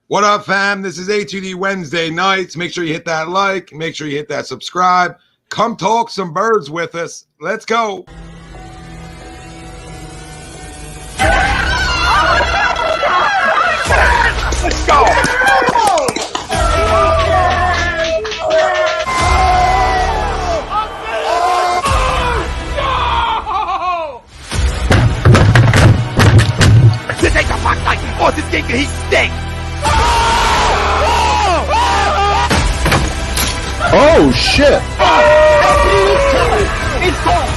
What up, fam? This is A2D Wednesday nights. Make sure you hit that like. Make sure you hit that subscribe. Come talk some birds with us. Let's go. Let's go. This ain't the fuck like oh, this thing he stinks. Oh shit! It's gone.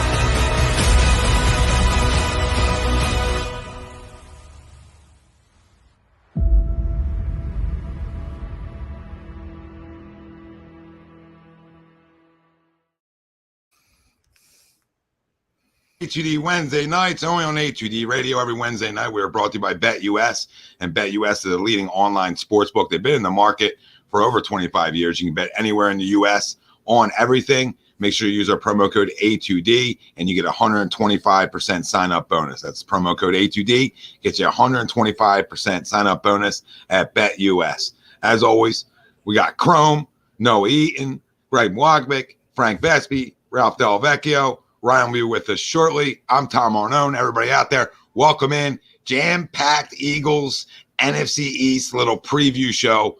A2D Wednesday nights, only on A2D Radio every Wednesday night. We are brought to you by BetUS, and BetUS is the leading online sportsbook. They've been in the market for over 25 years. You can bet anywhere in the U.S. on everything. Make sure you use our promo code A2D, and you get a 125% sign-up bonus. That's promo code A2D. Gets you a 125% sign-up bonus at BetUS. As always, we got Chrome, Noah Eaton, Greg Wogbick, Frank Vespi, Ralph Del Vecchio. Ryan will be with us shortly. I'm Tom Arnone. Everybody out there, welcome in. Jam-packed Eagles NFC East little preview show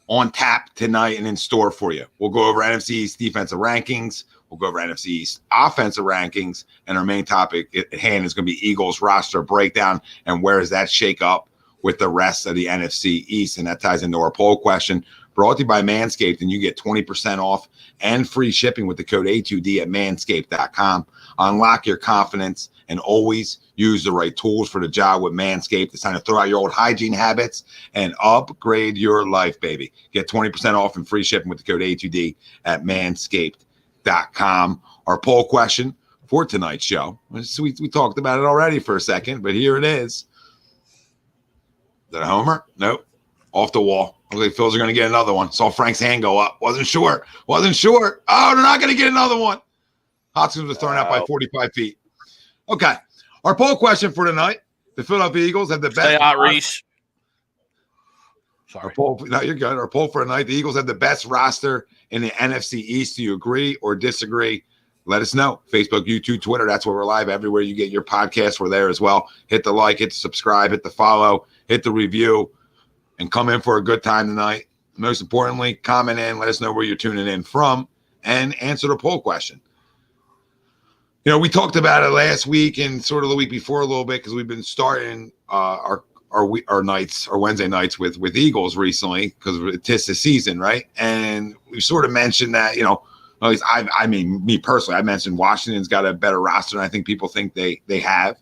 on tap tonight and in store for you. We'll go over NFC East defensive rankings. We'll go over NFC East offensive rankings. And our main topic at hand is going to be Eagles roster breakdown and where does that shake up with the rest of the NFC East. And that ties into our poll question brought to you by Manscaped. And you get 20% off and free shipping with the code A2D at manscaped.com. Unlock your confidence and always use the right tools for the job with Manscaped. It's time to throw out your old hygiene habits and upgrade your life, baby. Get 20% off and free shipping with the code A2D at manscaped.com. Our poll question for tonight's show, we talked about it already for a second, but here it is. Is that a homer? Nope. Off the wall. Looks like Phils are going to get another one. Saw Frank's hand go up. Wasn't sure. Oh, they're not going to get another one. Hoskins was thrown out by 45 feet. Okay. Our poll question for tonight. The Philadelphia Eagles have the best. Stay hot, Reese. Sorry. No, you're good. Our poll for tonight. The Eagles have the best roster in the NFC East. Do you agree or disagree? Let us know. Facebook, YouTube, Twitter. That's where we're live. Everywhere you get your podcasts, we're there as well. Hit the like, hit the subscribe, hit the follow, hit the review, and come in for a good time tonight. Most importantly, comment in. Let us know where you're tuning in from and answer the poll question. You know, we talked about it last week and sort of the week before a little bit because we've been starting our nights, our Wednesday nights with Eagles recently because it's the season, right? And we sort of mentioned that, you know, at least I mean, me personally, I mentioned Washington's got a better roster than I think people think they have.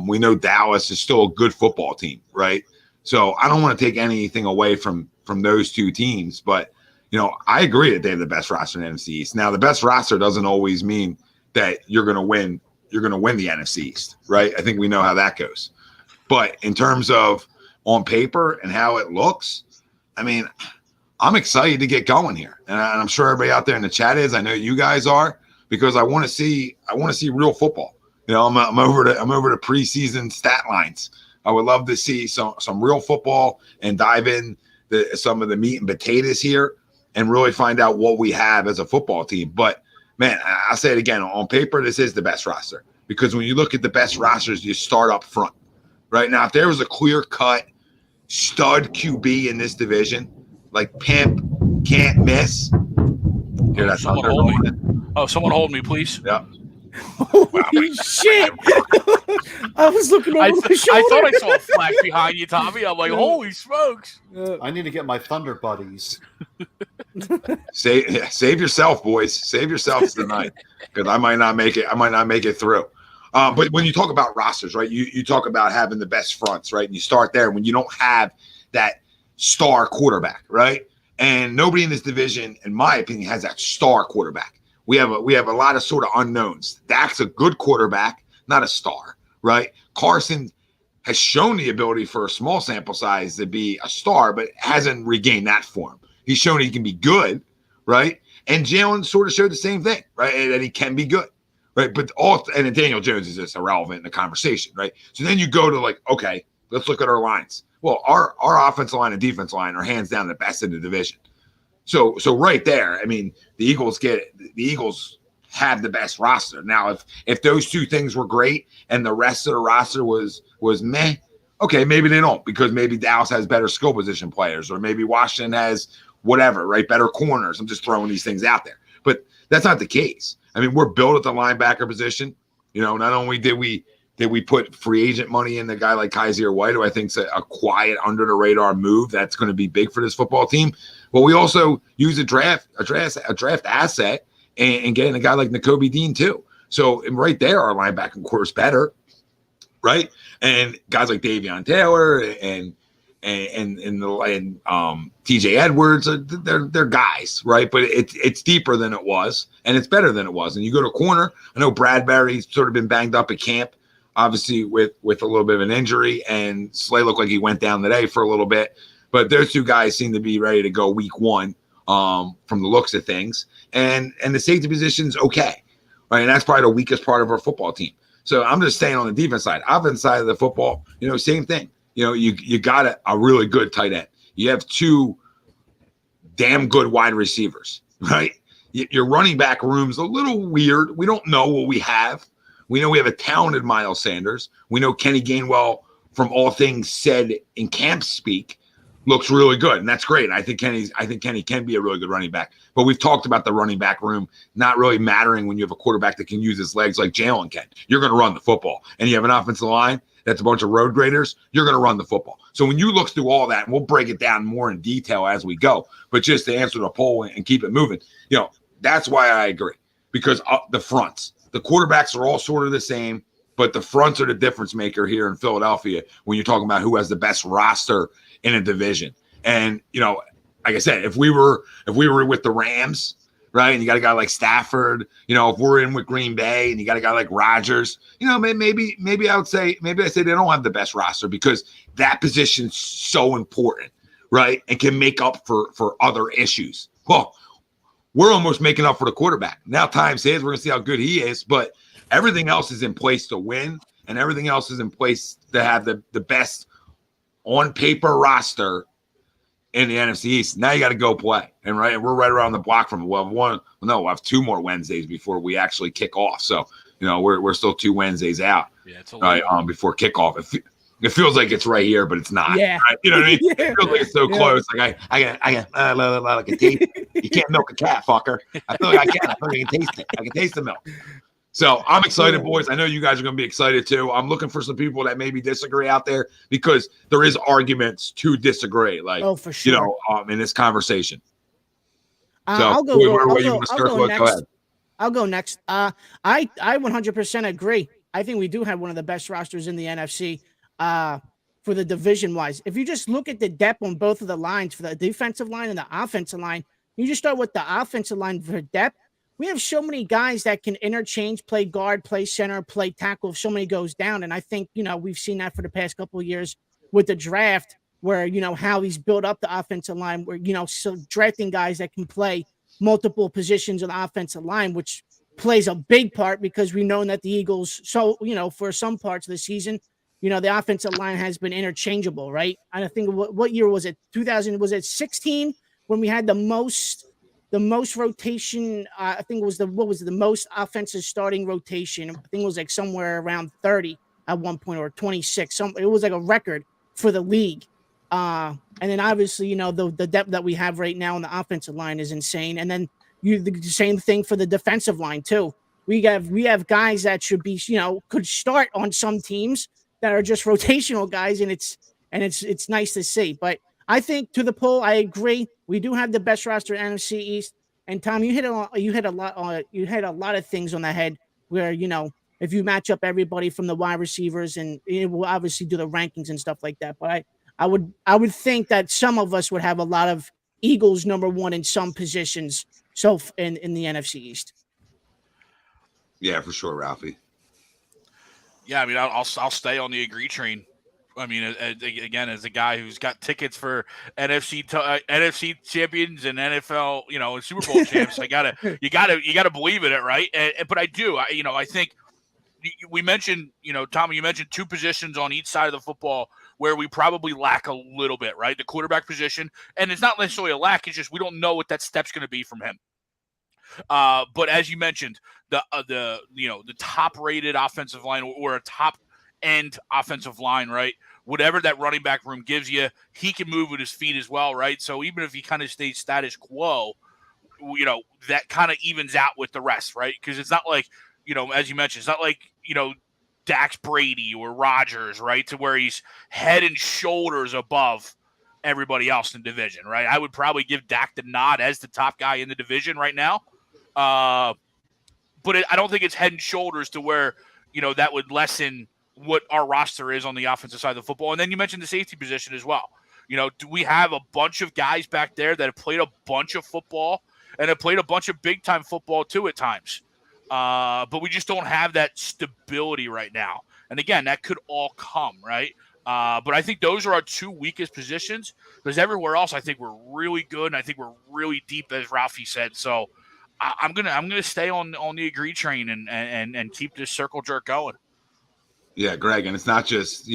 We know Dallas is still a good football team, right? So I don't want to take anything away from those two teams, but, you know, I agree that they have the best roster in the NFC East. Now, the best roster doesn't always mean that you're going to win the NFC East, right? I think we know how that goes. But in terms of on paper and how it looks, I mean, I'm excited to get going here. And I'm sure everybody out there in the chat is. I know you guys are, because I want to see real football. You know, I'm over to preseason stat lines. I would love to see some real football and dive in some of the meat and potatoes here and really find out what we have as a football team. But man, I'll say it again. On paper, this is the best roster because when you look at the best rosters, you start up front. Right now, if there was a clear-cut stud QB in this division, like Pimp, can't miss. Here, that's someone hold me. Oh, someone hold me, please. Yeah. Holy shit! I was looking over my shoulder. I thought I saw a flag behind you, Tommy. I'm like, holy smokes! I need to get my Thunder buddies. Save yourself, boys. Save yourselves tonight because I might not make it. I might not make it through. But when you talk about rosters, right, you talk about having the best fronts, right, and you start there when you don't have that star quarterback, right, and nobody in this division, in my opinion, has that star quarterback. We have a lot of sort of unknowns. Dak's a good quarterback, not a star, right? Carson has shown the ability for a small sample size to be a star, but hasn't regained that form. He's shown he can be good, right? And Jalen sort of showed the same thing, right? And that he can be good, right? But and Daniel Jones is just irrelevant in the conversation, right? So then you go to like, okay, let's look at our lines. Well, our offensive line and defensive line are hands down the best in the division. So right there, I mean, the Eagles have the best roster. Now, if those two things were great and the rest of the roster was meh, okay, maybe they don't, because maybe Dallas has better skill position players, or maybe Washington has whatever, right? Better corners. I'm just throwing these things out there. But that's not the case. I mean, we're built at the linebacker position. Not only did we put free agent money in a guy like Kaiser White, who I think is a quiet, under the radar move that's going to be big for this football team. But we also use a draft asset and getting a guy like Nakobe Dean too. So right there, our linebacking core is better, right? And guys like Davion Taylor and TJ Edwards, they're guys, right? But it's deeper than it was, and it's better than it was. And you go to corner. I know Bradbury's sort of been banged up at camp, obviously with a little bit of an injury, and Slay looked like he went down today for a little bit. But those two guys seem to be ready to go week one from the looks of things. And the safety position's okay, right? And that's probably the weakest part of our football team. So I'm just staying on the defense side. Offense side of the football, same thing. You got a really good tight end. You have two damn good wide receivers, right? Your running back room's a little weird. We don't know what we have. We know we have a talented Miles Sanders. We know Kenny Gainwell, from all things said in camp speak, looks really good, and that's great. I think Kenny can be a really good running back. But we've talked about the running back room not really mattering when you have a quarterback that can use his legs like Jalen can. You're going to run the football, and you have an offensive line that's a bunch of road graders. You're going to run the football. So when you look through all that, and we'll break it down more in detail as we go, but just to answer the poll and keep it moving, that's why I agree, because the fronts, the quarterbacks are all sort of the same, but the fronts are the difference maker here in Philadelphia when you're talking about who has the best roster in a division. And, like I said, if we were with the Rams, right, and you got a guy like Stafford, if we're in with Green Bay and you got a guy like Rodgers, maybe I say they don't have the best roster, because that position's so important, right, and can make up for other issues. Well, we're almost making up for the quarterback. Now time says we're going to see how good he is, but everything else is in place to win, and everything else is in place to have the best on paper roster in the NFC East. Now you got to go play. And we're right around the block from it. We'll have 2 more Wednesdays before we actually kick off. So, we're still 2 Wednesdays out. Yeah, it's before kickoff. It feels like it's right here, but it's not. Yeah. Right? You know what I mean? Yeah. It feels like it's so close. Like I can taste it. You can't milk a cat, fucker. I feel like I can. I feel like I can taste it. I can taste the milk. So I'm excited, boys. I know you guys are going to be excited too. I'm looking for some people that maybe disagree out there, because there is arguments to disagree. Like, for sure. In this conversation. So I'll go. Go ahead. I'll go next. I 100% agree. I think we do have one of the best rosters in the NFC for the division wise. If you just look at the depth on both of the lines, for the defensive line and the offensive line, you just start with the offensive line for depth. We have so many guys that can interchange, play guard, play center, play tackle if somebody goes down. And I think, we've seen that for the past couple of years with the draft, where, how he's built up the offensive line, where, so drafting guys that can play multiple positions on the offensive line, which plays a big part, because we know that the Eagles, for some parts of the season, the offensive line has been interchangeable, right? And I think what year was it? 2016 when we had the most rotation. I think it was the most offensive starting rotation. I think it was like somewhere around 30 at one point, or 26. It was like a record for the league. And then obviously, the depth that we have right now on the offensive line is insane. And then the same thing for the defensive line too. We have guys that should be, could start on some teams that are just rotational guys, and it's nice to see. But I think, to the poll, I agree. We do have the best roster in NFC East. And Tom, you hit a lot of things on the head, where, if you match up everybody from the wide receivers, and we'll obviously do the rankings and stuff like that. But I would think that some of us would have a lot of Eagles number 1 in some positions. So in the NFC East. Yeah, for sure, Ralphie. Yeah, I mean, I'll stay on the agree train. I mean, again, as a guy who's got tickets for NFC champions and NFL, and Super Bowl champs, you gotta believe in it, right? But I do. I think we mentioned, Tommy, you mentioned 2 positions on each side of the football where we probably lack a little bit, right? The quarterback position, and it's not necessarily a lack. It's just we don't know what that step's going to be from him. But as you mentioned, the top rated offensive line or a top end offensive line, right? Whatever that running back room gives you, he can move with his feet as well, right? So even if he kind of stays status quo, that kind of evens out with the rest, right? Because it's not like, as you mentioned, it's not like, Dax Brady or Rodgers, right? To where he's head and shoulders above everybody else in the division, right? I would probably give Dak the nod as the top guy in the division right now. But I don't think it's head and shoulders to where, that would lessen what our roster is on the offensive side of the football. And then you mentioned the safety position as well. Do we have a bunch of guys back there that have played a bunch of football and have played a bunch of big-time football too at times? But we just don't have that stability right now. And again, that could all come, right? But I think those are our two weakest positions, because everywhere else I think we're really good, and I think we're really deep, as Ralphie said. So I'm gonna stay on the agree train and keep this circle jerk going. Yeah, Greg, and it's not just,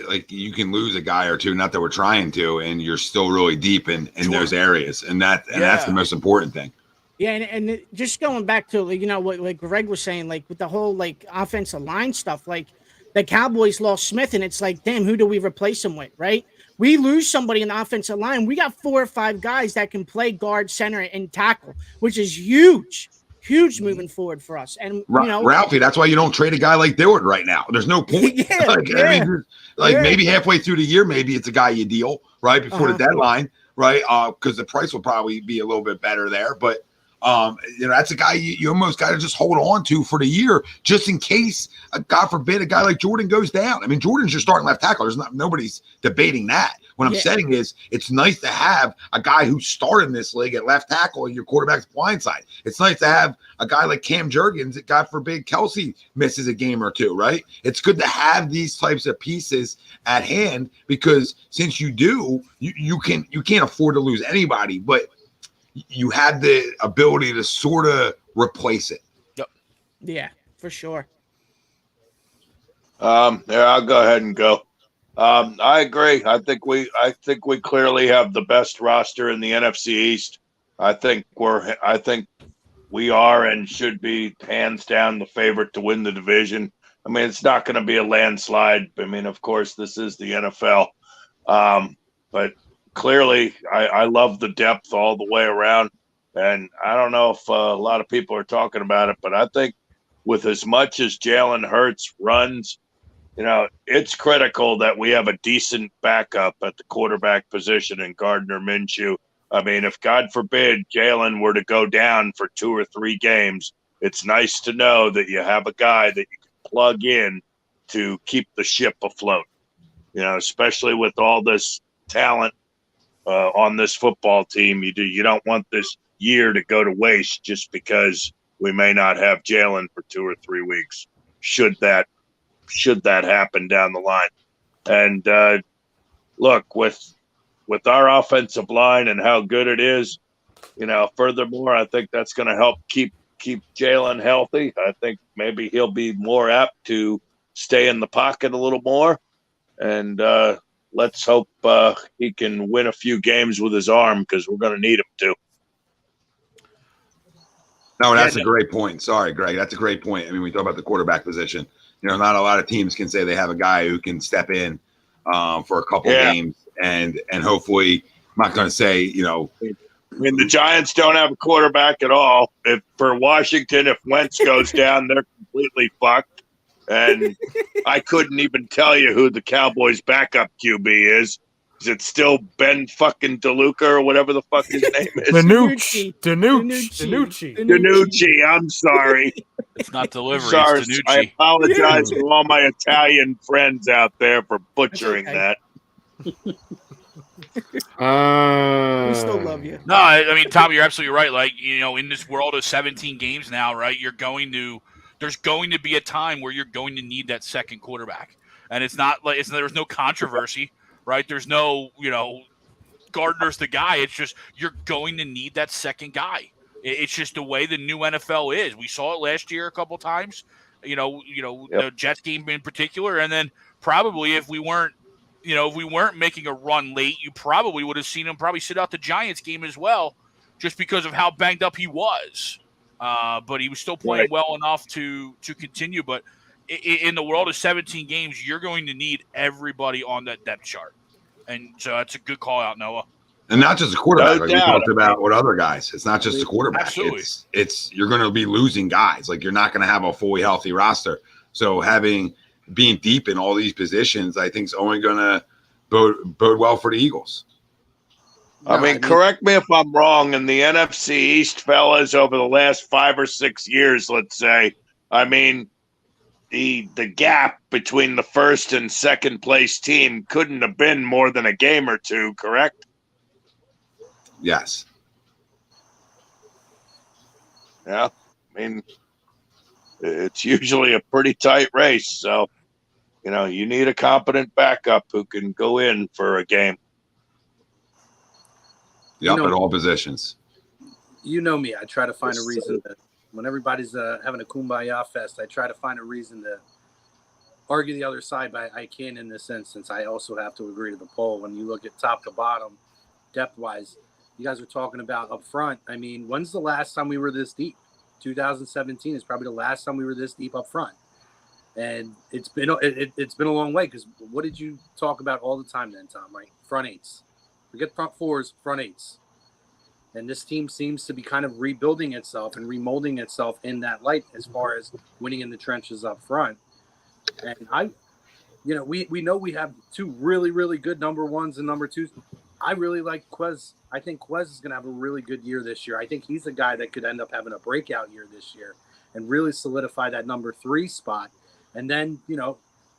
like you can lose a guy or two, not that we're trying to, and you're still really deep in those areas, and that's the most important thing. Yeah, and just going back to what like Greg was saying, like with the whole like offensive line stuff, like the Cowboys lost Smith, and it's like, damn, who do we replace him with, right? We lose somebody in the offensive line. We got 4 or 5 guys that can play guard, center, and tackle, which is huge moving forward for us. And Ralphie, that's why you don't trade a guy like Dillard right now. There's no point. I mean, maybe halfway through the year, maybe it's a guy you deal right before the deadline, right? Because the price will probably be a little bit better there, but. That's a guy you almost got to just hold on to for the year, just in case, God forbid, a guy like Jordan goes down. I mean, Jordan's your starting left tackle. Nobody's debating that. What I'm saying is, it's nice to have a guy who started in this league at left tackle in your quarterback's blind side. It's nice to have a guy like Cam Jurgens that, God forbid, Kelsey misses a game or two, right? It's good to have these types of pieces at hand, because since you do, you can't afford to lose anybody, but you have the ability to sort of replace it. Yep. Yeah, for sure. I'll go ahead and go. I agree. I think we clearly have the best roster in the NFC East. I think we are and should be hands down the favorite to win the division. I mean, it's not going to be a landslide. I mean, of course, this is the NFL. But clearly, I love the depth all the way around, and I don't know if a lot of people are talking about it, but I think with as much as Jalen Hurts runs, it's critical that we have a decent backup at the quarterback position in Gardner Minshew. I mean, if God forbid Jalen were to go down for 2 or 3 games, it's nice to know that you have a guy that you can plug in to keep the ship afloat, especially with all this talent on this football team. You don't want this year to go to waste just because we may not have Jalen for 2 or 3 weeks. Should that happen down the line? And look, with our offensive line and how good it is, furthermore, I think that's going to help keep Jalen healthy. I think maybe he'll be more apt to stay in the pocket a little more, and let's hope he can win a few games with his arm, because we're going to need him to. No, that's a great point. Sorry, Greg. That's a great point. I mean, we talk about the quarterback position. Not a lot of teams can say they have a guy who can step in for a couple games and hopefully, I'm not going to say, I mean, the Giants don't have a quarterback at all. For Washington, if Wentz goes down, they're completely fucked. And I couldn't even tell you who the Cowboys' backup QB is. Is it still Ben fucking DeLuca or whatever the fuck his name is? Danucci. I'm sorry. It's not delivery. Sorry, It's I Danucci. apologize for all my Italian friends out there for butchering that. We still love you. No, I mean, Tom, you're absolutely right. Like, in this world of 17 games now, right, there's going to be a time where you're going to need that second quarterback. And it's not like there's no controversy, right? There's no, Gardner's the guy. It's just you're going to need that second guy. It's just the way the new NFL is. We saw it last year a couple times, the Jets game in particular. And then probably if we weren't, if we weren't making a run late, you probably would have seen him probably sit out the Giants game as well, just because of how banged up he was. But he was still playing well enough to continue. But in the world of 17 games, you're going to need everybody on that depth chart. And so that's a good call out, Noah. And not just a quarterback, like we doubt. talked about with other guys. It's not just a quarterback. Absolutely. It's you're going to be losing guys. Like, you're not going to have a fully healthy roster. So being deep in all these positions, I think is only going to bode well for the Eagles. I mean, correct me if I'm wrong. In the NFC East, fellas, over the last 5 or 6 years, let's say, I mean, the gap between the first and second place team couldn't have been more than a game or two, correct? Yes. Yeah. I mean, it's usually a pretty tight race. So, you need a competent backup who can go in for a game. Yep, at all positions. You know me. I try to find a reason that when everybody's having a kumbaya fest, I try to find a reason to argue the other side, but I can in this instance. I also have to agree to the poll. When you look at top to bottom, depth-wise, you guys are talking about up front. I mean, when's the last time we were this deep? 2017 is probably the last time we were this deep up front. And it's been a long way, because what did you talk about all the time then, Tom, right? Front eights. Forget front fours, front eights. And this team seems to be kind of rebuilding itself and remolding itself in that light as far as winning in the trenches up front. And we know we have two really, really good number ones and number twos. I really like Quez. I think Quez is going to have a really good year this year. I think he's a guy that could end up having a breakout year this year and really solidify that number 3 spot. And then,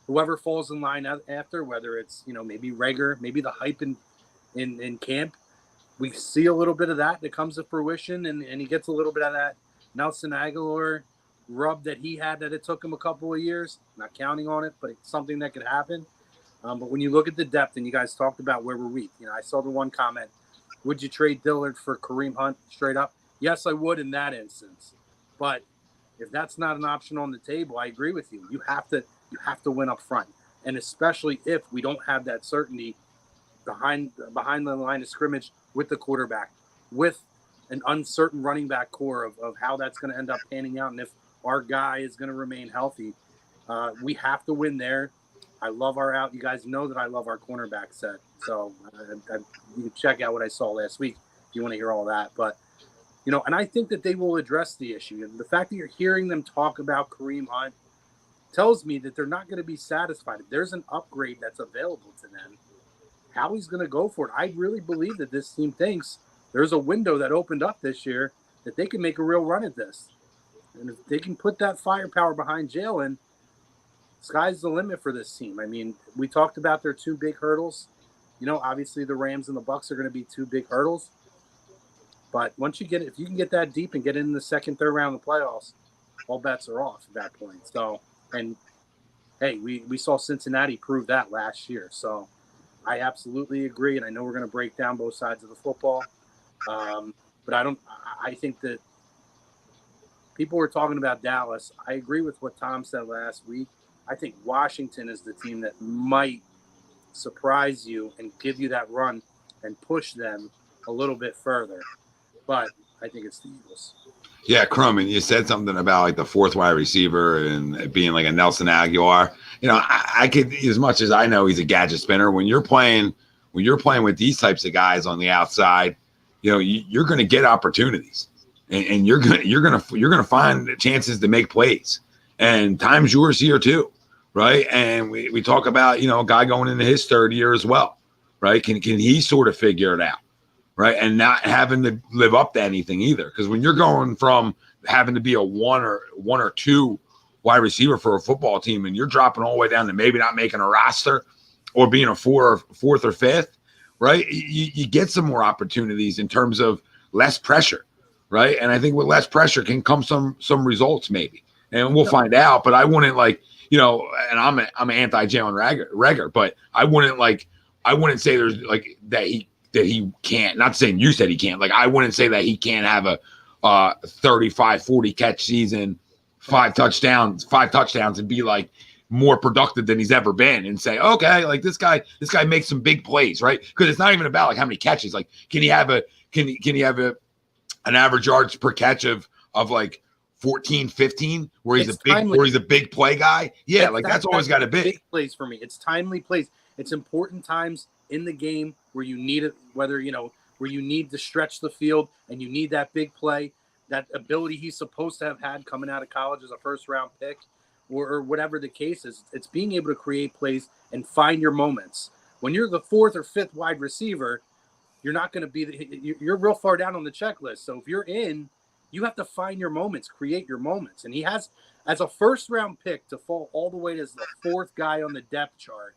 whoever falls in line after, whether it's, maybe Reagor, maybe the hype in camp, we see a little bit of that comes to fruition, and he gets a little bit of that Nelson Aguilar rub that he had, that it took him a couple of years. Not counting on it, but it's something that could happen. But when you look at the depth, and you guys talked about where we're weak, I saw the one comment, would you trade Dillard for Kareem Hunt straight up? Yes, I would in that instance. But if that's not an option on the table, I agree with you. You have to win up front. And especially if we don't have that certainty behind the line of scrimmage with the quarterback, with an uncertain running back core of how that's going to end up panning out, and if our guy is going to remain healthy. We have to win there. I love our out. You guys know that I love our cornerback set. So you can check out what I saw last week if you want to hear all that. But, and I think that they will address the issue. And the fact that you're hearing them talk about Kareem Hunt tells me that they're not going to be satisfied. If there's an upgrade that's available to them, Howie's going to go for it. I really believe that this team thinks there's a window that opened up this year that they can make a real run at this. And if they can put that firepower behind Jalen, sky's the limit for this team. I mean, we talked about their 2 big hurdles. Obviously the Rams and the Bucs are going to be 2 big hurdles. But if you can get that deep and get in the second, third round of the playoffs, all bets are off at that point. So, and hey, we saw Cincinnati prove that last year. So I absolutely agree. And I know we're going to break down both sides of the football. But I think that people were talking about Dallas. I agree with what Tom said last week. I think Washington is the team that might surprise you and give you that run and push them a little bit further. But I think it's the Eagles. Yeah, Crum, and you said something about like the 4th wide receiver and it being like a Nelson Aguilar. I could, as much as I know he's a gadget spinner, when you're playing with these types of guys on the outside, you're going to get opportunities, and you're going to find chances to make plays, and time's yours here too, right? And we talk about a guy going into his 3rd year as well, right? Can he sort of figure it out, right? And not having to live up to anything either, because when you're going from having to be a one or two wide receiver for a football team, and you're dropping all the way down to maybe not making a roster or being a 4th or 5th, right? You get some more opportunities in terms of less pressure, right? And I think with less pressure can come some results maybe, and we'll find out. But I wouldn't and I'm anti Jalen Reagor, but I wouldn't say there's like that he can't. Not saying you said he can't. Like, I wouldn't say that he can't have a 35, 40 catch season, 5 touchdowns, and be like more productive than he's ever been and say, okay, like this guy makes some big plays, right? Because it's not even about like how many catches. Like, can he have an average yards per catch of like 14, 15, where he's a big play guy? Yeah, that's always got to be big plays for me. It's timely plays. It's important times in the game where you need it, where you need to stretch the field and you need that big play, that ability he's supposed to have had coming out of college as a first-round pick, or whatever the case is. It's being able to create plays and find your moments. When you're the fourth or fifth wide receiver, you're not going to be you're real far down on the checklist. So if you're in, you have to find your moments, create your moments. And he has, as a first-round pick, to fall all the way as the fourth guy on the depth chart.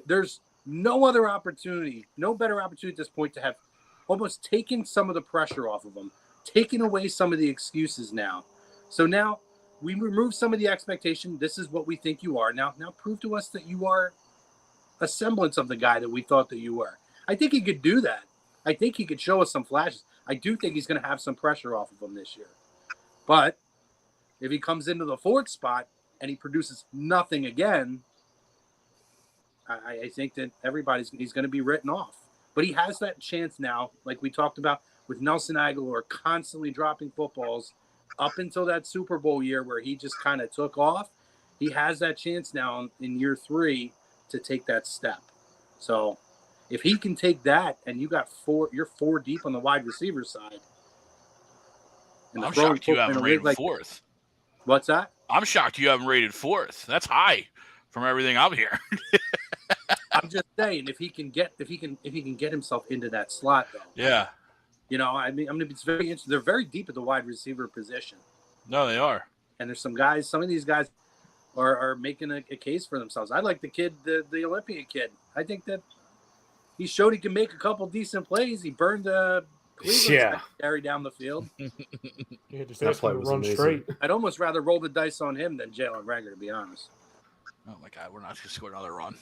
There's no other opportunity, no better opportunity at this point to have almost taken some of the pressure off of him, taking away some of the excuses now. So now we remove some of the expectation. This is what we think you are. Now prove to us that you are a semblance of the guy that we thought that you were. I think he could do that. I think he could show us some flashes. I do think he's going to have some pressure off of him this year. But if he comes into the fourth spot and he produces nothing again, I think that he's going to be written off. But he has that chance now, like we talked about with Nelson Aguilar constantly dropping footballs up until that Super Bowl year where he just kind of took off. He has that chance now in year 3 to take that step. So if he can take that and you're 4 deep on the wide receiver side. I'm shocked you haven't rated fourth. What's that? I'm shocked you haven't rated fourth. That's high from everything I'm hearing. I'm just saying if he can get himself into that slot though. Yeah. It's very interesting. They're very deep at the wide receiver position. No, they are. And there's some of these guys are making a case for themselves. I like the kid, the Olympian kid. I think that he showed he can make a couple decent plays. He burned Cleveland secondary down the field. That play was run straight. I'd almost rather roll the dice on him than Jalen Reagor, to be honest. Oh my God, we're not going to score another run.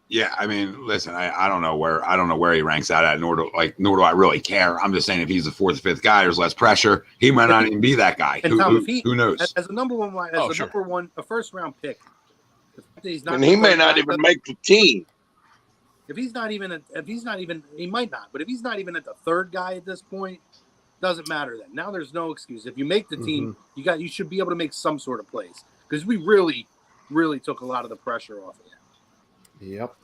Yeah, I mean, listen, I don't know where he ranks out at, nor do I really care. I'm just saying if he's the 4th or 5th guy, there's less pressure. He might not even be that guy. And Tom, who knows? As a number one, a first-round pick, and he may not even make the team. He might not. But if he's not even at the 3rd guy at this point, doesn't matter then. Now there's no excuse. If you make the team, you should be able to make some sort of plays because we really, really took a lot of the pressure off of him. Yep.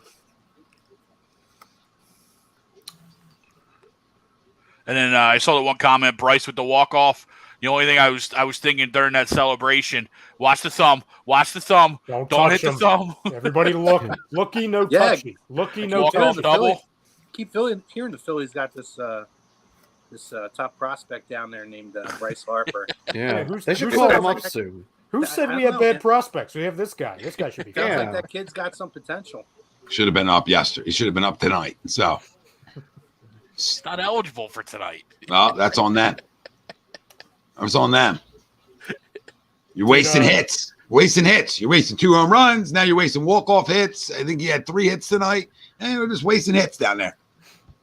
And then I saw the one comment, Bryce with the walk-off. The only thing I was thinking during that celebration, watch the thumb. Don't hit the thumb. Everybody looky, no touchy. Looky, no touchy. Double. Keep hearing the Phillies got this top prospect down there named Bryce Harper. Yeah, they should call him up soon. Who said we have bad prospects? We have this guy. This guy should be good. Like that kid's got some potential. Should have been up yesterday. He should have been up tonight. So he's not eligible for tonight. Well, that's on them. It's on them. You're wasting hits. You're wasting 2 home runs. Now you're wasting walk-off hits. I think he had 3 hits tonight. And we're just wasting hits down there.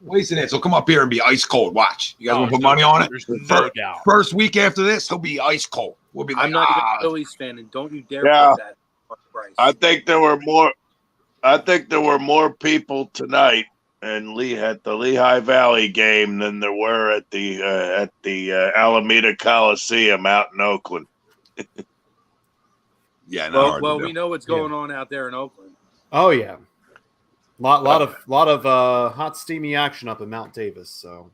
Wasting hits. He'll come up here and be ice cold. Watch. You guys want to put money on it? No doubt. First week after this, he'll be ice cold. We'll be like, I'm not even a Phillies fan, and don't you dare put that on Bryce. I think there were more people tonight at the Lehigh Valley game than there were at the Alameda Coliseum out in Oakland. Yeah, well, we know what's going on out there in Oakland. Oh yeah, lot of hot steamy action up in Mount Davis. So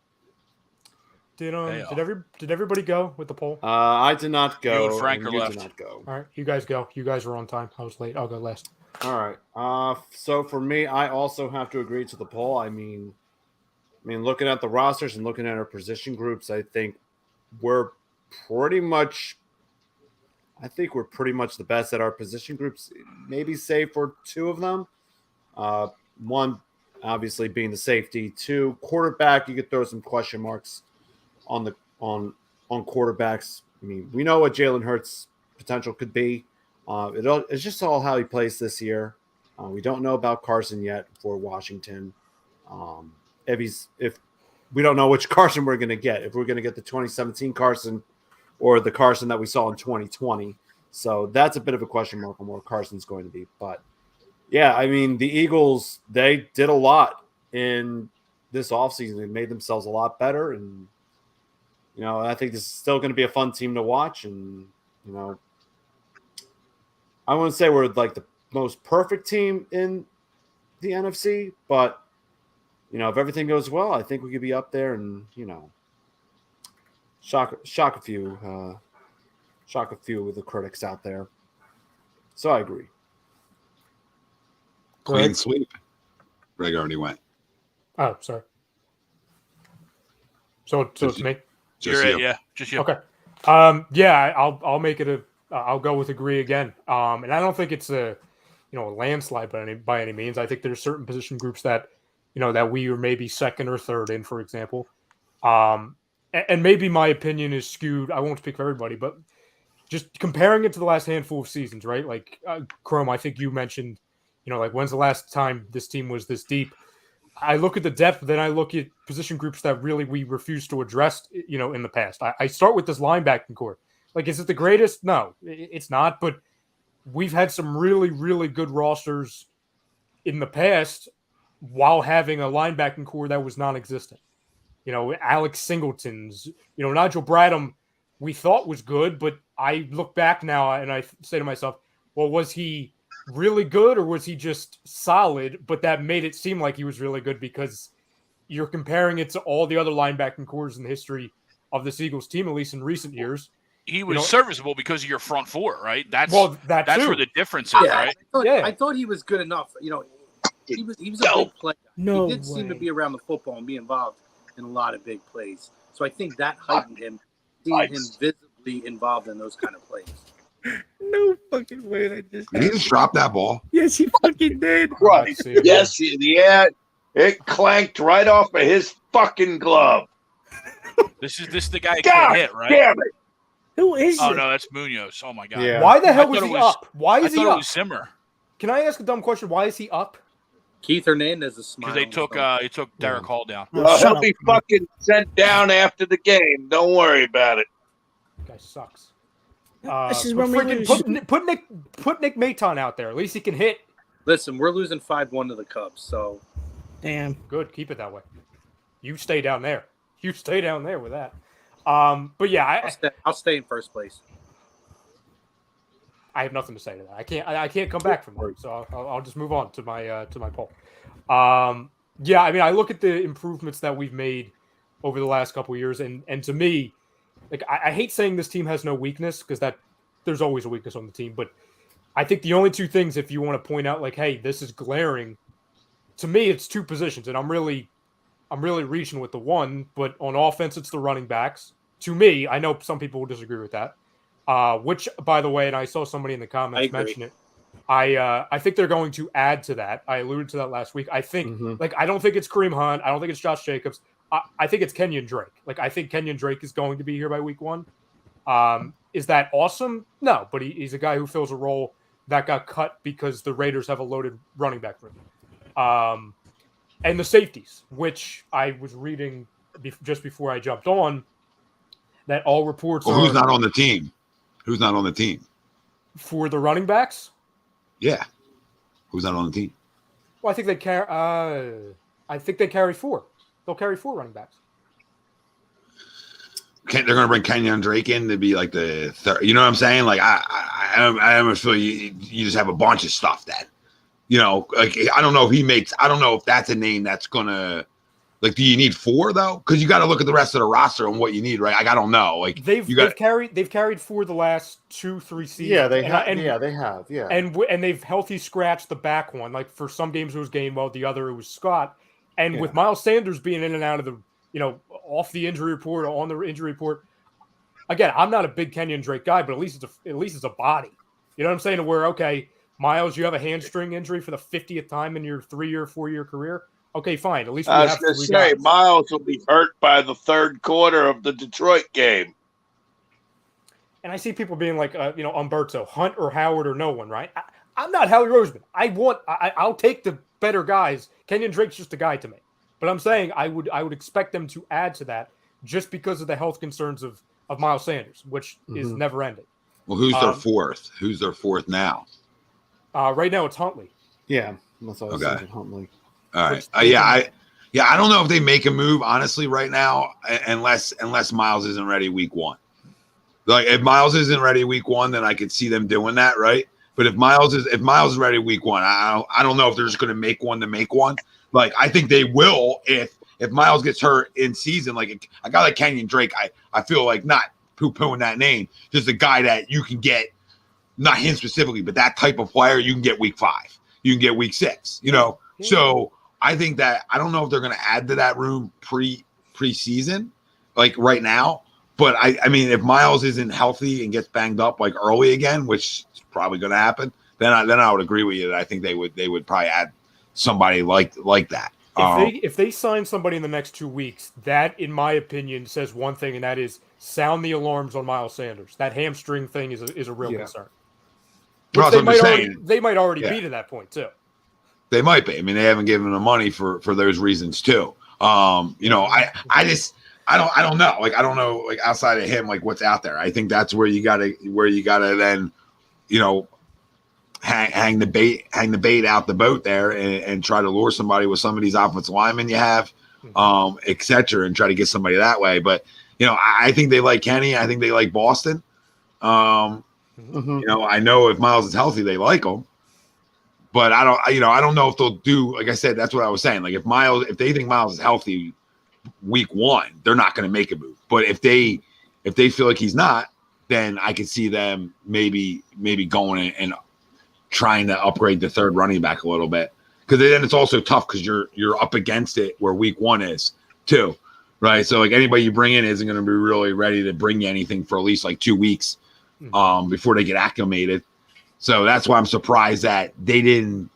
did everybody go with the poll? I did not go. You and Frank did left. not go. All right, you guys go. You guys were on time. I was late. I'll go last. All right. So for me, I also have to agree to the poll. I mean, looking at the rosters and looking at our position groups, I think we're pretty much the best at our position groups, maybe save for 2 of them. One, obviously, being the safety. 2, quarterback. You could throw some question marks on quarterbacks. I mean, we know what Jalen Hurts' potential could be. It's just all how he plays this year. We don't know about Carson yet for Washington. If we don't know which Carson we're going to get, if we're going to get the 2017 Carson or the Carson that we saw in 2020. So that's a bit of a question mark on where Carson's going to be. But yeah, I mean, the Eagles, they did a lot in this offseason. They made themselves a lot better. And, I think this is still going to be a fun team to watch. And, I wouldn't say we're like the most perfect team in the NFC, but, if everything goes well, I think we could be up there and, shock a few of the critics out there. So I agree. Clean sweep. Greg already went. Oh, sorry. So it's me. You're it, yeah. Just you. Okay. I'll make it I'll go with agree again. And I don't think it's a landslide by any means. I think there's certain position groups that that we are maybe second or third in, for example. And maybe my opinion is skewed. I won't speak for everybody, but just comparing it to the last handful of seasons, right? Like Chrome, I think you mentioned, like when's the last time this team was this deep? I look at the depth, then I look at position groups that really we refuse to address, in the past. I start with this linebacking core. Like, is it the greatest? No, it's not. But we've had some really, really good rosters in the past while having a linebacking core that was non-existent. Alex Singleton's, Nigel Bradham, we thought was good, but I look back now and I say to myself, well, was he really good or was he just solid? But that made it seem like he was really good because you're comparing it to all the other linebacking cores in the history of this Eagles team, at least in recent years. He was serviceable because of your front four, right? That's too. Where the difference is, right? I thought he was good enough. He was a big player. He did seem to be around the football and be involved in a lot of big plays. So I think that heightened him, seeing him visibly involved in those kind of plays. No fucking way. Did he just drop that ball? Yes, he fucking did. Right. Yes, yeah. It clanked right off of his fucking glove. This is the guy who can't hit, right? Damn it. Who is Oh, it? no, that's Munoz. Oh, my God. Yeah. Why the hell was he up? Why is he I thought up? it was Zimmer. Can I ask a dumb question? Why is he up? Keith Hernandez is smiling. Because they took Derek Hall down. He'll be fucking sent down after the game. Don't worry about it. Guy sucks. This is when we lose. Put Nick Maton out there. At least he can hit. Listen, we're losing 5-1 to the Cubs, so Damn. Good. Keep it that way. You stay down there. You stay down there with that. But yeah, I'll stay in first place. I have nothing to say to that. I can't come back from that. So I'll just move on to my poll. Yeah, I mean, I look at the improvements that we've made over the last couple of years, and to me, like I hate saying this team has no weakness because there's always a weakness on the team. But I think the only two things, if you want to point out, like, hey, this is glaring, to me, it's two positions, and I'm really reaching with the one. But on offense, it's the running backs. To me, I know some people will disagree with that. Which, by the way, and I saw somebody in the comments mention it. I think they're going to add to that. I alluded to that last week. I think, I don't think it's Kareem Hunt. I don't think it's Josh Jacobs. I think it's Kenyon Drake. Like, I think Kenyon Drake is going to be here by week 1. Is that awesome? No, but he's a guy who fills a role that got cut because the Raiders have a loaded running back room. And the safeties, which I was reading just before I jumped on, that all reports are... Who's not on the team? Who's not on the team? For the running backs? Yeah. Who's not on the team? Well, I think they carry 4. They'll carry 4 running backs. They're going to bring Kenyon Drake in to be like the third. You know what I'm saying? Like, I almost feel you just have a bunch of stuff that, like, I don't know if that's a name that's going to, like, do you need 4 though? Because you got to look at the rest of the roster and what you need, right? Like, I don't know. Like, they've carried 4 the last 2-3 seasons. Yeah, they have. Yeah, and they've healthy scratched the back one. Like, for some games it was Gainwell, the other it was Scott. And with Miles Sanders being in and out of the, off the injury report, on the injury report, again, I'm not a big Kenyon Drake guy, but at least it's a body. You know what I'm saying? To where, okay, Miles, you have a hamstring injury for the 50th time in your 3-year, 4-year career. Okay, fine. At least we have 3 guys. Miles will be hurt by the third quarter of the Detroit game. And I see people being like, Umberto, Hunt or Howard or no one, right? I'm not Howie Roseman. I'll take the better guys. Kenyon Drake's just a guy to me. But I'm saying I would expect them to add to that just because of the health concerns of Miles Sanders, which is never ending. Well, who's their fourth? Who's their fourth now? Right now it's Huntley. Yeah, that's what I was Okay. thinking. Huntley. All right. I don't know if they make a move honestly right now, unless Miles isn't ready week 1. Like if Miles isn't ready week 1, then I could see them doing that, right? But if Miles is ready week 1, I don't know if they're just going to make one to make one. Like I think they will if Miles gets hurt in season. Like a guy like Kenyon Drake, I feel like not poo-pooing that name, just a guy that you can get, not him specifically, but that type of player you can get week 5, you can get week 6. You know, so I think that I don't know if they're going to add to that room preseason, like right now. But I mean, if Miles isn't healthy and gets banged up like early again, which is probably going to happen, then I would agree with you that I think they would probably add somebody like that. If they sign somebody in the next 2 weeks, that in my opinion says one thing, and that is sound the alarms on Miles Sanders. That hamstring thing is a real concern. Which they might already be to that point too. They might be. I mean, they haven't given them money for those reasons too. You know, I don't know. Like, I don't know, like outside of him, like what's out there. I think that's where you gotta then, you know, hang the bait out the boat there and try to lure somebody with some of these offensive linemen you have, et cetera, and try to get somebody that way. But, you know, I think they like Kenny. I think they like Boston. You know, I know if Miles is healthy, they like him. But I don't know if they'll do, like I said, that's what I was saying. Like if they think Miles is healthy week 1, they're not going to make a move. But if they feel like he's not, then I could see them maybe going and trying to upgrade the third running back a little bit, because then it's also tough because you're up against it where week 1 is too, right? So like anybody you bring in isn't going to be really ready to bring you anything for at least like 2 weeks before they get acclimated. So that's why I'm surprised that they didn't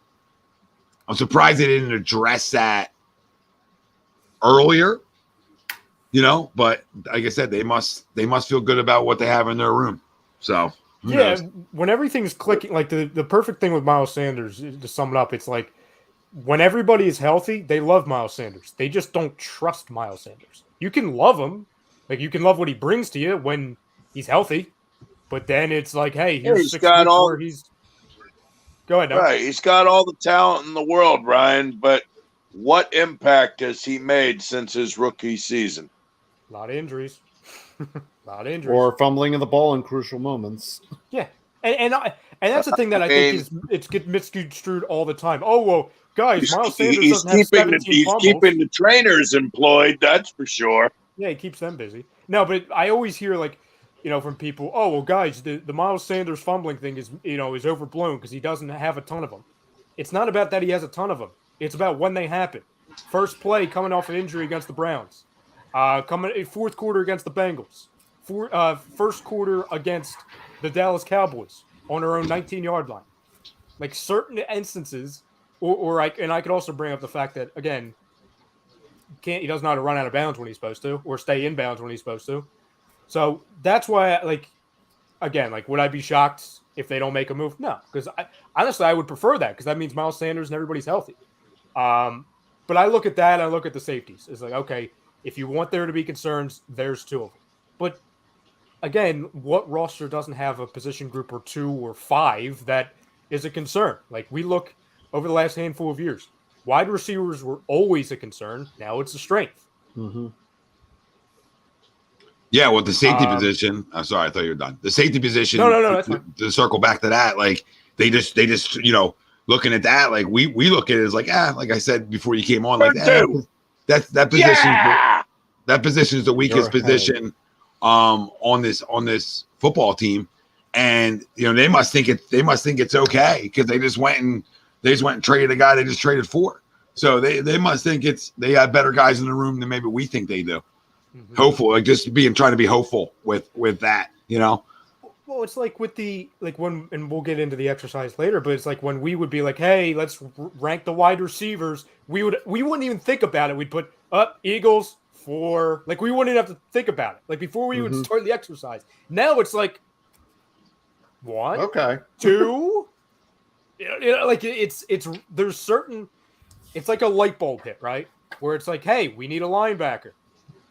address that earlier, you know. But like I said, they must feel good about what they have in their room. So yeah, when everything's clicking, like the perfect thing with Miles Sanders, to sum it up, it's like when everybody is healthy, they love Miles Sanders. They just don't trust Miles Sanders. You can love him, like you can love what he brings to you when he's healthy, but then it's like, hey, here's 6 weeks where he's. Go ahead. Right, he's got all the talent in the world, Ryan, but what impact has he made since his rookie season? A lot of injuries. Or fumbling of the ball in crucial moments. Yeah, and that's the thing that I think it's get misconstrued all the time. Oh well, guys, Miles Sanders doesn't have 17 fumbles. He's keeping the trainers employed, that's for sure. Yeah, he keeps them busy. No, but I always hear like, you know, from people, oh well, guys, the Miles Sanders fumbling thing is overblown because he doesn't have a ton of them. It's not about that he has a ton of them. It's about when they happen. First play coming off an injury against the Browns. Coming fourth quarter against the Bengals. First quarter against the Dallas Cowboys on their own 19-yard line. Like certain instances, I could also bring up the fact that, again, he doesn't know how to run out of bounds when he's supposed to or stay in bounds when he's supposed to. So that's why, would I be shocked if they don't make a move? No, because honestly, I would prefer that because that means Miles Sanders and everybody's healthy. But I look at that and I look at the safeties. It's like, okay, if you want there to be concerns, there's 2 of them. But again, what roster doesn't have a position group or 2 or 5 that is a concern? Like we look over the last handful of years, wide receivers were always a concern. Now it's a strength. Mm-hmm. Yeah, with the safety position. I'm sorry, I thought you were done. The safety position. No. That's fine. To circle back to that, like they just you know, looking at that, like we look at it as like, like I said before you came on, like that position. Yeah! That position is the weakest position on this football team, and you know they must think it's okay because they just went and traded a guy they just traded for. So they must think they have better guys in the room than maybe we think they do. Mm-hmm. Hopeful, like just trying to be hopeful with that, you know. Well, it's like with when, and we'll get into the exercise later, but it's like when we would be like, hey, let's rank the wide receivers. We wouldn't even think about it. We'd put up Eagles 4. Like we wouldn't even have to think about it. Like before we would start the exercise. Now it's like 1, okay, 2. You know, like it's there's certain. It's like a light bulb hit, right? Where it's like, hey, we need a linebacker.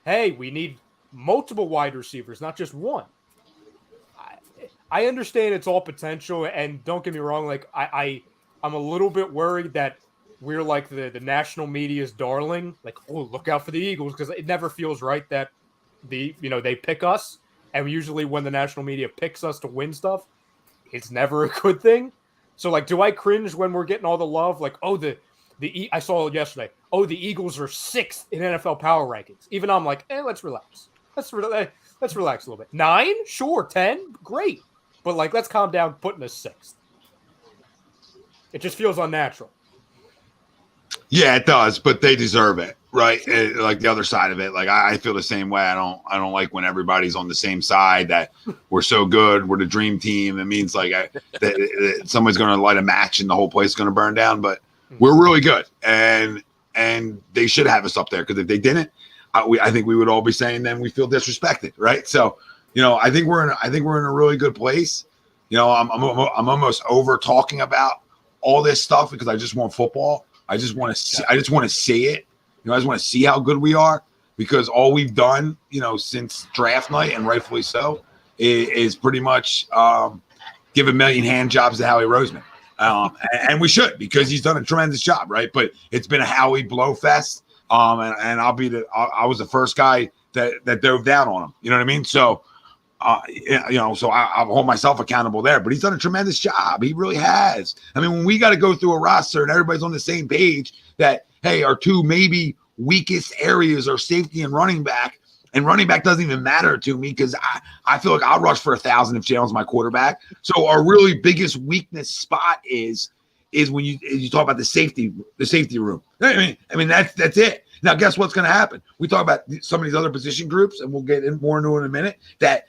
Hey, we need multiple wide receivers, not just one. I understand it's all potential, and don't get me wrong. Like I'm a little bit worried that we're like the national media's darling. Like, oh, look out for the Eagles, because it never feels right that they pick us, and usually when the national media picks us to win stuff, it's never a good thing. So like, do I cringe when we're getting all the love? Like, oh, I saw it yesterday. Oh, the Eagles are 6th in NFL power rankings. Even I'm like, let's relax. Let's relax a little bit. 9, sure. 10, great. But like, let's calm down. Putting us 6th. It just feels unnatural. Yeah, it does, but they deserve it, right? Like the other side of it, like I feel the same way. I don't like when everybody's on the same side, that we're so good, we're the dream team. It means like that someone's going to light a match and the whole place is going to burn down. But we're really good, and they should have us up there, because if they didn't, I think we would all be saying then we feel disrespected, right? So I think we're in a really good place. I'm almost over talking about all this stuff because I just want football. I just want to see it. I just want to see how good we are, because all we've done, since draft night, and rightfully so, is pretty much give a million hand jobs to Howie Roseman. And we should, because he's done a tremendous job, right? But it's been a Howie blow fest. And I was the first guy that dove down on him. You know what I mean? So, so I'll hold myself accountable there, but he's done a tremendous job. He really has. I mean, when we got to go through a roster and everybody's on the same page that, hey, our two maybe weakest areas are safety and running back, and running back doesn't even matter to me, because I feel like I'll rush for 1,000 if Jalen's my quarterback. So our really biggest weakness spot is when you talk about the safety room. I mean that's it. Now, guess what's going to happen? We talk about some of these other position groups, and we'll get more into it in a minute, that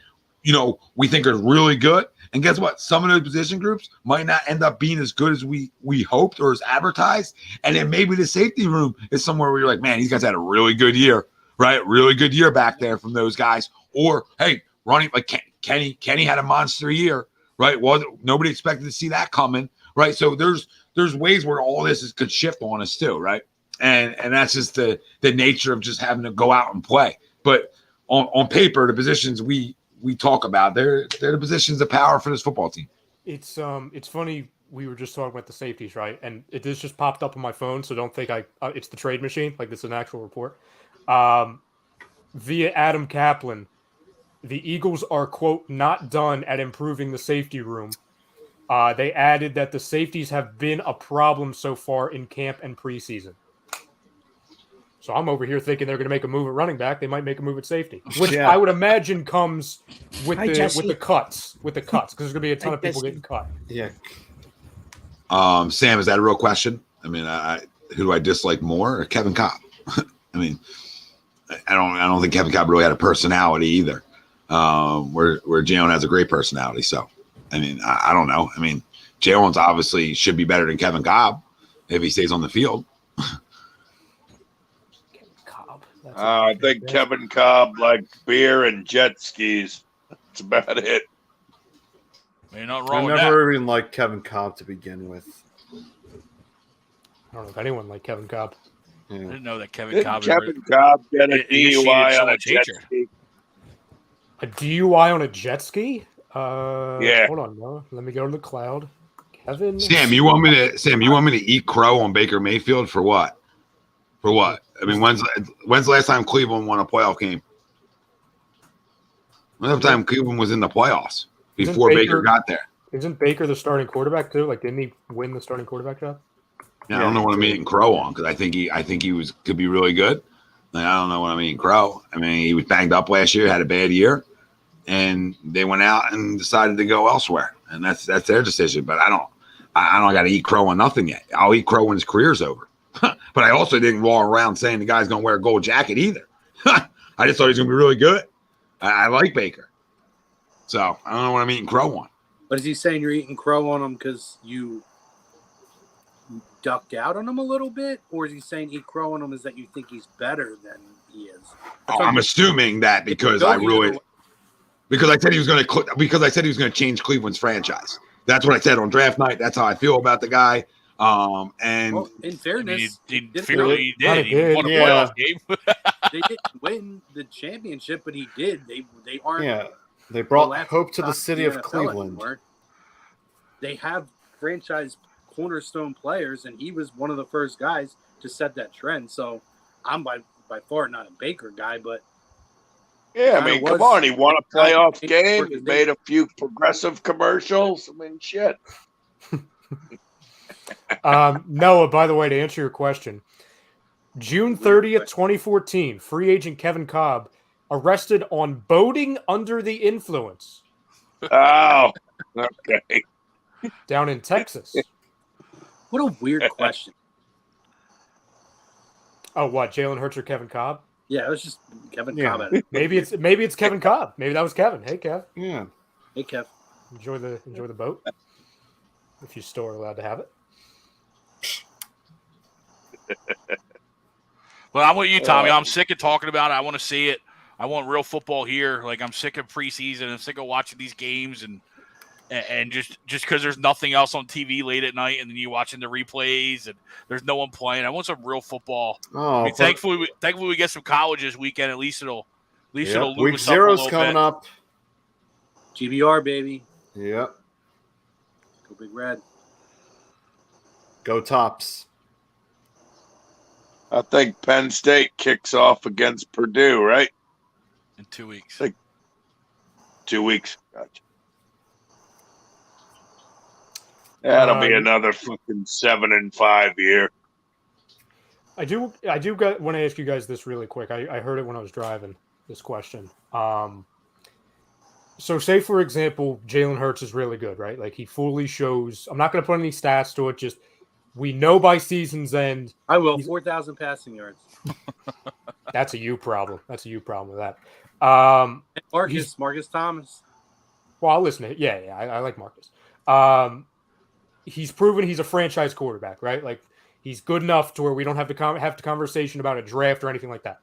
we think are really good. And guess what? Some of those position groups might not end up being as good as we hoped or as advertised. And then maybe the safety room is somewhere where you're like, man, these guys had a really good year, right? Really good year back there from those guys. Or, hey, running like Kenny had a monster year, right? Well, nobody expected to see that coming, right? So there's ways where all this could shift on us too, right? And that's just the nature of just having to go out and play. But on paper, the positions we talk about, they're the positions of power for this football team. It's funny, we were just talking about the safeties, right? And this just popped up on my phone, so don't think it's the trade machine, like this is an actual report. Via Adam Kaplan, the Eagles are, quote, not done at improving the safety room. They added that the safeties have been a problem so far in camp and preseason. So I'm over here thinking they're going to make a move at running back. They might make a move at safety, which I would imagine comes with the cuts, because there's going to be a ton of people getting cut. Yeah. Sam, is that a real question? I mean, who do I dislike more, or Kevin Cobb? I mean, I don't think Kevin Cobb really had a personality either. Where Jalen has a great personality. So, I mean, I don't know. I mean, Jalen's obviously should be better than Kevin Cobb if he stays on the field. I think Kevin Cobb liked beer and jet skis. That's about it. You're not wrong. I never even liked Kevin Cobb to begin with. I don't know if anyone liked Kevin Cobb. Yeah. I didn't know that Kevin Cobb get a DUI on a jet ski. A DUI on a jet ski? Yeah. Hold on, no. Let me go to the cloud. Kevin. Sam, you want me to eat crow on Baker Mayfield for what? For what? I mean, when's the last time Cleveland won a playoff game? When's the time Cleveland was in the playoffs before Baker got there? Isn't Baker the starting quarterback too? Like, didn't he win the starting quarterback job? Yeah, I don't know what I'm eating crow on, because I think he could be really good. Like, I don't know what I'm eating crow. I mean, he was banged up last year, had a bad year, and they went out and decided to go elsewhere, and that's their decision. But I don't got to eat crow on nothing yet. I'll eat crow when his career's over. But I also didn't roll around saying the guy's going to wear a gold jacket either. I just thought he was going to be really good. I like Baker. So I don't know what I'm eating crow on. But is he saying you're eating crow on him because you ducked out on him a little bit? Or is he saying eat crow on him is that you think he's better than he is? I'm assuming that because I said he was going to change Cleveland's franchise. That's what I said on draft night. That's how I feel about the guy. And in fairness, he did. He won a playoff game. They didn't win the championship, but he did. They aren't They brought Well, that's hope to the not city the of NFL Cleveland. anymore. They have franchise cornerstone players, and he was one of the first guys to set that trend. So I'm by far not a Baker guy, but Yeah, I mean, come on. He won a playoff game. He made a few progressive commercials. I mean, shit. Noah, by the way, to answer your question, June 30th, 2014, free agent Kevin Cobb arrested on boating under the influence. Oh, okay. Down in Texas. What a weird question. Oh, what? Jalen Hurts or Kevin Cobb? Yeah, it was just Kevin Cobb. Maybe it's Kevin Cobb. Maybe that was Kevin. Hey, Kev. Yeah. Hey, Kev. Enjoy the boat, if you still are allowed to have it. Well, I'm with you, Tommy. I'm sick of talking about it. I want to see it. I want real football here. Like, I'm sick of preseason. I'm sick of watching these games and just because there's nothing else on TV late at night, and then you watching the replays and there's no one playing. I want some real football. Oh, I mean, thankfully we get some college this weekend. At least it'll loop Week us up a 0's little coming bit. up. GBR, baby. Yep. Go Big Red. Go Tops. I think Penn State kicks off against Purdue, right? In 2 weeks. Like 2 weeks. Gotcha. That'll be another fucking 7-5 year. I do want to ask you guys this really quick. I heard it when I was driving, this question. So say, for example, Jalen Hurts is really good, right? Like, he fully shows – I'm not going to put any stats to it. Just we know by season's end – I will. 4,000 passing yards. That's a you problem. That's a you problem with that. Marcus Thomas. Well, I'll listen to it. Yeah, I like Marcus. He's proven he's a franchise quarterback, right? Like, he's good enough to where we don't have to have the conversation about a draft or anything like that.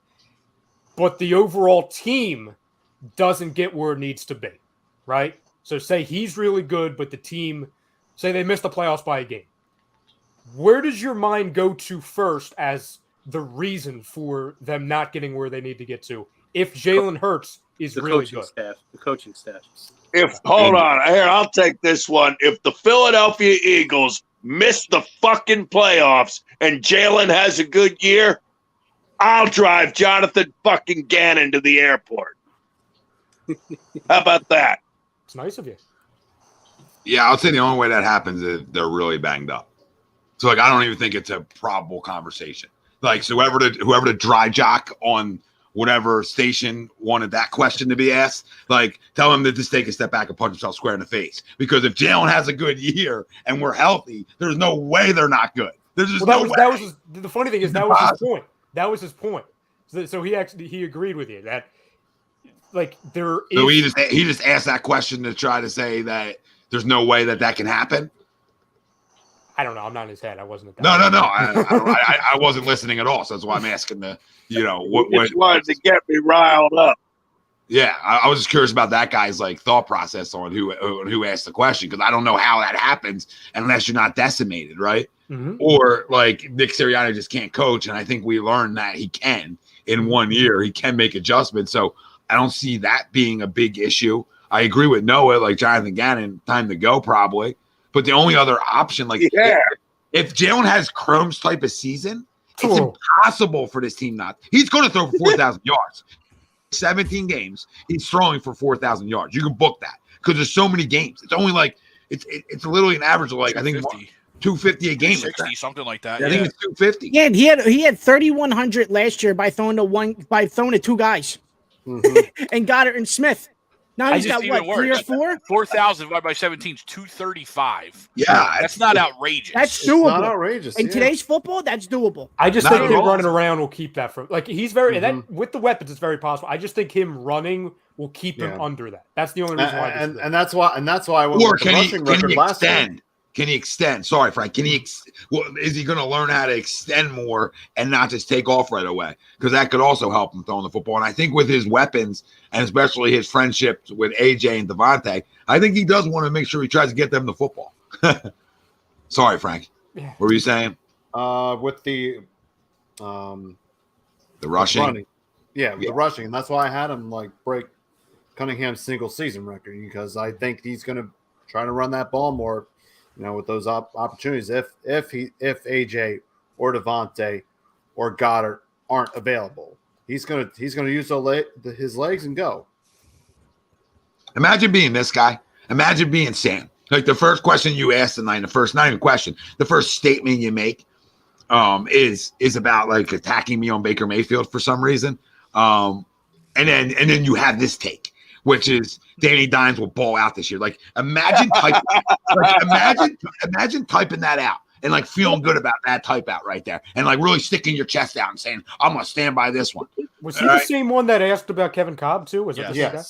But the overall team doesn't get where it needs to be, right? So say he's really good, but the team, say they missed the playoffs by a game. Where does your mind go to first as the reason for them not getting where they need to get to if Jalen Hurts is really good? The coaching staff. Hold on. Here, I'll take this one. If the Philadelphia Eagles miss the fucking playoffs and Jalen has a good year, I'll drive Jonathan fucking Gannon to the airport. How about that? It's nice of you. Yeah, I'll say the only way that happens is they're really banged up. So, like, I don't even think it's a probable conversation. Like, so whoever the dry jock on whatever station wanted that question to be asked, like, tell him to just take a step back and punch himself square in the face. Because if Jalen has a good year and we're healthy, there's no way they're not good. There's just the funny thing is that was his point. That was his point. So he agreed with you that, like, there is. So he just asked that question to try to say that there's no way that can happen. I don't know. I'm not in his head. I wasn't at that. No. I wasn't listening at all. So that's why I'm asking what just wanted to get me riled up. Yeah, I was just curious about that guy's like thought process on who asked the question, because I don't know how that happens unless you're not decimated, right? Mm-hmm. Or like Nick Sirianni just can't coach, and I think we learned that he can in 1 year. He can make adjustments, so I don't see that being a big issue. I agree with Noah, like Jonathan Gannon, time to go probably. But the only other option, like if Jalen has Crohn's type of season, it's impossible for this team not. He's going to throw for 4,000 yards. 17 games, he's throwing for 4,000 yards. You can book that because there's so many games. It's only like it's literally an average of like I think 250 a game, 60, something like that. I think it's 250. Yeah, he had 3,100 last year by throwing to two guys, and Goddard and Smith. Now he's got what, 3 or 4? 4,000 divided by 17 is 235. Yeah, that's not outrageous. That's doable. Not outrageous. In today's football, that's doable. I just think him running around will keep that from he's very and that with the weapons, it's very possible. I just think him running will keep him under that. That's the only reason why. And that's why I went with the rushing record last year. Can he extend? Sorry, Frank. Is he going to learn how to extend more and not just take off right away? Because that could also help him throwing the football. And I think with his weapons and especially his friendships with AJ and Devontae, I think he does want to make sure he tries to get them the football. Sorry, Frank. Yeah. What were you saying? With the rushing. The rushing, and that's why I had him like break Cunningham's single season record, because I think he's going to try to run that ball more, with those opportunities. If AJ or Devontae or Goddard aren't available, he's going to use his legs and go. Imagine being this guy. Imagine being Sam. Like the first question you asked tonight, the first statement you make is about like attacking me on Baker Mayfield for some reason. And then you have this take, which is Danny Dimes will ball out this year. Like imagine typing that out and like feeling good about that type out right there, and like really sticking your chest out and saying, I'm gonna stand by this one. Was he the same one that asked about Kevin Cobb too? Was it the same guy?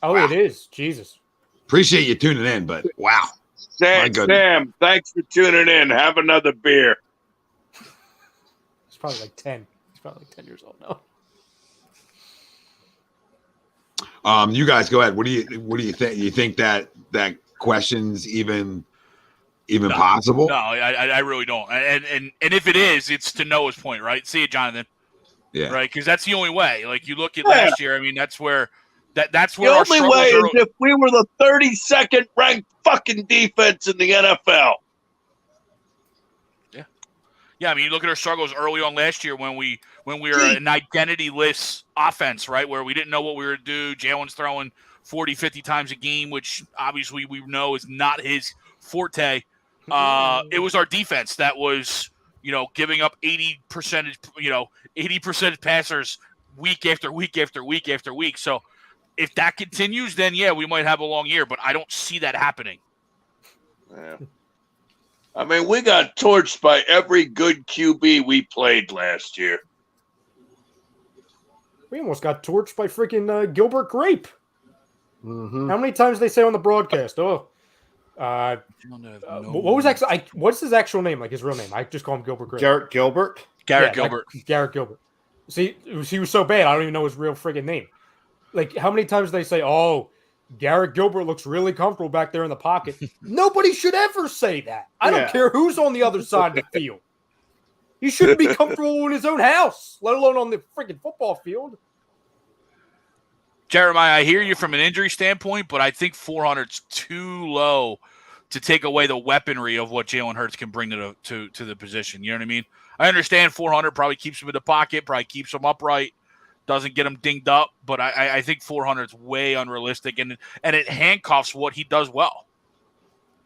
Oh, wow. It is. Jesus. Appreciate you tuning in, but wow. Sam, thanks for tuning in. Have another beer. He's probably like 10. He's probably like 10 years old now. You guys go ahead. What do you think? You think that question's even possible? No, I really don't. And if it is, it's to Noah's point, right? See you, Jonathan. Yeah. Right, because that's the only way. Like you look at last year. I mean, that's where that's where the only way is if we were the 32nd ranked fucking defense in the NFL. Yeah. I mean, you look at our struggles early on last year when we were an identity-less offense, right, where we didn't know what we were to do. Jalen's throwing 40, 50 times a game, which obviously we know is not his forte. It was our defense that was, giving up 80% passers week after week after week after week. So if that continues, then yeah, we might have a long year, but I don't see that happening. Yeah. I mean, we got torched by every good QB we played last year. We almost got torched by freaking Gilbert Grape. Mm-hmm. How many times did they say on the broadcast? What was what's his actual name? Like his real name? I just call him Gilbert Grape. Garrett Gilbert. Garrett Gilbert. Garrett Gilbert. See, he was so bad, I don't even know his real freaking name. Like, how many times they say, "Oh, Garrett Gilbert looks really comfortable back there in the pocket"? Nobody should ever say that. I don't care who's on the other side of the field. He shouldn't be comfortable in his own house, let alone on the freaking football field. Jeremiah, I hear you from an injury standpoint, but I think 400's too low to take away the weaponry of what Jalen Hurts can bring to the position. You know what I mean? I understand 400 probably keeps him in the pocket, probably keeps him upright, doesn't get him dinged up, but I think 400 is way unrealistic, and it handcuffs what he does well.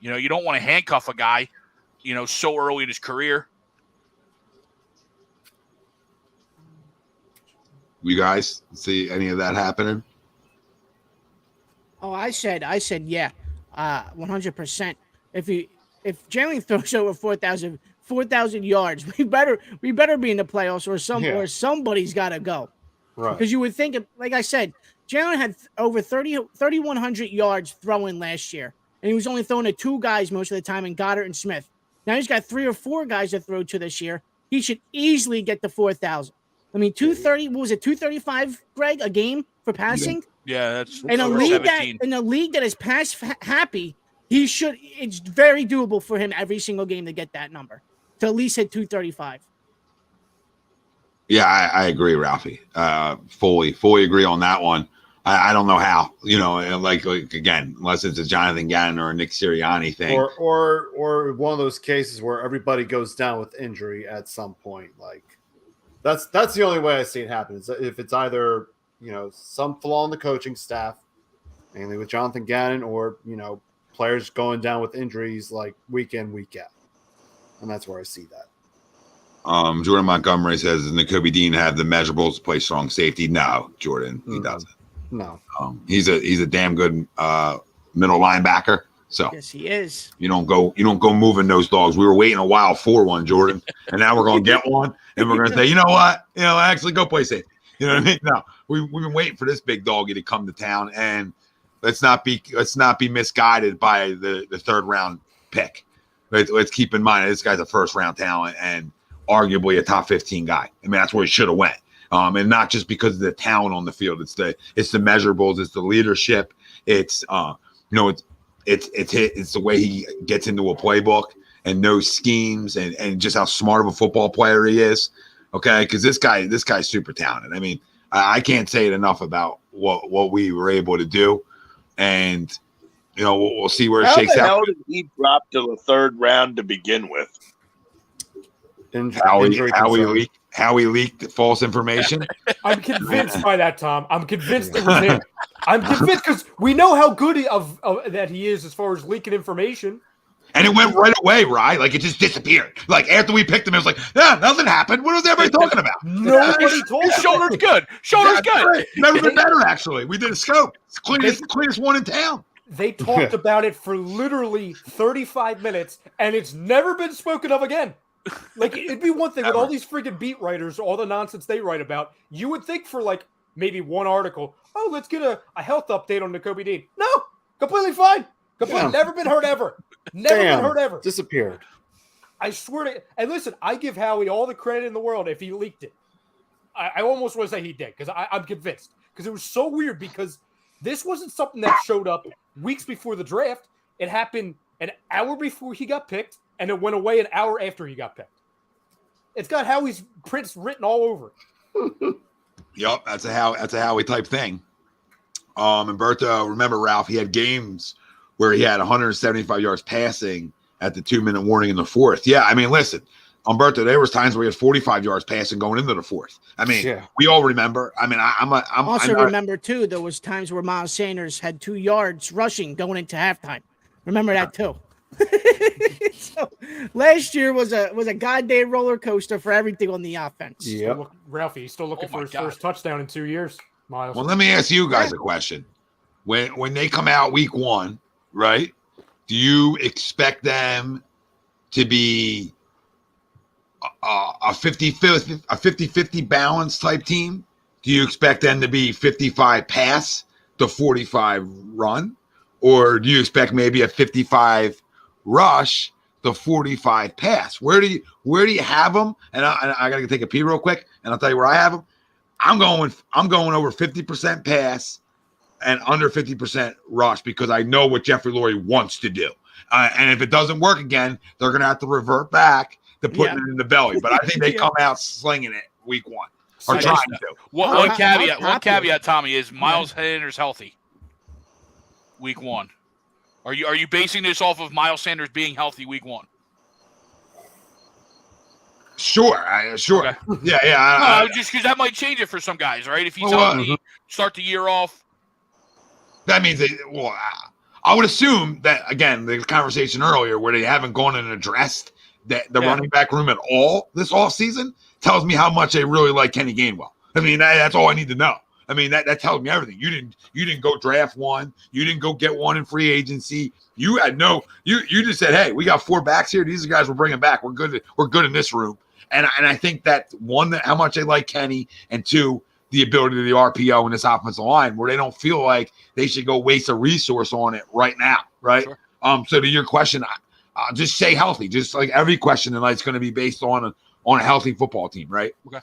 You don't want to handcuff a guy, so early in his career. You guys see any of that happening? Oh, I said, yeah, 100%. If Jalen throws over 4,000 yards, we better be in the playoffs, or somebody's got to go. Right. Because you would think, like I said, Jalen had over 3,100 yards throwing last year, and he was only throwing to two guys most of the time, in Goddard and Smith. Now he's got 3 or 4 guys to throw to this year. He should easily get to 4,000. I mean, 230. What was it? 235, Greg, a game for passing. Yeah, that's in a league that is pass happy. It's very doable for him every single game to get that number, to at least hit 235. Yeah, I agree, Ralphie. Fully agree on that one. I don't know how, like again, unless it's a Jonathan Gannon or a Nick Sirianni thing, or one of those cases where everybody goes down with injury at some point. Like that's the only way I see it happen. Is if it's either some flaw in the coaching staff, mainly with Jonathan Gannon, or players going down with injuries like week in, week out, and that's where I see that. Jordan Montgomery says, does Nakobe Dean have the measurables to play strong safety? No, Jordan, he doesn't. No. He's a damn good middle linebacker. So yes, he is. You don't go moving those dogs. We were waiting a while for one, Jordan, and now we're gonna get one, and we're gonna say, you know what? Actually go play safety. You know what I mean? No, we've been waiting for this big doggy to come to town, and let's not be misguided by the 3rd round pick. Let's keep in mind this guy's a 1st round talent and arguably a top 15 guy. I mean, that's where he should have went. And not just because of the talent on the field. It's the measurables. It's the leadership. It's it's the way he gets into a playbook and knows schemes and just how smart of a football player he is. Okay, because this guy's super talented. I mean, I can't say it enough about what we were able to do, and we'll see where it shakes How the out. hell did he drop to the third round to begin with? How he leaked false information. I'm convinced by that, Tom. I'm convinced it was him. I'm convinced because we know how good of that he is as far as leaking information. And it went right away, right? Like it just disappeared. Like after we picked him, it was like, nothing happened. What was everybody talking about? Nobody told us. Shoulder's good. Shoulder's good. Right. Never been better, actually. We did a scope. It's cleanest one in town. They talked about it for literally 35 minutes, and it's never been spoken of again. Like, it'd be one thing with all these freaking beat writers, all the nonsense they write about. You would think for, like, maybe one article, let's get a health update on Nakobe Dean. No, completely fine. Never been heard ever. Never been heard ever. Disappeared. I swear to – and listen, I give Howie all the credit in the world if he leaked it. I almost want to say he did because I'm convinced. Because it was so weird because this wasn't something that showed up weeks before the draft. It happened an hour before he got picked, and it went away an hour after he got picked. It's got Howie's prints written all over it. Yep, that's a Howie type thing. Umberto, remember Ralph, he had games where he had 175 yards passing at the 2-minute warning in the fourth. Yeah, I mean, listen, Umberto, there was times where he had 45 yards passing going into the fourth. I mean, we all remember. I mean, remember too. There was times where Miles Sanders had 2 yards rushing going into halftime. Remember that too. So last year was a goddamn roller coaster for everything on the offense. Yeah, Ralphie, he's still looking for his first touchdown in 2 years. Miles. Well, let me ask you guys a question. When they come out week 1, right? Do you expect them to be a 50-50 balance type team? Do you expect them to be 55 pass to 45 run? Or do you expect maybe a 55 rush to 45 pass? Where do you have them? And I got to take a pee real quick, and I'll tell you where I have them. I'm going over 50% pass and under 50% rush because I know what Jeffrey Lurie wants to do. And if it doesn't work again, they're going to have to revert back to putting it in the belly. But I think they come out slinging it week 1 or trying to. One caveat, Tommy, is Miles Sanders healthy week 1. Are you basing this off of Miles Sanders being healthy week 1? Sure. Okay. Yeah. Just because that might change it for some guys, right? If he's healthy, start the year off. That means I would assume that, again, the conversation earlier where they haven't gone and addressed the running back room at all this offseason tells me how much they really like Kenny Gainwell. I mean, that's all I need to know. I mean, that tells me everything. You didn't go draft one. You didn't go get one in free agency. You just said, hey, we got 4 backs here. These are guys we're bringing back. We're good in this room. And I think that, one, that how much they like Kenny, and 2, the ability of the RPO in this offensive line where they don't feel like they should go waste a resource on it right now, right? Sure. So to your question, I'll just say healthy. Just like every question tonight is going to be based on a healthy football team, right? Okay.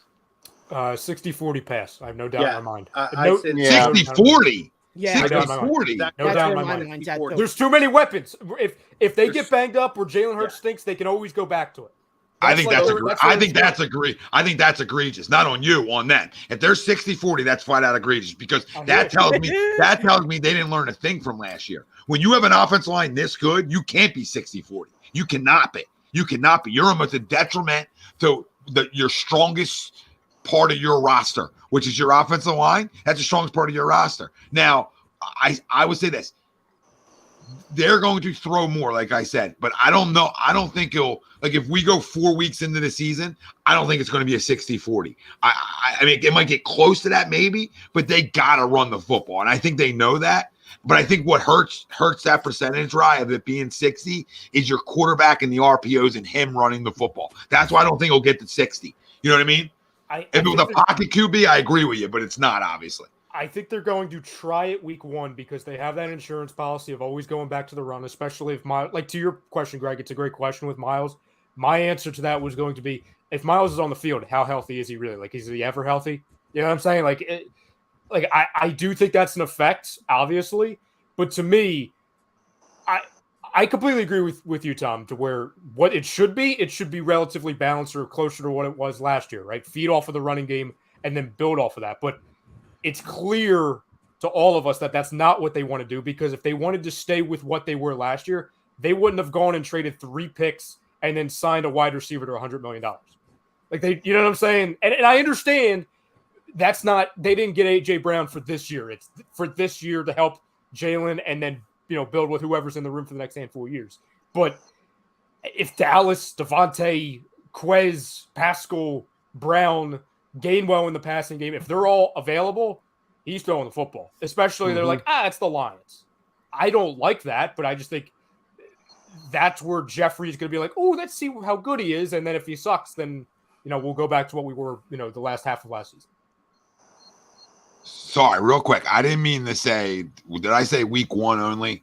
60-40 pass. I have no doubt in my mind. 60-40? Yeah. 60-40? No doubt in my mind. There's too many weapons. If they get banged up or Jalen Hurts stinks, they can always go back to it. I think that's egregious. Not on you, on them. If they're 60-40, that's flat out egregious because that tells me they didn't learn a thing from last year. When you have an offensive line this good, you can't be 60-40. You cannot be. You're almost a detriment to your strongest part of your roster, which is your offensive line. That's the strongest part of your roster. Now, I would say this. They're going to throw more, like I said, but I don't know. I don't think if we go 4 weeks into the season, I don't think it's going to be a 60-40. I mean, it might get close to that maybe, but they got to run the football. And I think they know that. But I think what hurts that percentage, right, of it being 60 is your quarterback and the RPOs and him running the football. That's why I don't think he'll get to 60. You know what I mean? If it was a pocket QB, I agree with you, but it's not, obviously. I think they're going to try it week 1 because they have that insurance policy of always going back to the run, especially if Miles, like to your question, Greg, it's a great question with Miles. My answer to that was going to be, if Miles is on the field, how healthy is he really? Like, is he ever healthy? You know what I'm saying? I do think that's an effect, obviously, but to me, I completely agree with you, Tom, to where what it should be relatively balanced or closer to what it was last year, right? Feed off of the running game and then build off of that. But it's clear to all of us that that's not what they want to do, because if they wanted to stay with what they were last year, they wouldn't have gone and traded 3 picks and then signed a wide receiver to $100 million. Like you know what I'm saying? And I understand that's not, they didn't get AJ Brown for this year. It's for this year to help Jalen and then, build with whoever's in the room for the next handful of years. But if Dallas, Devontae, Quez, Pascal, Brown, Gainwell in the passing game, if they're all available, he's throwing the football. Especially they're like, it's the Lions. I don't like that, but I just think that's where Jeffrey's going to be like, oh, let's see how good he is. And then if he sucks, then, we'll go back to what we were, the last half of last season. Sorry, real quick. I didn't mean to say, did I say week 1 only?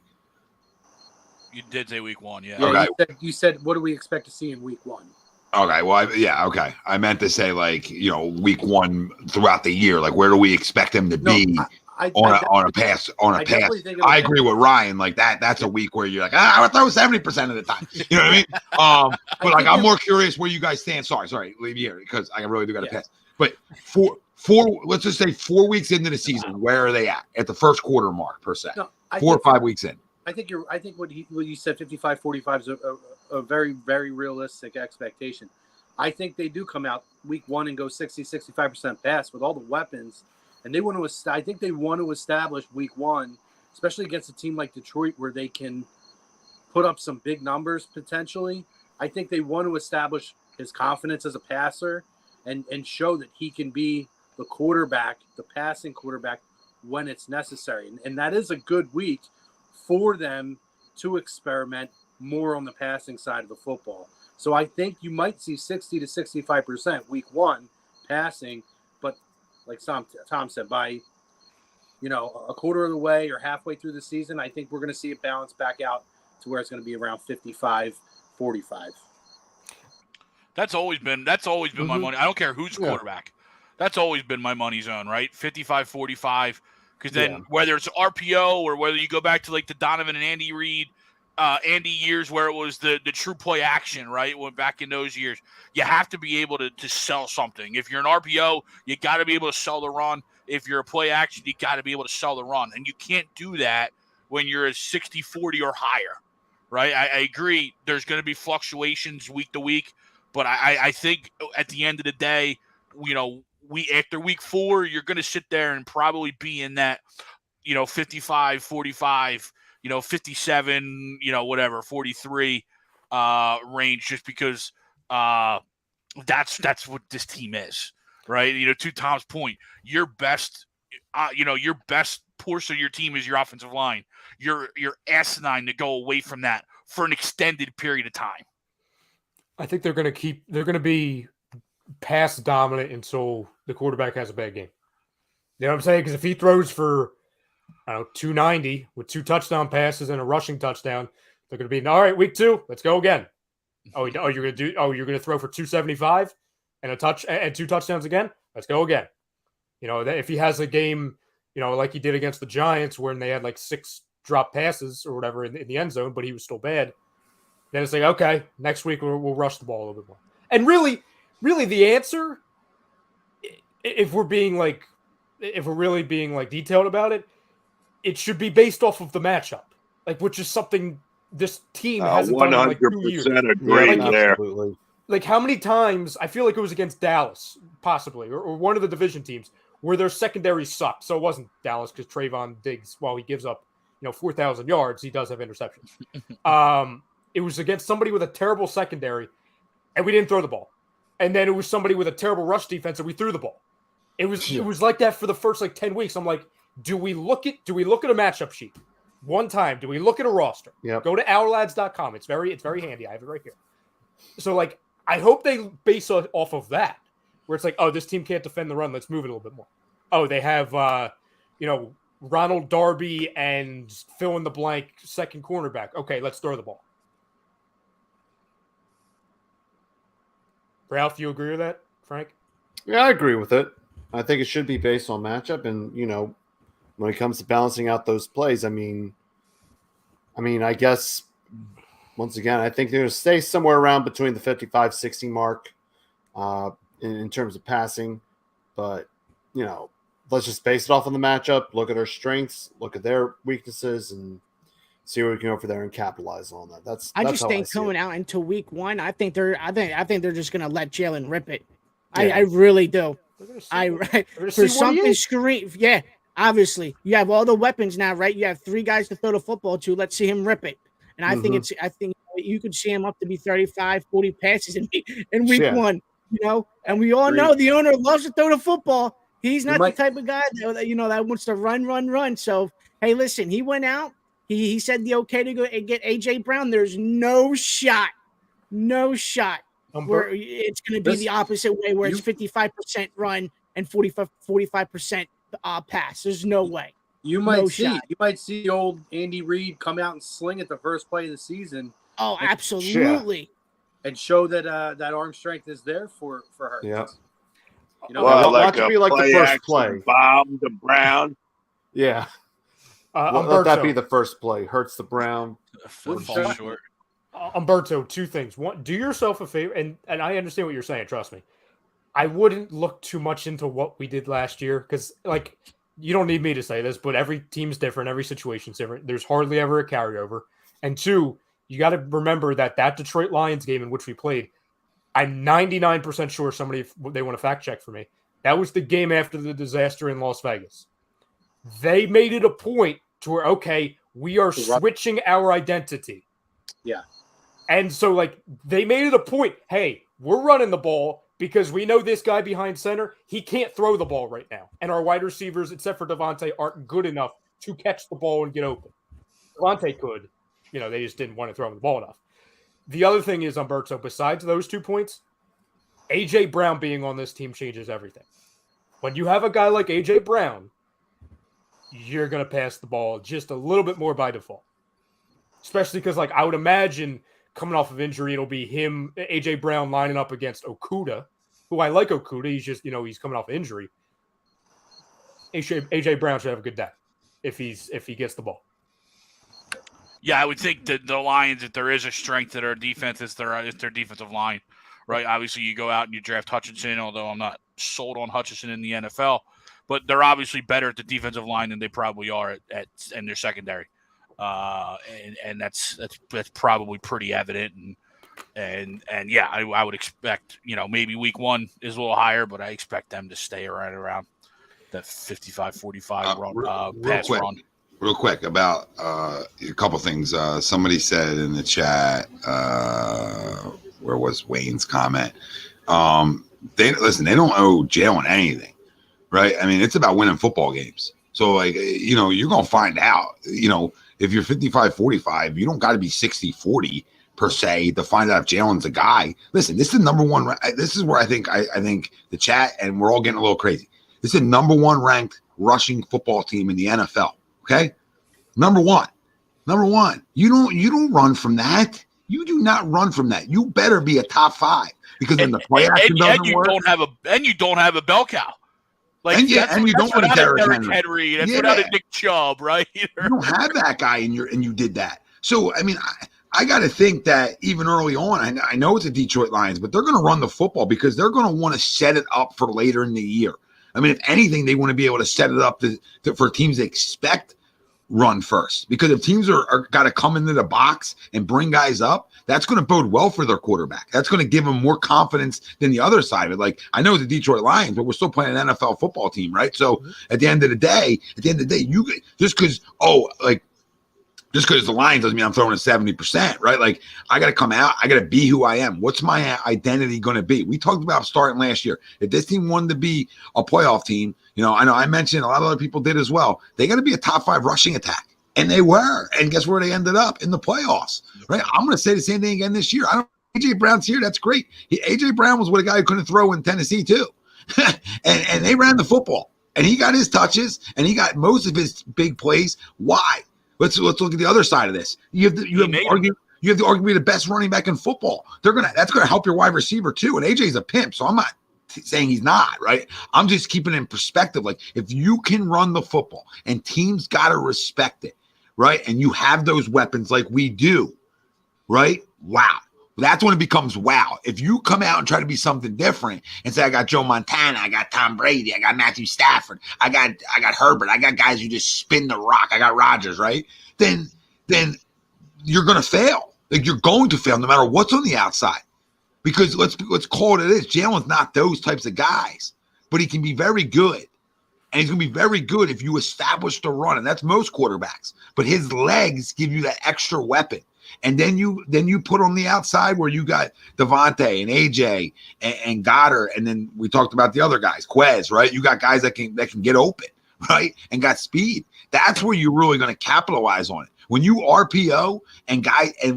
You did say week 1, yeah. Okay. You said, what do we expect to see in week 1? Okay, well, okay. I meant to say, week 1 throughout the year. Like, where do we expect him to be on a pass? I agree with Ryan. Like, that's a week where you're like, I would throw 70% of the time. You know what I mean? But, I'm more curious where you guys stand. Sorry, leave me here, because I really do got to pass. But let's just say 4 weeks into the season, where are they at the first quarter mark per se? No, 4 or 5 weeks in. I think what you said, 55-45 is a very, very realistic expectation. I think they do come out week 1 and go 60-65% pass with all the weapons, and I think they want to establish week 1, especially against a team like Detroit, where they can put up some big numbers potentially. I think they want to establish his confidence as a passer and show that he can be the quarterback, the passing quarterback, when it's necessary. And that is a good week for them to experiment more on the passing side of the football. So I think you might see 60-65% week 1 passing, but like Tom said, by a quarter of the way or halfway through the season, I think we're going to see it balance back out to where it's going to be around 55-45. That's always been my money. I don't care who's quarterback. That's always been my money zone, right? 55-45. Because then whether it's RPO or whether you go back to like the Donovan and Andy Reid, years where it was the true play action, right? When back in those years, you have to be able to sell something. If you're an RPO, you got to be able to sell the run. If you're a play action, you got to be able to sell the run. And you can't do that when you're a 60-40 or higher, right? I agree. There's going to be fluctuations week to week. But I think at the end of the day, after week 4, you're going to sit there and probably be in that, 55, 45, 57, 43 range, just because that's what this team is, right? To Tom's point, your best portion of your team is your offensive line. You're asinine to go away from that for an extended period of time. I think they're going to be pass dominant until the quarterback has a bad game. You know what I'm saying? Because if he throws for, 290 with 2 touchdown passes and a rushing touchdown, they're going to be, all right, week 2, let's go again. You're going to throw for 275 and 2 touchdowns again? Let's go again. If he has a game, like he did against the Giants, when they had like 6 drop passes or whatever in the end zone, but he was still bad, then it's like, okay, next week we'll rush the ball a little bit more. And really the answer, if we're really being detailed about it, it should be based off of the matchup, which is something this team hasn't done in 2 years. 100% agree there. Absolutely. How many times, I feel like it was against Dallas, possibly, or one of the division teams, where their secondary sucked. So it wasn't Dallas, because Trayvon Diggs, while he gives up 4,000 yards, he does have interceptions. It was against somebody with a terrible secondary, and we didn't throw the ball. And then it was somebody with a terrible rush defense, and we threw the ball. It was like that for the first 10 weeks. I'm like, do we look at a matchup sheet one time? Do we look at a roster? Yep. Go to ourlads.com. It's very handy. I have it right here. So I hope they base it off of that, where it's like, oh, this team can't defend the run. Let's move it a little bit more. Oh, they have Ronald Darby and fill in the blank second cornerback. Okay, let's throw the ball. Ralph, you agree with that, Frank? Yeah, I agree with it. I think it should be based on matchup, and when it comes to balancing out those plays, I guess once again, I think they're going to stay somewhere around between the 55-60 mark in terms of passing, but the let's just base it off on the matchup, look at our strengths, look at their weaknesses, and see where we can go for there and capitalize on that. That's just how think I see coming it. out into week 1, I think they're just gonna let Jalen rip it. Yeah. I really do. We're gonna For see what he something is. screen, yeah. Obviously, you have all the weapons now, right? You have 3 guys to throw the football to. Let's see him rip it. And I think you could see him up to be 35, 40 passes in week 1. And we all know the owner loves to throw the football. He's not the type of guy that wants to run. So hey, listen, he went out. He said the okay to go and get AJ Brown. There's no shot where it's going to be the opposite way, where it's 55% run and 45% pass. There's no way. You might see old Andy Reid come out and sling it the first play of the season. Oh, absolutely. And show that that arm strength is there for Hurts. Yeah. Like to be like the first play. Bomb to Brown. Yeah. Let that be the first play. Hurts the Brown. Short. Umberto, 2 things. One, do yourself a favor, and I understand what you're saying, trust me. I wouldn't look too much into what we did last year, because, you don't need me to say this, but every team's different, every situation's different. There's hardly ever a carryover. And 2, you got to remember that Detroit Lions game in which we played, I'm 99% sure they want to fact check for me. That was the game after the disaster in Las Vegas. They made it a point to where, okay, we are switching our identity. Yeah. And so, they made it a point, hey, we're running the ball because we know this guy behind center, he can't throw the ball right now. And our wide receivers, except for Devontae, aren't good enough to catch the ball and get open. Devontae could. They just didn't want to throw him the ball enough. The other thing is, Umberto, besides those 2 points, A.J. Brown being on this team changes everything. When you have a guy like A.J. Brown, you're going to pass the ball just a little bit more by default. Especially because, I would imagine coming off of injury, it'll be him, A.J. Brown lining up against Okudah, who I like Okudah. He's just, he's coming off injury. A.J. Brown should have a good day if he gets the ball. Yeah, I would think that the Lions, if there is a strength to their defense, it's their defensive line, right? Obviously, you go out and you draft Hutchinson, although I'm not sold on Hutchinson in the NFL, but they're obviously better at the defensive line than they probably are in their secondary, and that's probably pretty evident. And yeah, I would expect maybe week 1 is a little higher, but I expect them to stay right around that 55-45 pass run. Real quick about a couple things. Somebody said in the chat, where was Wayne's comment? They don't owe Jalen anything, right? I mean, it's about winning football games. So, you're going to find out, if you're 55-45, you don't got to be 60-40 per se to find out if Jalen's a guy. Listen, this is the number 1. This is where I think the chat, and we're all getting a little crazy. This is the number 1 ranked rushing football team in the NFL. Okay, number one. You don't run from that. You do not run from that. You better be a top 5 because in the play action doesn't work. You don't have a bell cow. You don't have a Derrick Henry. That's without a Nick Chubb, right? You don't have that guy, and you did that. So I mean, I got to think that even early on, I know it's the Detroit Lions, but they're going to run the football because they're going to want to set it up for later in the year. I mean, if anything, they want to be able to set it up for teams that expect run first. Because if teams are got to come into the box and bring guys up, that's going to bode well for their quarterback. That's going to give them more confidence than the other side of it. I know it's the Detroit Lions, but we're still playing an NFL football team, right? So at the end of the day, you just because the Lions doesn't mean I'm throwing a 70%, right? I got to come out. I got to be who I am. What's my identity going to be? We talked about starting last year. If this team wanted to be a playoff team, I know I mentioned a lot of other people did as well. They got to be a top 5 rushing attack. And they were. And guess where they ended up? In the playoffs, right? I'm going to say the same thing again this year. A.J. Brown's here. That's great. A.J. Brown was what a guy who couldn't throw in Tennessee too. and they ran the football. And he got his touches. And he got most of his big plays. Why? Let's look at the other side of this. You have to argue the best running back in football. That's gonna help your wide receiver too. And AJ's a pimp, so I'm not saying he's not, right? I'm just keeping it in perspective. If you can run the football and teams gotta respect it, right? And you have those weapons like we do, right? Wow. That's when it becomes wow. If you come out and try to be something different and say, I got Joe Montana, I got Tom Brady, I got Matthew Stafford, I got Herbert, I got guys who just spin the rock, I got Rodgers, right? Then you're gonna fail. Like you're going to fail no matter what's on the outside. Because let's call it this. Jalen's not those types of guys, but he can be very good. And he's going to be very good if you establish the run, and that's most quarterbacks. But his legs give you that extra weapon. And then you put on the outside where you got Devontae and AJ and Goddard, and then we talked about the other guys, Quez, right? You got guys that can get open, right? And got speed. That's where you're really going to capitalize on it. When you RPO and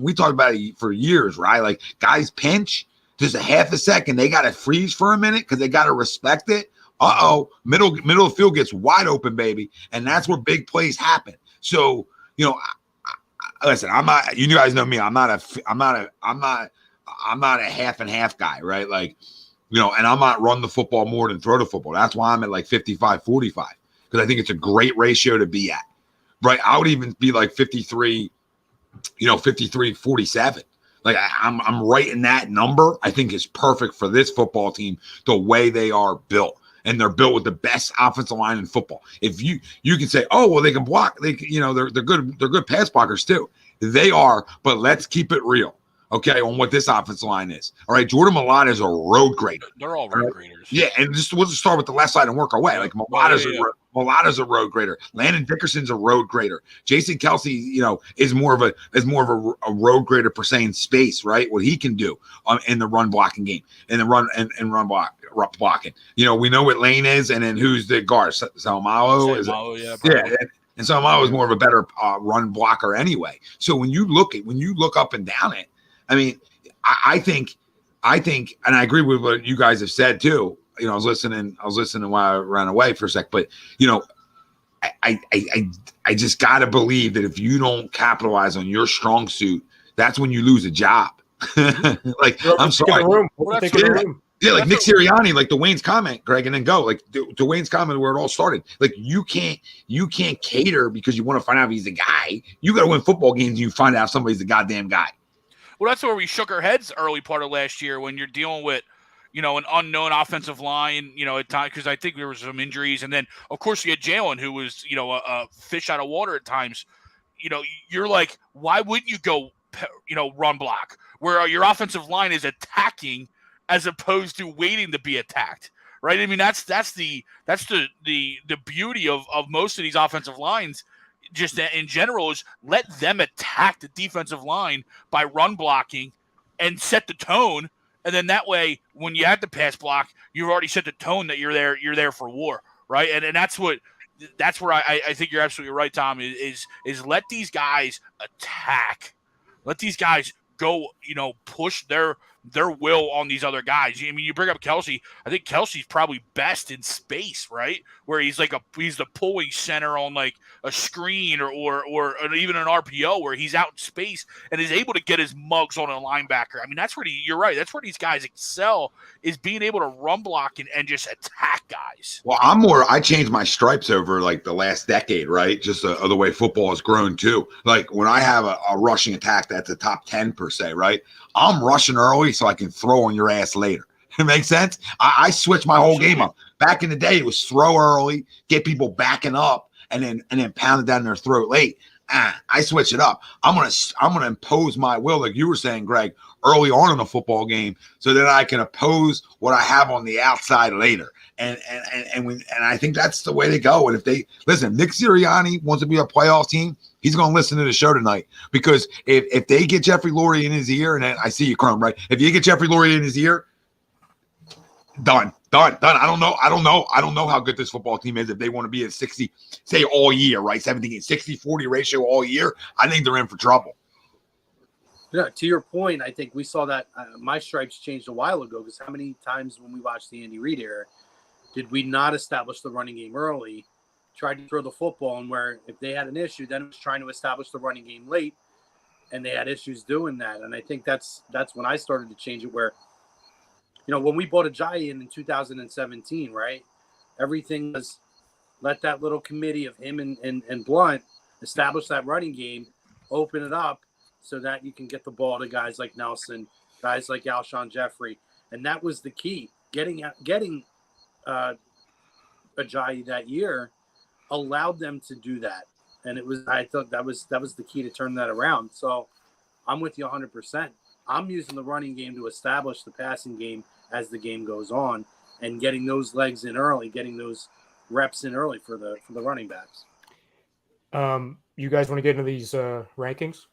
we talked about it for years, right? Like guys pinch just a half a second, they got to freeze for a minute because they got to respect it. Middle of the field gets wide open, baby, and that's where big plays happen. So listen, I'm not. You guys know me. I'm not a half and half guy, right? Like, and I'm not run the football more than throw the football. That's why I'm at like 55-45 because I think it's a great ratio to be at, right? I would even be like 53-47. Like I'm right in that number. I think is perfect for this football team the way they are built. And they're built with the best offensive line in football. If you can say, oh well, they can block. They're good. They're good pass blockers too. They are. But let's keep it real, okay? On what this offensive line is. All right, Jordan Mailata is a road grader. They're all road graders. Yeah, and we'll just start with the left side and work our way. Like Mailata's a road grader. Landon Dickerson's a road grader. Jason Kelsey, is more of a road grader per se in space, right? What he can do in the run blocking game, in the run and run blocking. We know what Lane is, and then who's the guard? Salmalo is. Yeah. And Salmalo is more of a better run blocker anyway. So when you look up and down it, I mean, I think, and I agree with what you guys have said too. I was listening while I ran away for a sec, but I just gotta believe that if you don't capitalize on your strong suit, that's when you lose a job. Like I'm sorry. Yeah, like Nick Sirianni, like Dwayne's comment, Greg, and then go. Like Dwayne's comment where it all started. Like you can't cater because you want to find out if he's the guy. You got to win football games and you find out if somebody's the goddamn guy. Well, that's where we shook our heads early part of last year when you're dealing with, an unknown offensive line, at times, because I think there was some injuries. And then, of course, you had Jalen, who was, a fish out of water at times. You're like, why wouldn't you go, run block where your offensive line is attacking as opposed to waiting to be attacked, right? I mean, that's the beauty of most of these offensive lines, just in general, is let them attack the defensive line by run blocking and set the tone. And then that way, when you have to pass block, you've already set the tone that you're there for war, right? And that's where I think you're absolutely right, Tom, is let these guys attack. Let these guys go, push their will on these other guys. I mean, you bring up Kelsey. I think Kelsey's probably best in space, right? Where he's he's the pulling center on like a screen or even an RPO where he's out in space and is able to get his mugs on a linebacker. I mean, that's where you're right. That's where these guys excel, is being able to run block and just attack guys. Well, I changed my stripes over like the last decade, right? Just the way football has grown too. Like when I have a rushing attack that's a top 10 per se, right? I'm rushing early so I can throw on your ass later. It makes sense? I switched my whole game up. Back in the day, it was throw early, get people backing up, and then pound it down their throat late. I switch it up. I'm gonna impose my will, like you were saying, Greg, early on in the football game, so that I can oppose what I have on the outside later. And I think that's the way to go. And if they listen, Nick Sirianni wants to be a playoff team. He's going to listen to the show tonight, because if they get Jeffrey Lurie in his ear, and I see you, Chrome, right? If you get Jeffrey Lurie in his ear, done. I don't know how good this football team is if they want to be at 60, say all year, right? 60-40 ratio all year. I think they're in for trouble. Yeah, to your point, I think we saw that my stripes changed a while ago, because how many times when we watched the Andy Reid era did we not establish the running game early, tried to throw the football, and where if they had an issue, then it was trying to establish the running game late, and they had issues doing that. And I think that's when I started to change it, where, when we bought Ajayi in 2017, right, everything was let that little committee of him and Blunt establish that running game, open it up so that you can get the ball to guys like Nelson guys like Alshon Jeffrey, and that was the key. Getting Ajayi that year allowed them to do that, and I thought that was the key to turn that around. So I'm with you 100%. I'm using the running game to establish the passing game as the game goes on, and getting those legs in early, getting those reps in early for the running backs. You guys want to get into these rankings?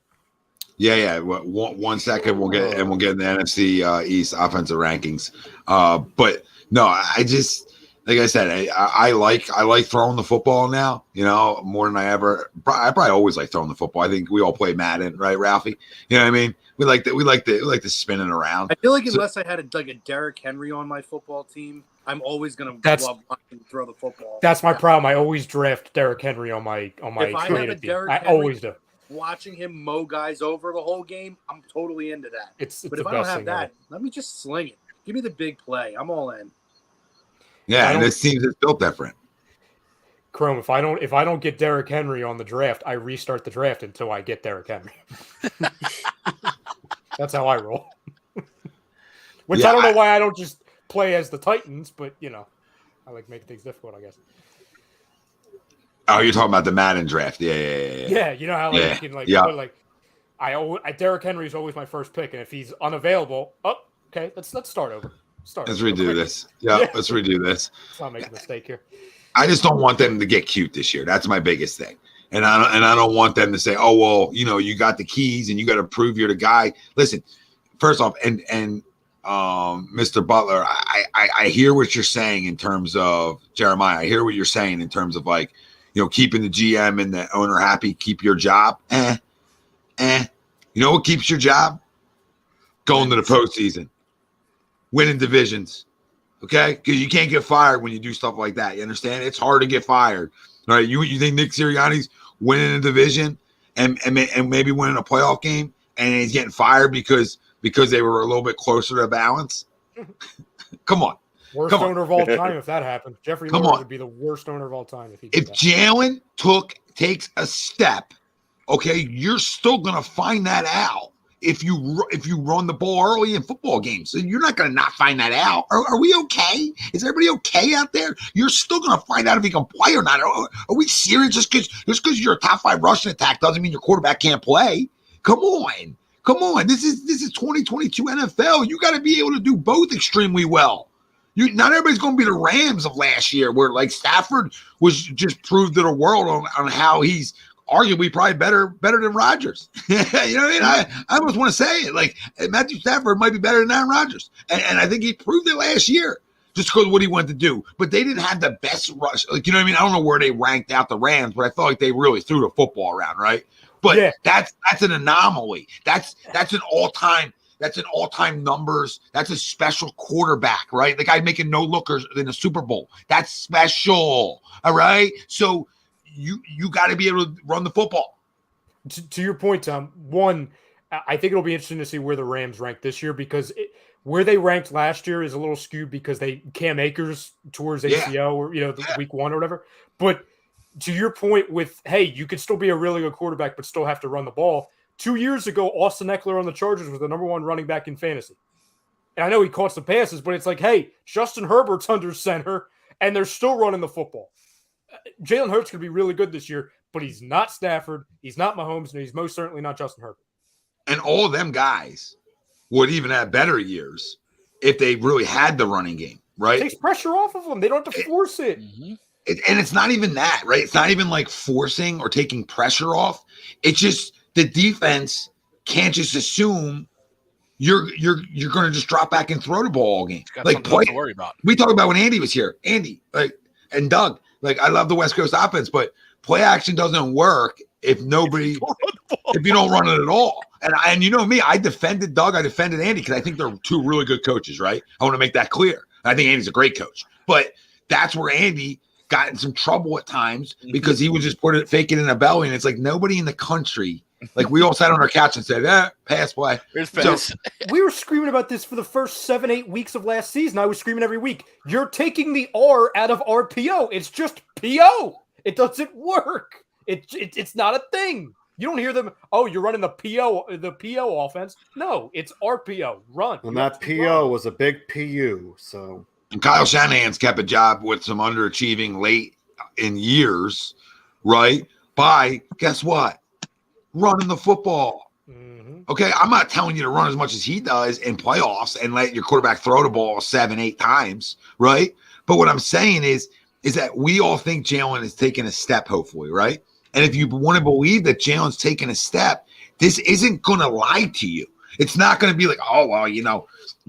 Yeah. One second, we'll get in the NFC East offensive rankings. But no, I just like I said, I like throwing the football now. More than I ever. I probably always like throwing the football. I think we all play Madden, right, Ralphie? You know what I mean? We like the spinning around. I feel like unless I had a Derrick Henry on my football team, I'm always gonna love watching him throw the football. That's my problem. I always draft Derrick Henry on my creative team. I always do. Watching him mow guys over the whole game, I'm totally into that. But if I don't have that, let me just sling it. Give me the big play. I'm all in. Yeah, and this team is built different. Chrome, if I don't get Derrick Henry on the draft, I restart the draft until I get Derrick Henry. That's how I roll. Which I don't know why I don't just play as the Titans, but I like making things difficult, I guess. Oh, you're talking about the Madden draft? Yeah. Yeah, you know how you can Derrick Henry is always my first pick, and if he's unavailable, okay, let's start over. Let's redo this. Yeah, let's redo this. Let's not make a mistake here. I just don't want them to get cute this year. That's my biggest thing. And I don't want them to say, "Oh, well, you got the keys and you got to prove you're the guy." Listen, first off, and Mr. Butler, I hear what you're saying in terms of Jeremiah. I hear what you're saying in terms of keeping the GM and the owner happy, keep your job. You know what keeps your job? Going to the postseason, winning divisions. Okay, because you can't get fired when you do stuff like that. You understand? It's hard to get fired. All right, you think Nick Sirianni's winning a division and maybe winning a playoff game, and he's getting fired because they were a little bit closer to balance? Come on. Worst owner of all time if that happened. Jeffrey Lurie would be the worst owner of all time if he did that. Jalen takes a step, okay, you're still gonna find that out if you run the ball early in football games. So you're not gonna not find that out. Are we okay? Is everybody okay out there? You're still gonna find out if he can play or not. Are we serious? Just because you're a top 5 rushing attack doesn't mean your quarterback can't play. Come on. This is 2022 NFL. You got to be able to do both extremely well. Not everybody's going to be the Rams of last year, where Stafford was just proved to the world on how he's arguably probably better than Rodgers. You know what I mean? I almost want to say it. Matthew Stafford might be better than Aaron Rodgers, and I think he proved it last year just because of what he wanted to do. But they didn't have the best rush. You know what I mean? I don't know where they ranked out the Rams, but I felt like they really threw the football around, right? But that's an anomaly. That's an all-time. That's an all-time numbers. That's a special quarterback, right? The guy making no lookers in the Super Bowl. That's special. All right. So you got to be able to run the football. To your point, Tom, one, I think it'll be interesting to see where the Rams rank this year, because where they ranked last year is a little skewed because Cam Akers towards ACL or the week 1 or whatever. But to your point with, hey, you could still be a really good quarterback but still have to run the ball. 2 years ago, Austin Eckler on the Chargers was the number 1 running back in fantasy. And I know he caught some passes, but it's like, hey, Justin Herbert's under center, and they're still running the football. Jalen Hurts could be really good this year, but he's not Stafford, he's not Mahomes, and he's most certainly not Justin Herbert. And all of them guys would even have better years if they really had the running game, right? It takes pressure off of them. They don't have to force it. And it's not even that, right? It's not even like forcing or taking pressure off. It's just the defense can't just assume you're going to just drop back and throw the ball all game. Like play to worry about. We talked about when Andy was here. Andy, and Doug, I love the West Coast offense, but play action doesn't work if you don't run it at all. And you know me, I defended Doug, I defended Andy because I think they're 2 really good coaches, right? I want to make that clear. I think Andy's a great coach, but that's where Andy got in some trouble at times because he was just fake it in a belly, and it's like nobody in the country. We all sat on our couch and said, pass play. So, we were screaming about this for the first 7-8 weeks of last season. I was screaming every week, you're taking the R out of RPO. It's just PO. It doesn't work. It's not a thing. You don't hear them. Oh, you're running the PO offense. No, it's RPO. Run. And that PO was a big PU. So And Kyle Shanahan's kept a job with some underachieving late in years, right? By guess what? Running the football. Okay, I'm not telling you to run as much as he does in playoffs and let your quarterback throw the ball 7-8 times, right? But what I'm saying is that we all think Jalen is taking a step, hopefully, right? And if you want to believe that Jalen's taking a step, this isn't going to lie to you. It's not going to be like, oh, well, you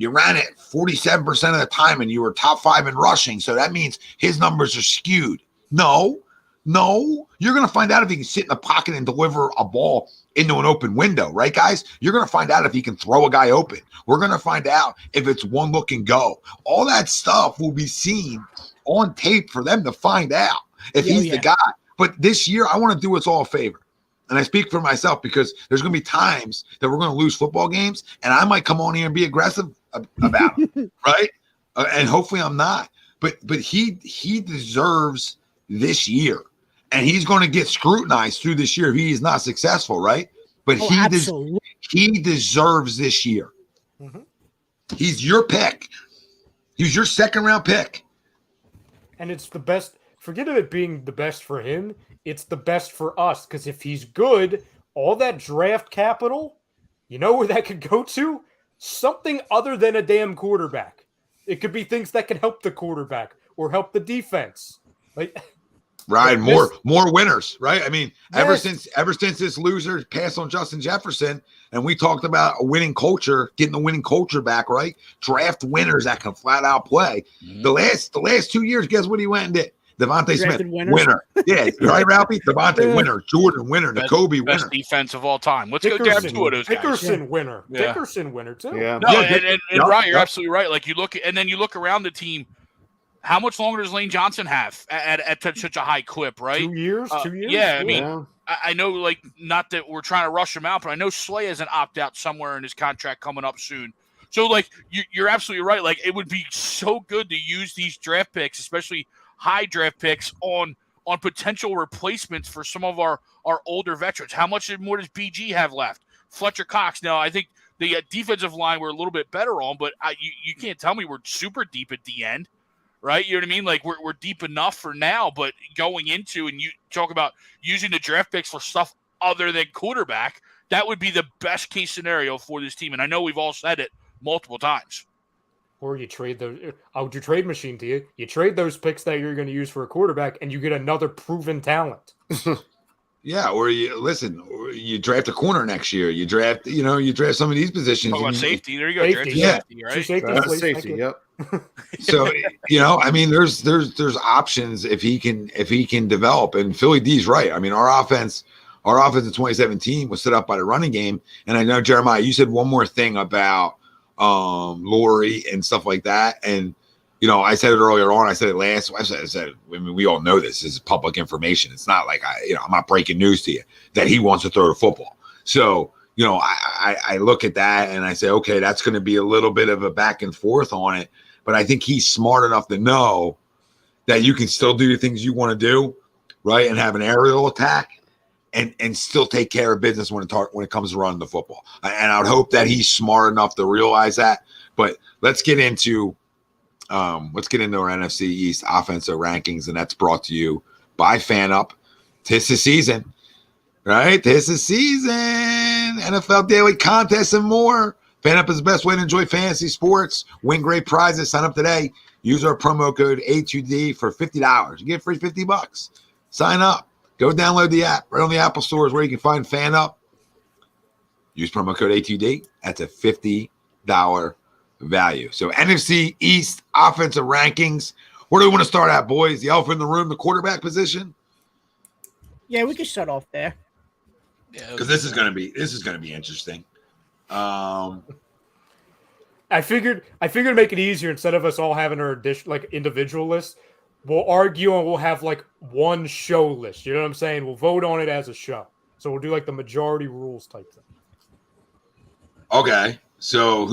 ran it 47% of the time and you were top 5 in rushing, so that means his numbers are skewed. No, you're going to find out if he can sit in the pocket and deliver a ball into an open window, right, guys? You're going to find out if he can throw a guy open. We're going to find out if it's one look and go. All that stuff will be seen on tape for them to find out if he's the guy. But this year, I want to do us all a favor. And I speak for myself because there's going to be times that we're going to lose football games, and I might come on here and be aggressive about it, right? And hopefully I'm not. But he deserves this year. And he's going to get scrutinized through this year if he is not successful, right? But he deserves this year. Mm-hmm. He's your pick. He's your second-round pick. And it's the best. Forget it being the best for him. It's the best for us. Because if he's good, all that draft capital, you know where that could go to? Something other than a damn quarterback. It could be things that can help the quarterback or help the defense. Right, more winners, right? I mean, yes. ever since this loser passed on Justin Jefferson, and we talked about a winning culture, getting the winning culture back, right? Draft winners that can flat out play. Mm-hmm. The last 2 years, guess what he went and did? Devontae Smith, winner. Yeah, right, Ralphie? Devontae, winner. Jordan, winner. Nakobe, winner. Best defense of all time. Let's go grab 2 of those guys. Dickerson, winner. Yeah. Dickerson, winner, too. Yeah. No, and Ryan, you're absolutely right. Like, you look around the team. How much longer does Lane Johnson have at such a high clip, right? 2 years? 2 years? Yeah, I mean, I know, like, not that we're trying to rush him out, but I know Slay has an opt-out somewhere in his contract coming up soon. So, like, you're absolutely right. Like, it would be so good to use these draft picks, especially high draft picks, on potential replacements for some of our older veterans. How much more does BG have left? Fletcher Cox. Now, I think the defensive line we're a little bit better on, but you can't tell me we're super deep at the end. Right, you know what I mean? Like we're deep enough for now, but going into, and you talk about using the draft picks for stuff other than quarterback, that would be the best case scenario for this team. And I know we've all said it multiple times. Or you trade those. Your trade machine to you. You trade those picks that you're going to use for a quarterback, and you get another proven talent. Yeah, or you draft a corner next year. You draft some of these positions. Oh, safety. There you go. Safety, safety, right? Safety. Yep. So I mean, there's options if he can develop. And Philly D's right. I mean, our offense in 2017 was set up by the running game. And I know, Jeremiah, you said one more thing about Laurie and stuff like that. And I said it earlier on. I said it last. I said. I mean, we all know this is public information. It's not like I'm not breaking news to you that he wants to throw the football. So I look at that and I say, okay, that's going to be a little bit of a back and forth on it. But I think he's smart enough to know that you can still do the things you want to do, right, and have an aerial attack, and still take care of business when it comes to running the football. And I would hope that he's smart enough to realize that. But let's get into our NFC East offensive rankings, and that's brought to you by FanUp. Tis the season, right? Tis the season. NFL daily contests and more. FanUp is the best way to enjoy fantasy sports. Win great prizes. Sign up today. Use our promo code A2D for $50. You get free $50. Sign up. Go download the app. Right on the Apple Store is where you can find FanUp. Use promo code A2D. That's a $50 value. So NFC East offensive rankings. Where do we want to start at, boys? The elephant in the room, the quarterback position? Yeah, we can start off there. Because this is going to be interesting. I figured to make it easier, instead of us all having our individual lists, we'll argue and we'll have one show list. You know what I'm saying? We'll vote on it as a show. So we'll do the majority rules type thing. Okay. So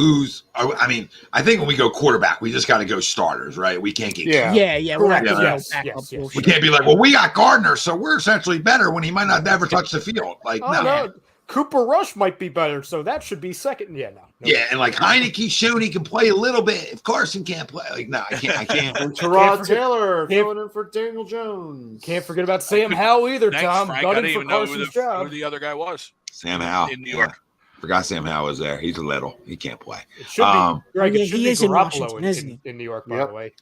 I mean, I think when we go quarterback, we just got to go starters, right? We can't get Yeah. We're not gonna Yes, go back yes, up yes. bullshit. We can't be like, well, we got Gardner, so we're essentially better when he might not ever touch the field. Like, Oh, no. no. Cooper Rush might be better, so that should be second. Yeah, no. Yeah, and like Heineke's shown he can play a little bit. If Carson can't play, like, no, I can't. And Terod forget- Taylor can't- filling in for Daniel Jones. Can't forget about Sam Howell either, Thanks, Tom. Frank. I Gunning didn't for even know Carson's who job. the other guy was. Sam Howell In New York. Forgot Sam Howell was there. He's a little. He can't play. It should be. Greg, yeah, it should he be is in Garoppolo Washington, isn't he? in New York, by Yep. the way.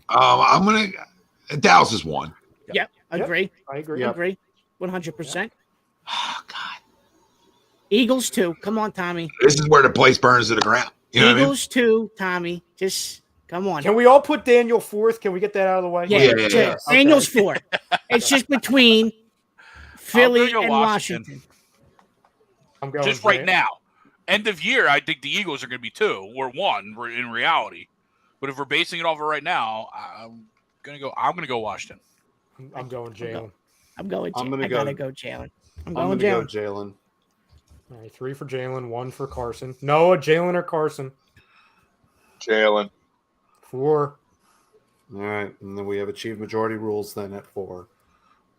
I'm gonna. Dallas is one. Yep, agree. I agree. Yep. Agree. 100%. Oh, God, Eagles 2. Come on, Tommy. this is where the place burns to the ground. You know what I mean? Eagles 2, Tommy. Just come on. Can we all put Daniel fourth? Can we get that out of the way? Yeah. Daniel's 4. It's just between Philly go and Washington. Washington. I'm going Just right Jay. now. End of year, I think the Eagles are going to be 2 or 1 in reality. But if we're basing it off of right now, I'm going to go Washington. I'm going Jalen. I'm going. I'm gonna I go- gotta go Jalen. I'm I'm going going to go Jalen. Jalen. All right, 3 for Jalen, 1 for Carson. Noah, Jalen, or Carson? Jalen. 4. All right, and then we have achieved majority rules then at 4.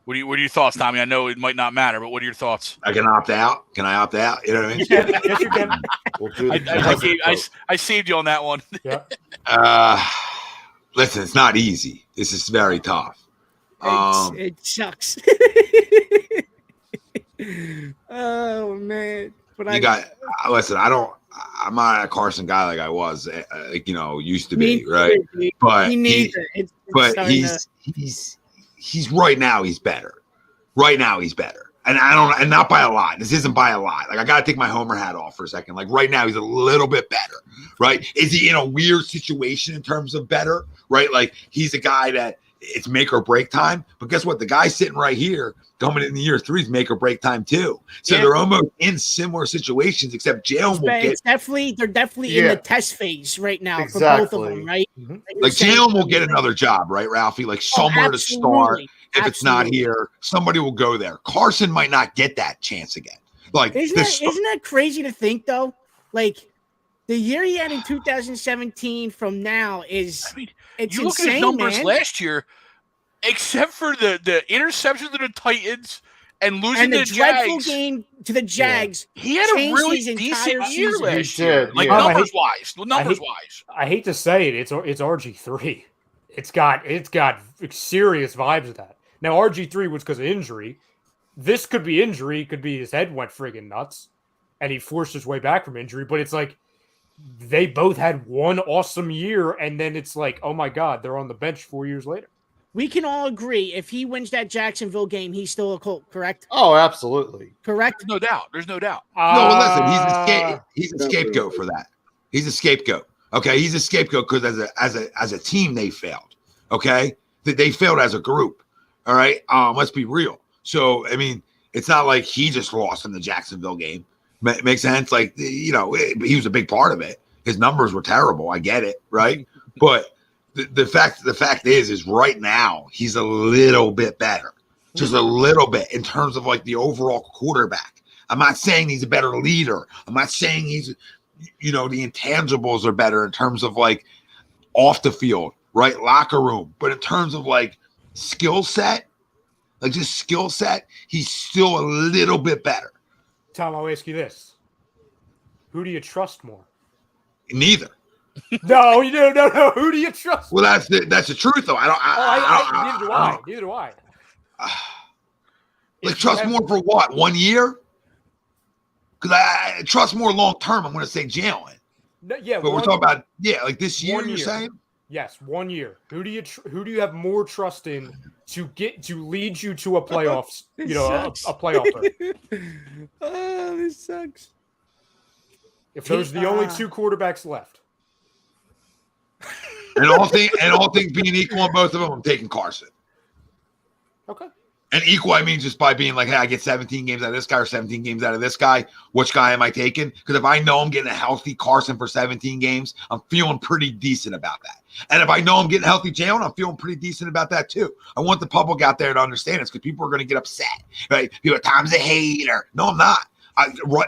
What are your thoughts, Tommy? I know it might not matter, but what are your thoughts? I can opt out. Can I opt out? You know what I mean? Yes, you can. We'll do the I saved you on that one. Yeah. Listen, it's not easy. This is very tough. It sucks. Oh man! But listen. I'm not a Carson guy like I was, used to Me be, right? neither. But Me neither. It's starting he's right now. He's better. Right now, he's better. And and not by a lot. This isn't by a lot. Like, I got to take my Homer hat off for a second. Like, right now, he's a little bit better, right? Is he in a weird situation in terms of better, right? Like, he's a guy that it's make or break time. But guess what? The guy sitting right here coming in the year 3 is make or break time too. So they're almost in similar situations, except Jalen will get. They're definitely in the test phase right now for both of them, right? Mm-hmm. Like, Jalen will get another job, right, Ralphie? Like, somewhere to start. If it's not here, somebody will go there. Carson might not get that chance again. Like, isn't that crazy to think though? Like, the year he had in 2017 from now is it's you look insane, at his numbers man. last year, except for the interceptions to the Titans and losing and the to dreadful Jags. game to the Jags. He had a changed really his decent entire year season. last He year. did, Like, yeah. numbers wise. I hate to say it, it's RG3. It's got serious vibes of that. Now, RG3 was because of injury. This could be injury. Could be his head went friggin' nuts, and he forced his way back from injury. But it's like they both had one awesome year, and then it's like, oh my God, they're on the bench 4 years later. We can all agree if he wins that Jacksonville game, he's still a Colt, correct? Oh, absolutely. Correct? There's no doubt. No, listen, he's a scapegoat for that. He's a scapegoat. Okay, he's a scapegoat because as a team they failed. Okay, they failed as a group. All right, let's be real. So I mean, it's not like he just lost in the Jacksonville game. Makes sense? Like, he was a big part of it. His numbers were terrible. I get it, right? But the fact is right now he's a little bit better, just a little bit in terms of like the overall quarterback. I'm not saying he's a better leader. I'm not saying he's, the intangibles are better in terms of like off the field, right? Locker room. But in terms of like skill set, he's still a little bit better. Tom, I'll ask you this. Who do you trust more? Neither. No. Who do you trust? Well, that's the truth, though. Neither do I. Like, trust more for what? 1 year? Because I trust more long term. I'm going to say Jalen. No, yeah, but we're talking about like this year. You're saying? Yes, 1 year. Who do you have more trust in to lead you to a playoffs? A playoff berth? Oh, this sucks. If those are the only 2 quarterbacks left. And all things being equal on both of them, I'm taking Carson. Okay. And equal, I mean just by being like, hey, I get 17 games out of this guy or 17 games out of this guy. Which guy am I taking? Because if I know I'm getting a healthy Carson for 17 games, I'm feeling pretty decent about that. And if I know I'm getting a healthy Jalen, I'm feeling pretty decent about that too. I want the public out there to understand this because people are going to get upset. Right? People are, Tom's a hater. No, I'm not.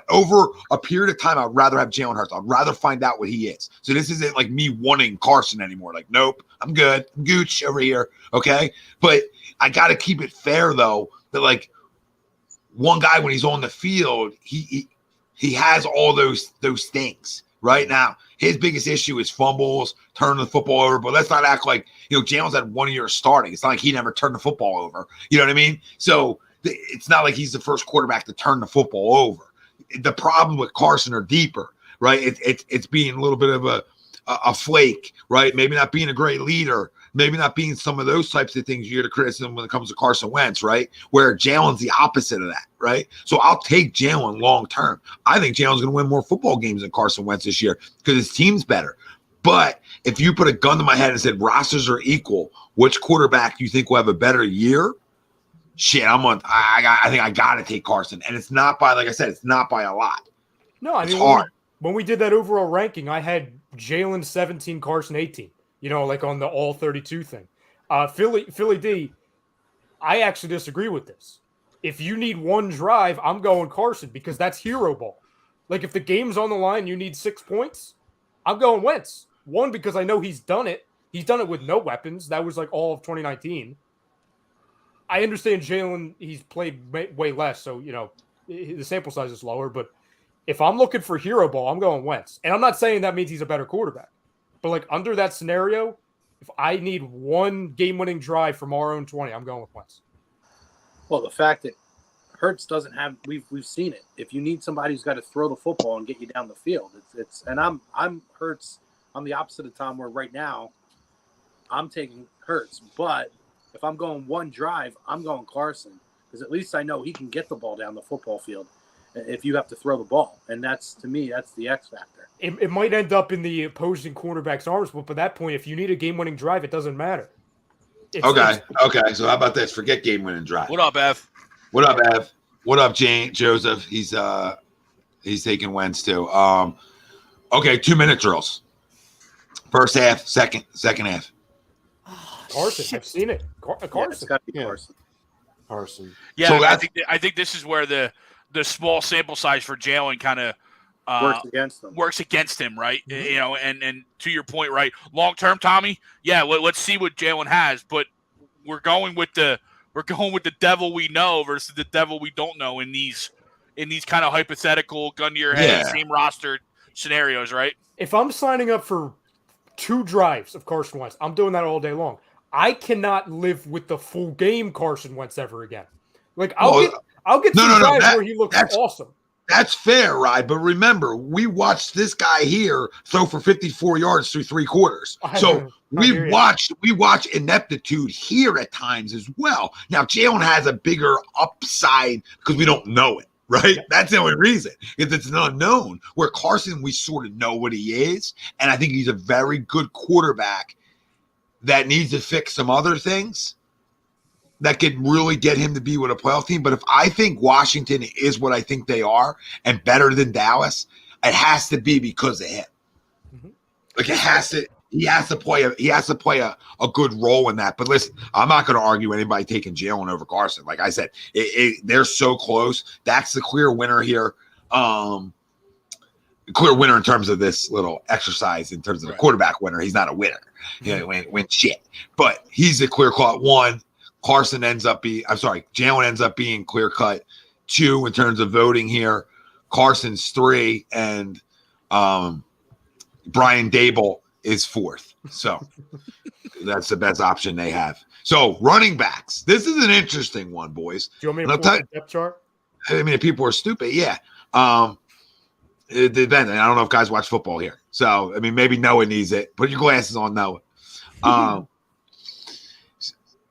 Over a period of time, I'd rather have Jalen Hurts. I'd rather find out what he is. So this isn't like me wanting Carson anymore. Like, nope, I'm good. I'm Gooch over here. Okay. But I got to keep it fair, though, that like one guy, when he's on the field, he has all those things. Right now, his biggest issue is fumbles, turning the football over. But let's not act like, Jalen's had 1 year starting. It's not like he never turned the football over. You know what I mean? So it's not like he's the first quarterback to turn the football over. The problem with Carson are deeper, right? It's being a little bit of a flake, right? Maybe not being a great leader, maybe not being some of those types of things you hear to criticism when it comes to Carson Wentz, right? Where Jalen's the opposite of that, right? So I'll take Jalen long term. I think Jalen's going to win more football games than Carson Wentz this year because his team's better. But if you put a gun to my head and said rosters are equal, which quarterback do you think will have a better year? Shit, I think I got to take Carson. And it's not by, like I said, it's not by a lot. No, I mean, it's hard. When we did that overall ranking, I had Jalen 17, Carson 18, like on the all 32 thing. Philly D, I actually disagree with this. If you need one drive, I'm going Carson because that's hero ball. Like if the game's on the line, you need 6 points, I'm going Wentz. One, because I know he's done it. He's done it with no weapons. That was like all of 2019. I understand Jalen, he's played way less, so, the sample size is lower. But if I'm looking for hero ball, I'm going Wentz. And I'm not saying that means he's a better quarterback. But, like, under that scenario, if I need one game-winning drive from our own 20, I'm going with Wentz. Well, the fact that Hurts doesn't have – we've seen it. If you need somebody who's got to throw the football and get you down the field, and I'm Hurts. I'm the opposite of Tom, where right now I'm taking Hurts. But – if I'm going one drive, I'm going Carson because at least I know he can get the ball down the football field if you have to throw the ball. And that's, to me, that's the X factor. It might end up in the opposing quarterback's arms, but by that point, if you need a game-winning drive, it doesn't matter. Okay. So how about this? Forget game-winning drive. What up, Ev? What up, Ev? What up, Joseph? He's taking Wentz too. Okay, 2-minute drills. First half, second half. Carson, I've seen it. Carson. Yeah, it's got to be Carson. Carson. Yeah, So I think this is where the small sample size for Jalen kind of works against him, right? Mm-hmm. And to your point, right? Long term, Tommy. Yeah, let's see what Jalen has, but we're going with the devil we know versus the devil we don't know in these kind of hypothetical gun to your head same roster scenarios, right? If I'm signing up for 2 drives of Carson Wentz, I'm doing that all day long. I cannot live with the full game Carson Wentz ever again. Like I'll get drives where he looks awesome. That's fair, right? But remember, we watched this guy here throw for 54 yards through 3 quarters. So we watch ineptitude here at times as well. Now Jalen has a bigger upside because we don't know it. Right? That's the only reason. Because it's an unknown. Where Carson, we sort of know what he is. And I think he's a very good quarterback that needs to fix some other things that could really get him to be with a playoff team. But if I think Washington is what I think they are and better than Dallas, it has to be because of him. Mm-hmm. Like he has to play a good role in that. But listen, I'm not going to argue anybody taking Jalen over Carson. Like I said, they're so close. That's the clear winner here. Clear winner in terms of this little exercise, in terms of the quarterback winner. He's not a winner. Win shit. But he's a clear cut 1. Jalen ends up being clear cut 2 in terms of voting here. Carson's 3, and Brian Dable is 4th. So that's the best option they have. So running backs. This is an interesting one, boys. Do you want me to pull the depth chart? I mean, if people are stupid, yeah. It depends. I don't know if guys watch football here. So, I mean, maybe Noah needs it. Put your glasses on, Noah.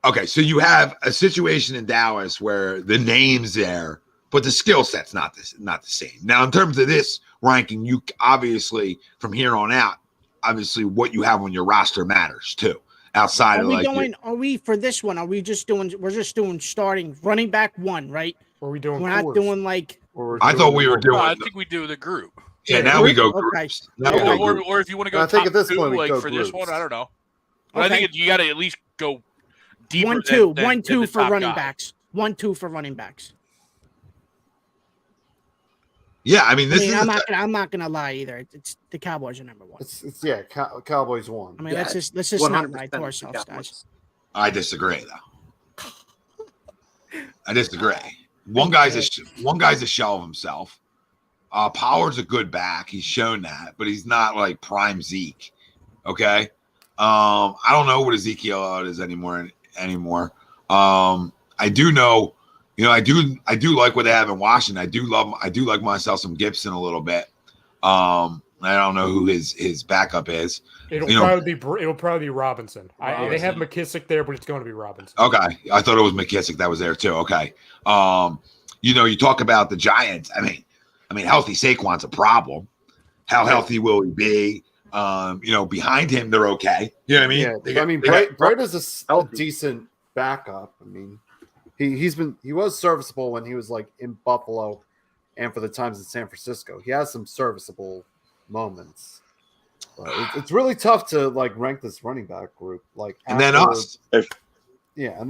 Okay, so you have a situation in Dallas where the name's there, but the skill set's not the same. Now, in terms of this ranking, you obviously, from here on out, obviously what you have on your roster matters too. Outside are we for this one? We're just doing starting running back 1, right? Or are we doing? We're not doing like. I thought we were doing. I think we do the group. Yeah, now we go groups. Okay. Or if you want to go, I think at this 2, point like for groups. this one, I don't know. But I think you got to at least go deeper. 1-2 for running guy. backs. 1-2 for running backs. Yeah, I mean, I'm not gonna lie either. It's the Cowboys are number one. It's Cowboys won. I mean, let's just not lie to ourselves, guys. I disagree, though. I disagree. One guy's a shell of himself. Pollard's a good back. He's shown that, but he's not like prime Zeke. Okay. I don't know what Ezekiel is anymore. I do know, I do like what they have in Washington. I do like myself some Gibson a little bit. I don't know who his backup is. It'll probably be Robinson. They have McKissick there, but it's going to be Robinson. Okay. I thought it was McKissick that was there too. Okay. You talk about the Giants. I mean, healthy Saquon's a problem. How healthy will he be? Behind him, they're okay. You know what I mean? Yeah. Bright is a decent backup. I mean, he was serviceable when he was like in Buffalo and for the times in San Francisco. He has some serviceable moments. But it's really tough to like rank this running back group. Like, and then us. And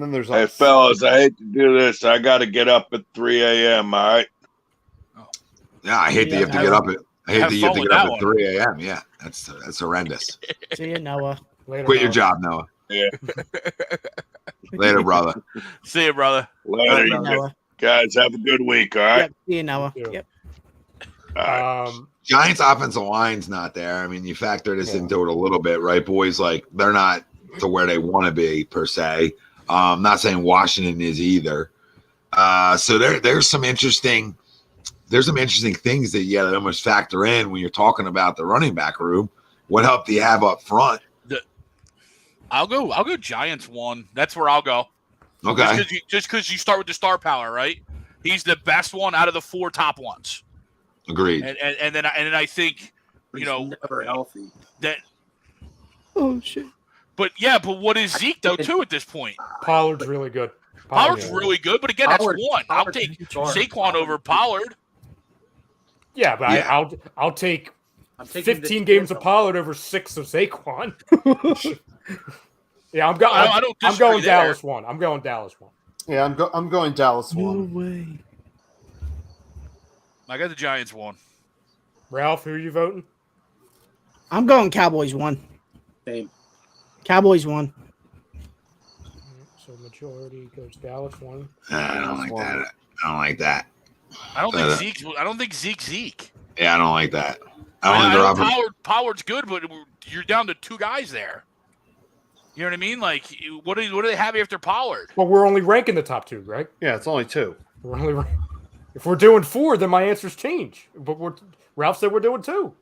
then there's Hey, us. fellas, I hate to do this. I got to get up at 3 a.m. All right. Yeah, I hate that you have to get up at 3 a.m. Yeah, that's horrendous. See you, Noah. Later, Quit your job, Noah. Yeah. Later, brother. See you, brother. Later, Noah. guys. Have a good week. All right. Yep. See you, Noah. Yep. Giants offensive line's not there. I mean, you factor this into it a little bit, right, boys? Like they're not to where they want to be per se. Not saying Washington is either. So there's some interesting things that almost factor in when you're talking about the running back room. What help do you have up front? I'll go Giants 1. That's where I'll go. Okay. Just because you start with the star power, right? He's the best one out of the 4 top ones. Agreed. And then I think never healthy. That. Oh shit. But what is Zeke though too at this point? Pollard's really good. Pollard's really good, but again, that's one. I'll Pollard's take Saquon over Pollard. Yeah, but I'll take 15 games of Pollard over 6 of Saquon. Yeah, I'm going Dallas 1. I'm going Dallas 1. Yeah, I'm going Dallas 1. No way. I got the Giants 1. Ralph, who are you voting? I'm going Cowboys 1. Same. Cowboys 1. So majority goes Dallas 1. I don't like that. I don't like that. I don't think Zeke's Zeke. Yeah, I don't like that. Pollard's good, but you're down to 2 guys there. You know what I mean? Like, what do they have after Pollard? Well, we're only ranking the top 2, right? Yeah, it's only 2. If we're doing 4, then my answers change. But Ralph said we're doing 2.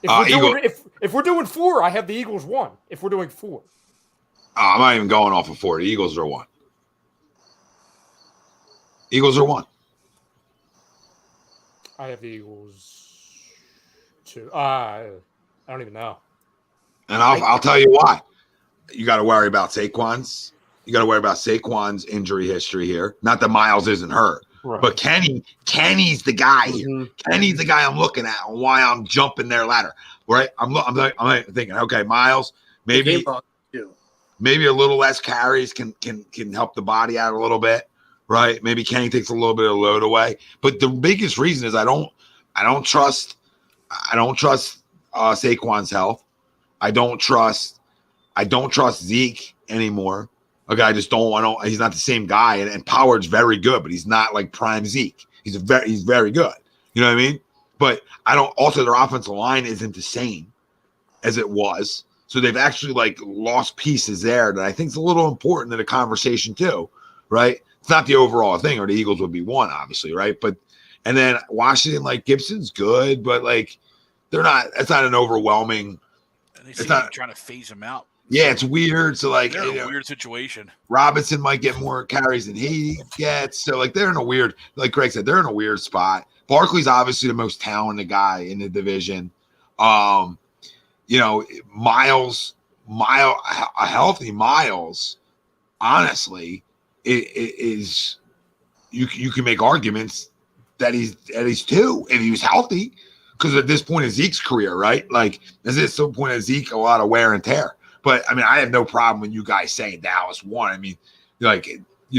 If we're doing 4, I have the Eagles 1. If we're doing 4, I'm not even going off of 4. The Eagles are 1. Eagles are 1. I have the Eagles 2. I don't even know. And I'll tell you why. You got to worry about Saquon's. You got to worry about Saquon's injury history here. Not that Miles isn't hurt, right. But Kenny's the guy here. Mm-hmm. Kenny's the guy I'm looking at and why I'm jumping their ladder. Right? I'm thinking, okay, Miles, maybe a little less carries can help the body out a little bit. Right? Maybe Kenny takes a little bit of load away. But the biggest reason is I don't trust Saquon's health. I don't trust Zeke anymore. Okay, I just don't. He's not the same guy, and Pollard's very good, but he's not like prime Zeke. He's very good. You know what I mean? But I don't. Also, their offensive line isn't the same as it was, so they've actually like lost pieces there that I think is a little important in the conversation too, right? It's not the overall thing, or the Eagles would be 1, obviously, right? But and then Washington, like Gibson's good, but like they're not. It's not an overwhelming. And they seem to be trying to phase him out. Yeah, it's weird. So like, they're in a weird situation. Robinson might get more carries than he gets. So like, they're in a weird, like Greg said, they're in a weird spot. Barkley's obviously the most talented guy in the division. A healthy Miles, honestly, is you can make arguments that he's 2 if he was healthy. Because at this point in Zeke's career, right? Like, is at some point in Zeke a lot of wear and tear? But I mean, I have no problem with you guys saying Dallas 1. I mean, like,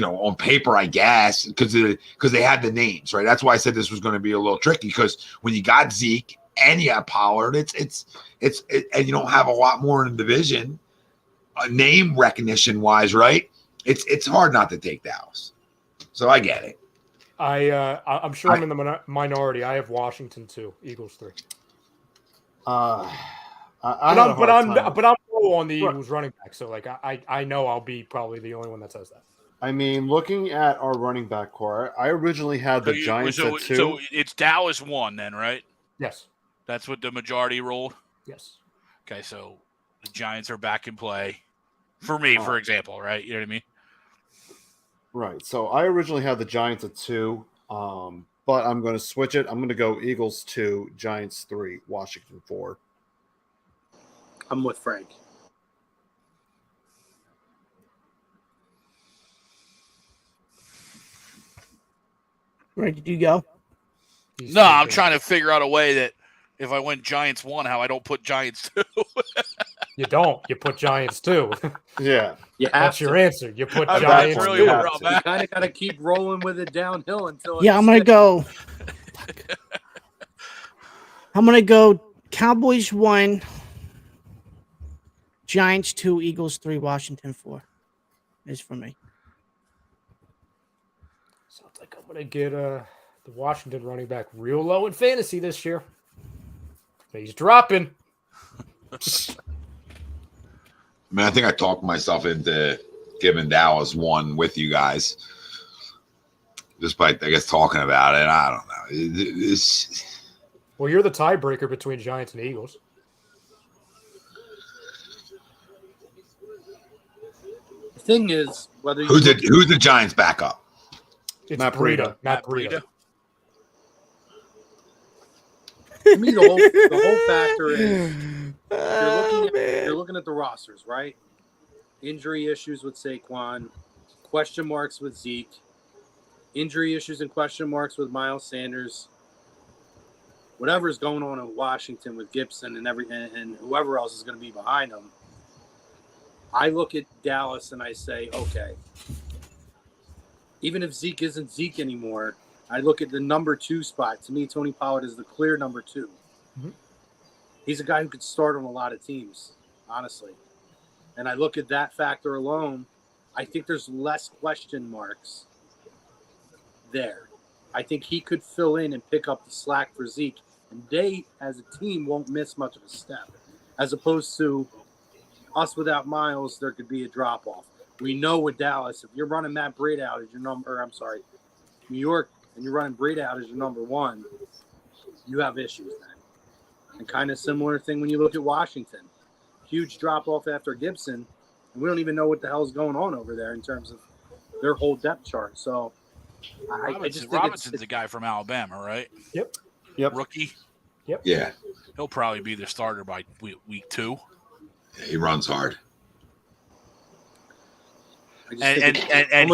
on paper, I guess, because they had the names, right? That's why I said this was going to be a little tricky, because when you got Zeke and you got Pollard, it's and you don't have a lot more in the division, name recognition wise, right? It's hard not to take Dallas. So I get it. I'm sure I'm in the minority. I have Washington 2, Eagles 3. I'm low on the Eagles running back, so like I know I'll be probably the only one that says that. I mean, looking at our running back core, I originally had the Giants at 2. So it's Dallas 1 then, right? Yes. That's what the majority rolled? Yes. Okay, so the Giants are back in play. For me, for example, right? You know what I mean? Right. So I originally had the Giants at 2, but I'm going to switch it. I'm going to go Eagles 2, Giants 3, Washington 4. I'm with Frank. Where did you go? No, I'm trying to figure out a way that if I went Giants 1, how I don't put Giants 2. You don't. You put Giants 2. Yeah. That's your answer. You put That's Giants really 2. where I'm You at. kind of got to keep rolling with it downhill until. Yeah, I'm gonna go. I'm gonna go Cowboys 1, Giants 2, Eagles 3, Washington 4. Is for me. Sounds like I'm gonna get the Washington running back real low in fantasy this year. He's dropping. I mean, I think I talked myself into giving Dallas 1 with you guys, just by, I guess, talking about it. I don't know. Well, you're the tiebreaker between Giants and Eagles. The thing is, whether you who's the Giants backup? It's Matt Breida. Breida. Breida. to me, the whole factor is you're looking at the rosters, right? Injury issues with Saquon, question marks with Zeke, injury issues and question marks with Miles Sanders. Whatever's going on in Washington with Gibson and whoever else is going to be behind them, I look at Dallas and I say, okay, even if Zeke isn't Zeke anymore, I look at the number 2 spot. To me, Tony Pollard is the clear number 2. Mm-hmm. He's a guy who could start on a lot of teams, honestly. And I look at that factor alone, I think there's less question marks there. I think he could fill in and pick up the slack for Zeke. And they, as a team, won't miss much of a step. As opposed to us without Miles, there could be a drop-off. We know with Dallas, if you're running Matt Breida out as your New York, and you're running Breida out as your number 1, you have issues then. And kind of similar thing when you look at Washington. Huge drop-off after Gibson, and we don't even know what the hell's going on over there in terms of their whole depth chart. So I just think Robinson's a guy from Alabama, right? Yep. Rookie. Yep. Yeah. He'll probably be the starter by week 2. Yeah, he runs hard. And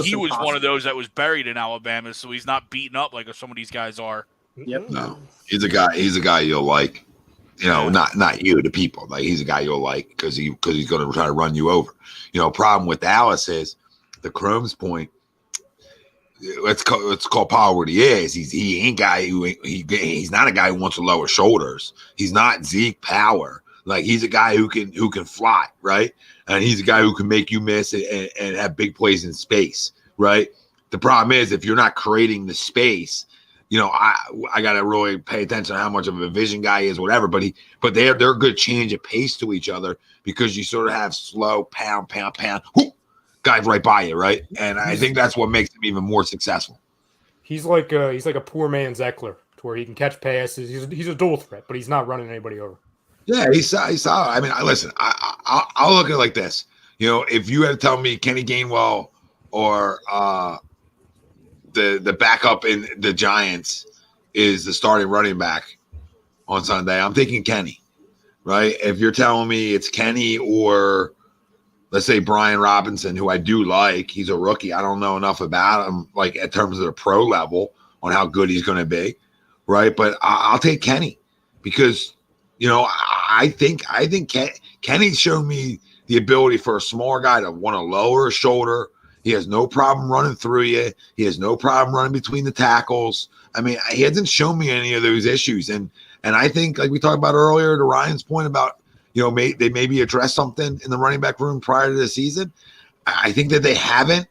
he was one of those that was buried in Alabama, so he's not beaten up like some of these guys are. Yep. No, he's a guy you'll like. Not you, the people. Like, he's a guy you'll like because he's going to try to run you over. Problem with Dallas is the Chrome's point. Let's call Power what he is. He ain't guy who he's not a guy who wants to lower shoulders. He's not Zeke Power. Like, he's a guy who can fly, right? And he's a guy who can make you miss and have big plays in space, right? The problem is if you're not creating the space, I got to really pay attention to how much of a vision guy he is, whatever. But they're a good change of pace to each other because you sort of have slow pound, whoop, guys right by you, right? And I think that's what makes him even more successful. He's like a poor man's Eckler, to where he can catch passes. He's a dual threat, but he's not running anybody over. Yeah, he's solid. I mean, listen, I'll look at it like this. If you had to tell me Kenny Gainwell or the backup in the Giants is the starting running back on Sunday, I'm thinking Kenny, right? If you're telling me it's Kenny or let's say Brian Robinson, who I do like, he's a rookie. I don't know enough about him, like in terms of the pro level on how good he's going to be, right? But I'll take Kenny because I think Kenny showed me the ability for a smaller guy to want to lower his shoulder He has no problem running through you. He has no problem running between the tackles. I mean, he hasn't shown me any of those issues. And I think, like we talked about earlier, to Ryan's point about, they maybe address something in the running back room prior to the season. I think that they haven't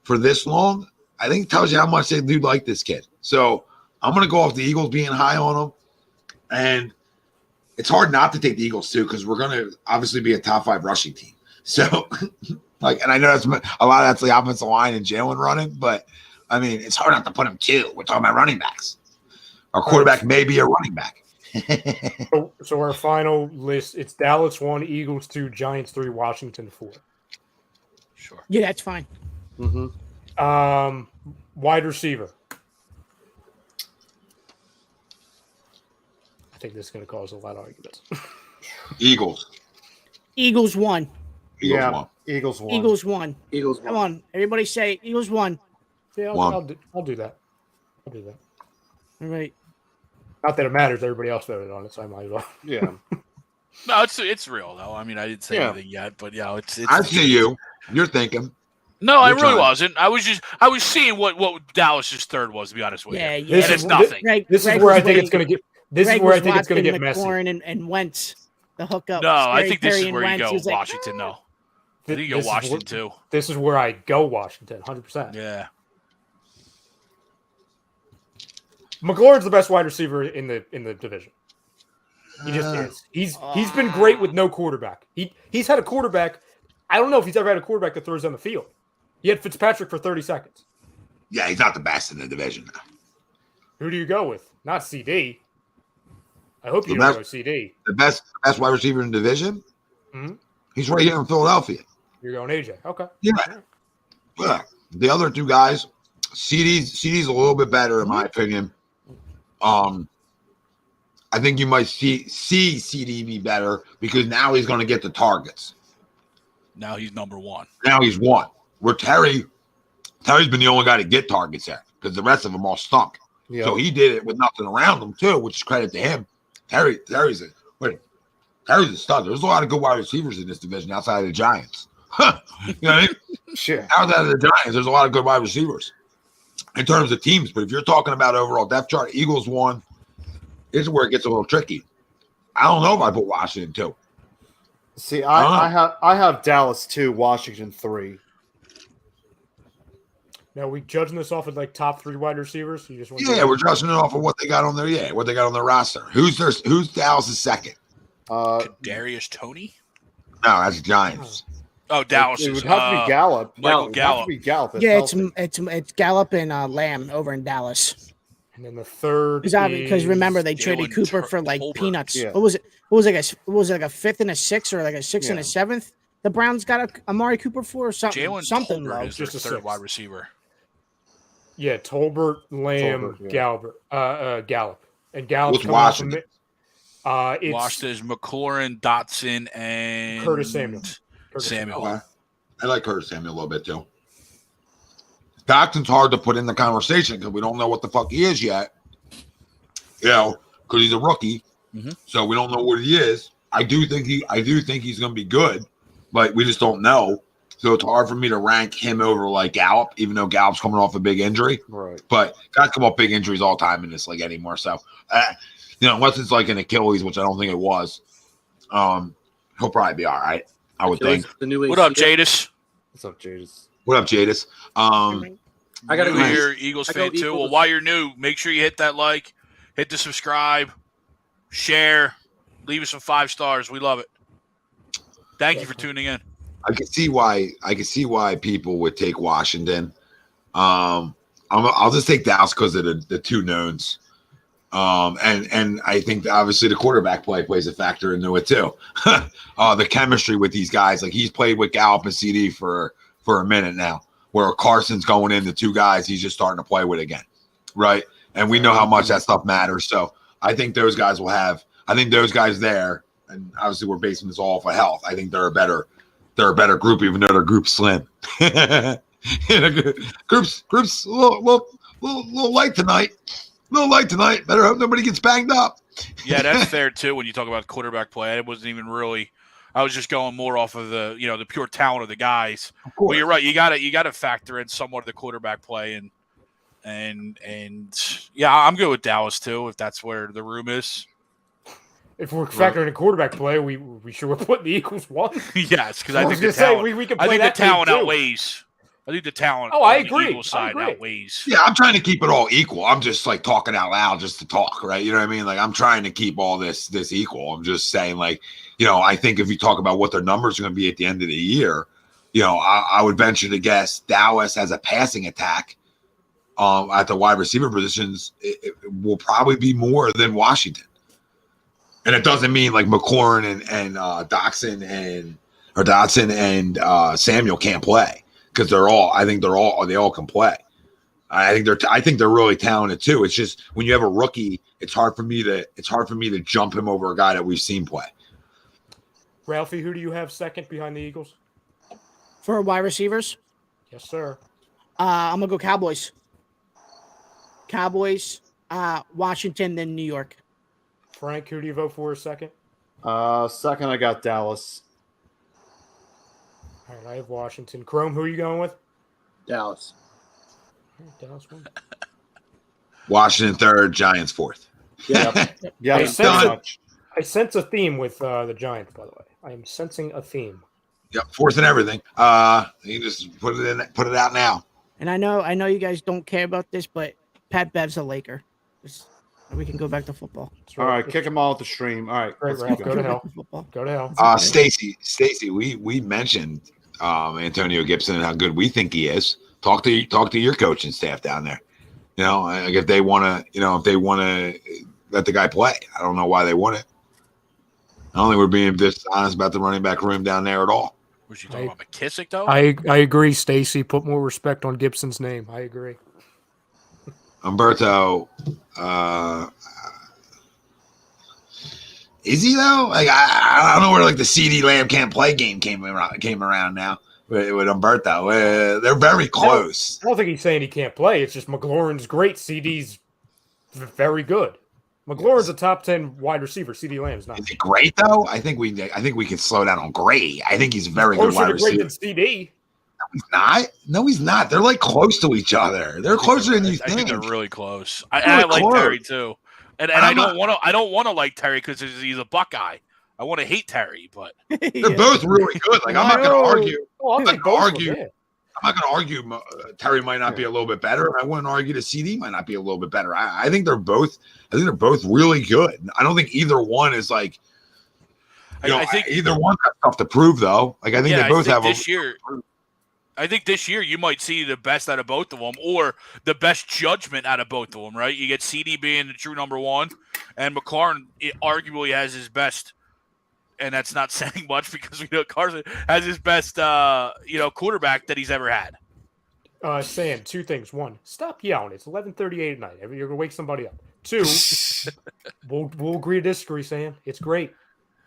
for this long. I think it tells you how much they do like this kid. So I'm going to go off the Eagles being high on him. And it's hard not to take the Eagles too, because we're going to obviously be a top 5 rushing team. So, and I know that's a lot of that's the offensive line and Jalen running, but I mean, it's hard not to put him 2. We're talking about running backs. Our quarterback may be a running back. So our final list, it's Dallas 1, Eagles 2, Giants 3, Washington 4. Sure. Yeah, that's fine. Mm-hmm. Wide receiver. I think this is going to cause a lot of arguments. Eagles. Eagles 1. Eagles 1. Eagles 1. Eagles. Come on, everybody say Eagles 1. Yeah, I'll do that. All right. Not that it matters. Everybody else voted on it, so I might as well. Yeah. No, it's real though. I mean, I didn't say anything yet, but it's. I see you. You're thinking. No, I You're really trying. wasn't. I was seeing what Dallas's third was. To be honest with you, Yeah. and This it's is- nothing. This is where I think it's going to get. This is where I think it's going to get messy. McLaurin and Wentz, the hookup. No, I Scary think this Terry is where and you go, Wentz. He was like, Washington. No, I think you go Washington too. This is where I go Washington, 100%. Yeah. McLaurin's the best wide receiver in the division. He just is. He's been great with no quarterback. He's had a quarterback. I don't know if he's ever had a quarterback that throws down the field. He had Fitzpatrick for 30 seconds. Yeah, he's not the best in the division. Who do you go with? Not CD. I hope you The don't best- go CD. The best wide receiver in the division? Mhm. He's right here in Philadelphia. You're going AJ. Okay. Yeah. The other 2 guys, CD's a little bit better in my opinion. I think you might see CD be better because now he's going to get the targets. Now he's number 1. Now he's 1. Where Terry's been the only guy to get targets there because the rest of them all stunk. Yep. So he did it with nothing around him too, which is credit to him. Terry's a stud. There's a lot of good wide receivers in this division outside of the Giants. You know what I mean? Sure. Outside of the Giants, there's a lot of good wide receivers in terms of teams. But if you're talking about overall depth chart, Eagles 1. This is where it gets a little tricky. I don't know if I put Washington 2. See, I have Dallas 2, Washington 3. Now, are we judging this off of like top 3 wide receivers? You just want Yeah, we're judging it off of what they got on their what they got on their roster. Who's Dallas' second? Darius Toney. No, that's Giants. Oh, Dallas. It would have to be Gallup. Michael It would have to Gallup. be Gallup. That's Yeah, healthy. it's Gallup and Lamb over in Dallas. And then the third Because remember they Jalen traded Cooper for like Tolbert. peanuts. Yeah. What was it? What was it? Like a 5th and a 6th, or like a 6th and a 7th? The Browns got Amari Cooper for or something. Jalen something Tolbert low. is their just a third 6. wide receiver. Yeah, Tolbert, Lamb, Tolbert, Gallup. And Gallup. What's Washington? It's Washington is McLaurin, Dotson, and Curtis Samuel. Okay. I like Curtis Samuel a little bit too. Dotson's hard to put in the conversation because we don't know what the fuck he is yet. Because he's a rookie, so we don't know what he is. I do think he's going to be good, but we just don't know. So it's hard for me to rank him over like Gallup, even though Gallup's coming off a big injury. Right. But guys come off big injuries all the time in this league anymore. So, unless it's like an Achilles, which I don't think it was, he'll probably be all right. I would think. The new What up, ACL. Jadis? What's up, Jadis? What up, Jadis? I got to New go here, Eagles I go fan too. Eagles. Well, while you're new, make sure you hit that like, hit the subscribe, share, leave us some 5 stars. We love it. Thank you for tuning in. I can see why people would take Washington. I'll just take Dallas because of the 2 knowns. And I think obviously the quarterback play plays a factor into it too. The chemistry with these guys, like he's played with Gallup and CD for a minute now, where Carson's going in, the 2 guys he's just starting to play with again, right? And we know how much that stuff matters. So I think those guys there, and obviously we're basing this all off of health. I think they're a better group, even though their group's slim. Group's a little light tonight. Better hope nobody gets banged up. Yeah, that's fair too. When you talk about quarterback play, I wasn't even really. I was just going more off of the the pure talent of the guys. Of course. Well, you're right. You got to factor in somewhat of the quarterback play and yeah, I'm good with Dallas too if that's where the room is. If we're factoring in quarterback play, we sure we're putting the Eagles one. Yes, because I I was think gonna the say talent. we can I play think the that game talent too. outweighs. I think the talent. Oh, I on agree. The Eagles side I agree. outweighs. Yeah, I'm trying to keep it all equal. I'm just like talking out loud just to talk, right? You know what I mean? Like I'm trying to keep all this equal. I'm just saying, like, I think if you talk about what their numbers are going to be at the end of the year, I would venture to guess Dallas has a passing attack at the wide receiver positions. It will probably be more than Washington. And it doesn't mean like McLaurin and Dotson and Samuel can't play because they all can play. I think they're really talented too. It's just when you have a rookie, it's hard for me to jump him over a guy that we've seen play. Ralphie, who do you have second behind the Eagles? For wide receivers, Yes, sir. I'm gonna go Cowboys. Cowboys, Washington, then New York. Frank, who do you vote for second? Second, I got Dallas. All right, I have Washington. Chrome, who are you going with? Dallas. Dallas one. Washington third, Giants fourth. Yeah, Hey, pretty done. much. I sense a theme with the Giants, by the way. I am sensing a theme. Yep, fourth and everything. You just put it out now. And I know you guys don't care about this, but Pat Bev's a Laker. We can go back to football. All right, kick them all at the stream. All right, Great, let's Ralph. keep Go to going. hell. Football. Go to hell. Stacy, we mentioned Antonio Gibson and how good we think he is. Talk to your coaching staff down there. Like if they want to, let the guy play. I don't know why they wouldn't. I don't think we're being this honest about the running back room down there at all. Was you talking about McKissick though? I agree, Stacy. Put more respect on Gibson's name. I agree. Umberto, is he though? Like I don't know where like the CD Lamb can't play game came around now with Umberto. They're very close. I don't think he's saying he can't play. It's just McLaurin's great. CD's very good. McLaurin's a top 10 wide receiver. CD Lamb's not. Is he great though? I think we can slow down on great. I think he's a very good wide Closer to great receiver. than CD. He's not. No, he's not. They're like close to each other. They're closer than you I think think. they're really close. Really I like close. Terry too, and I don't want to like Terry because he's a Buckeye. I want to hate Terry, but They're both really good. Like I'm not going to argue. Oh, I'm not going to argue. Terry might not be a little bit better. I wouldn't argue the CD might not be a little bit better. I think they're both. I think they're both really good. I don't think either one is like. I think either one got stuff to prove though. Like I think they both have this year. I think this year you might see the best out of both of them, or the best judgment out of both of them. Right? You get CD being the true number one, and McLaurin arguably has his best. And that's not saying much because we know Carson has his best, quarterback that he's ever had. Sam, two things. One, stop yelling. It's 11:38 at night. You're gonna wake somebody up. Two, we'll agree to disagree, Sam. It's great.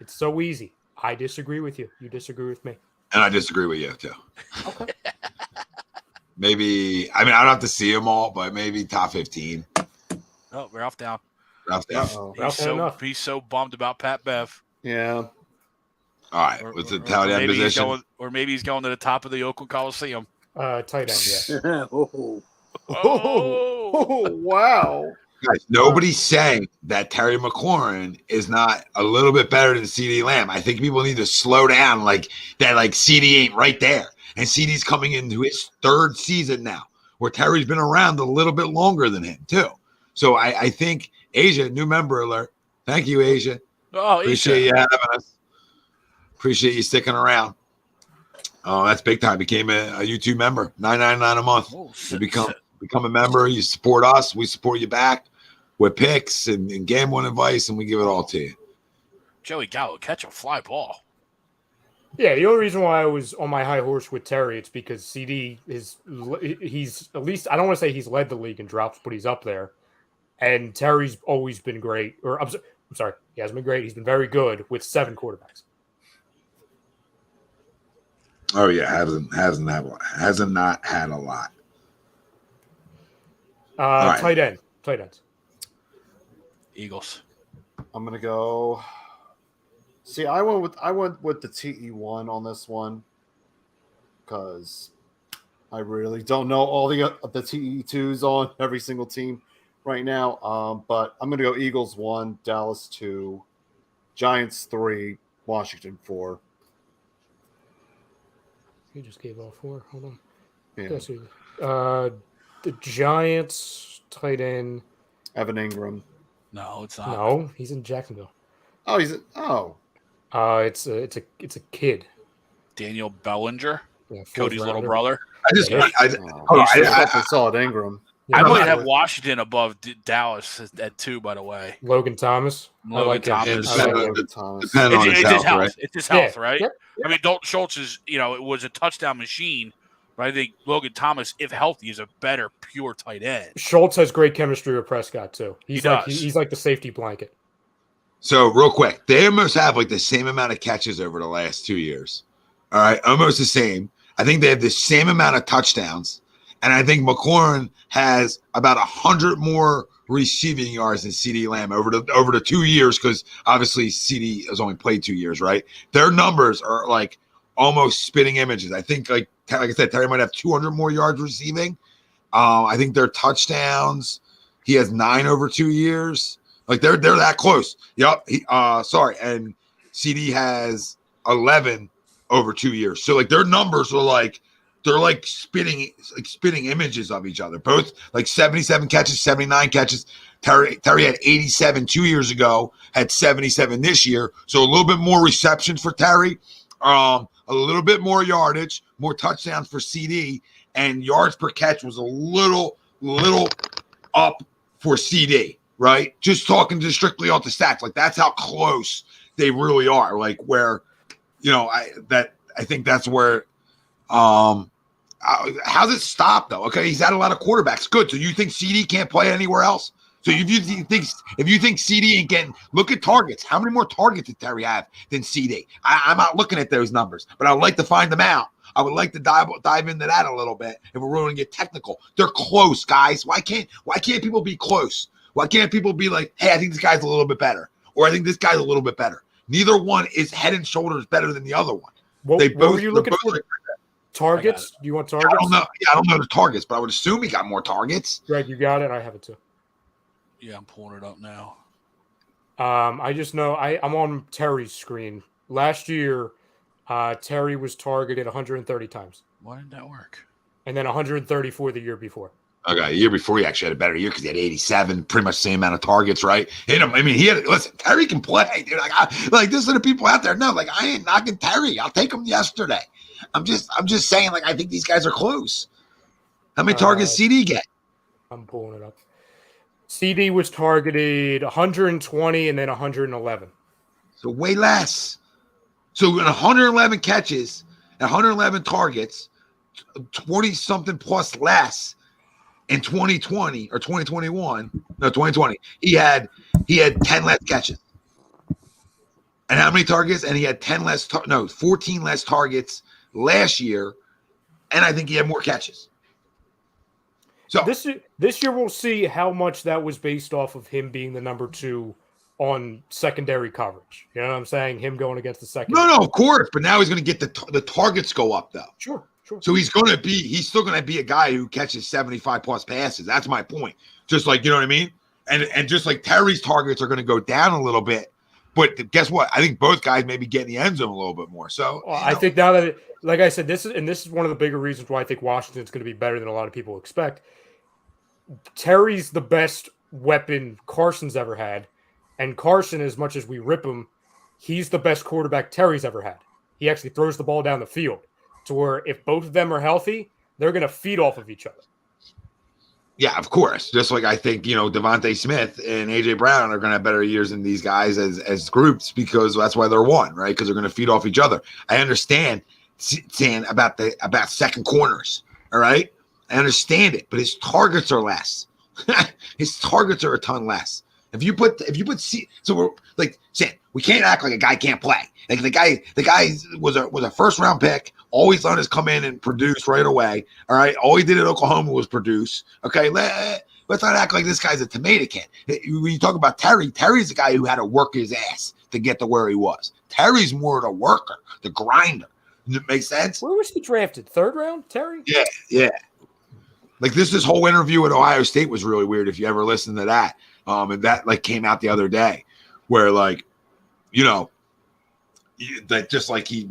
It's so easy. I disagree with you. You disagree with me. And I disagree with you too. Okay. Maybe I don't have to see them all, but maybe top 15. Oh, Ralph down. Ralph down. He's so bummed about Pat Bev. Yeah. All right. What's the tight end position? Or maybe he's going to the top of the Oakland Coliseum. Tight end, yeah. Oh, wow. Guys, nobody's saying that Terry McLaurin is not a little bit better than CD Lamb. I think people need to slow down like that. Like CD ain't right there. And CD's coming into his third season now, where Terry's been around a little bit longer than him, too. So I think Asia, new member alert. Thank you, Asia. Oh, appreciate you having us. Appreciate you sticking around. Oh, that's big time. Became a YouTube member, $9.99 a month. You become a member. You support us. We support you back with picks and gambling advice, and we give it all to you. Joey Gallo catch a fly ball. Yeah, the only reason why I was on my high horse with Terry, it's because CD he's at least, I don't want to say he's led the league in drops, but he's up there. And Terry's always been great. Or I'm sorry, he hasn't been great. He's been very good with 7 quarterbacks. Oh yeah, hasn't not had a lot. Right. Tight ends. Eagles. I'm gonna go See, I went with the TE1 on this one because I really don't know all the TE2s on every single team right now. But I'm going to go Eagles 1, Dallas 2, Giants 3, Washington 4. You just gave all 4. Hold on. Yeah. The Giants tight end. Evan Ingram. No, it's not. No, he's in Jacksonville. Oh, It's a kid. Daniel Bellinger, Yeah, Cody's little brother. He's solid Ingram. I might have Washington above Dallas at 2, by the way. Logan Thomas. Logan Thomas. Thomas. It's his health. Right? It's his health, Yeah. right? Yep. I mean, Dalton Schultz is, it was a touchdown machine, but I think Logan Thomas, if healthy, is a better pure tight end. Schultz has great chemistry with Prescott too. He's like the safety blanket. So real quick, they almost have like the same amount of catches over the last 2 years. All right, almost the same. I think they have the same amount of touchdowns, and I think McLaurin has about 100 more receiving yards than CeeDee Lamb over the 2 years, because obviously CeeDee has only played 2 years, right? Their numbers are like almost spitting images. I think like I said, Terry might have 200 more yards receiving. I think their touchdowns, he has 9 over 2 years. Like they're that close. Yep. And CD has 11 over 2 years. So like their numbers are like they're like spitting images of each other. Both like 77 catches, 79 catches. Terry had 87 2 years ago, had 77 this year. So a little bit more receptions for Terry, a little bit more yardage, more touchdowns for CD, and yards per catch was a little up for CD. Right, just talking just strictly off the stats, like that's how close they really are. Like where, I think that's where. How's it stop though? Okay, he's had a lot of quarterbacks. Good. So you think CD can't play anywhere else? So if you think CD ain't getting, look at targets. How many more targets did Terry have than CD? I'm not looking at those numbers, but I would like to find them out. I would like to dive into that a little bit. If we're going to get technical, they're close, guys. Why can't people be close? Why can't people be like, hey, I think this guy's a little bit better, or I think this guy's a little bit better? Neither one is head and shoulders better than the other one. What were you looking for? Targets? Do you want targets? I don't know. Yeah, I don't know the targets, but I would assume he got more targets. Greg, you got it. I have it too. Yeah, I'm pulling it up now. I just know I'm on Terry's screen. Last year, Terry was targeted 130 times. Why didn't that work? And then 134 the year before. Okay, the year before he actually had a better year because he had 87, pretty much the same amount of targets, right? Listen, Terry can play, dude. Like this are the people out there. No, like I ain't knocking Terry. I'll take him yesterday. I'm just saying, like I think these guys are close. How many targets CD get? I'm pulling it up. CD was targeted 120 and then 111. So way less. So in 111 catches, 111 targets, 20 something plus less. In 2020 or 2020, he had 10 less catches. And how many targets? And he had 14 less targets last year. And I think he had more catches. So this year we'll see how much that was based off of him being the number 2 on secondary coverage. You know what I'm saying? Him going against the second. No, of course. But now he's going to get the targets go up though. Sure. So he's still going to be a guy who catches 75 plus passes. That's my point. Just like, you know what I mean? And just like Terry's targets are going to go down a little bit. But guess what? I think both guys may be getting the end zone a little bit more. So I think now that, like I said, this is one of the bigger reasons why I think Washington's going to be better than a lot of people expect. Terry's the best weapon Carson's ever had. And Carson, as much as we rip him, he's the best quarterback Terry's ever had. He actually throws the ball down the field. To where if both of them are healthy, they're going to feed off of each other. Yeah, of course. Just like I think, Devontae Smith and A.J. Brown are going to have better years than these guys as groups because that's why they're one, right? Because they're going to feed off each other. I understand saying about second corners, all right? I understand it, but his targets are less. His targets are a ton less. If you put so we're like saying we can't act like a guy can't play. Like the guy was a first round pick. All he's done is come in and produce right away. All right. All he did at Oklahoma was produce. Okay. Let's not act like this guy's a tomato can. When you talk about Terry's a guy who had to work his ass to get to where he was. Terry's more the worker, the grinder. Does it make sense? Where was he drafted? 3rd round, Terry? Yeah. Like this whole interview at Ohio State was really weird if you ever listened to that. And that like came out the other day where like, you know, that just like they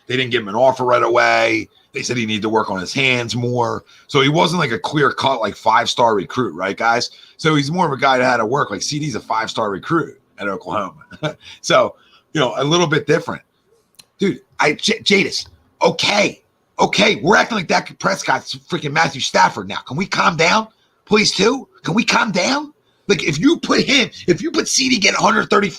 didn't give him an offer right away. They said he needed to work on his hands more. So he wasn't like a clear cut, like 5-star recruit, right, guys? So he's more of a guy that had to work. Like CD's a 5-star recruit at Oklahoma. So, you know, a little bit different. Dude, Jadis, okay. We're acting like that Prescott's freaking Matthew Stafford now. Can we calm down? Please, too? Can we calm down? Like, if you put CD getting 130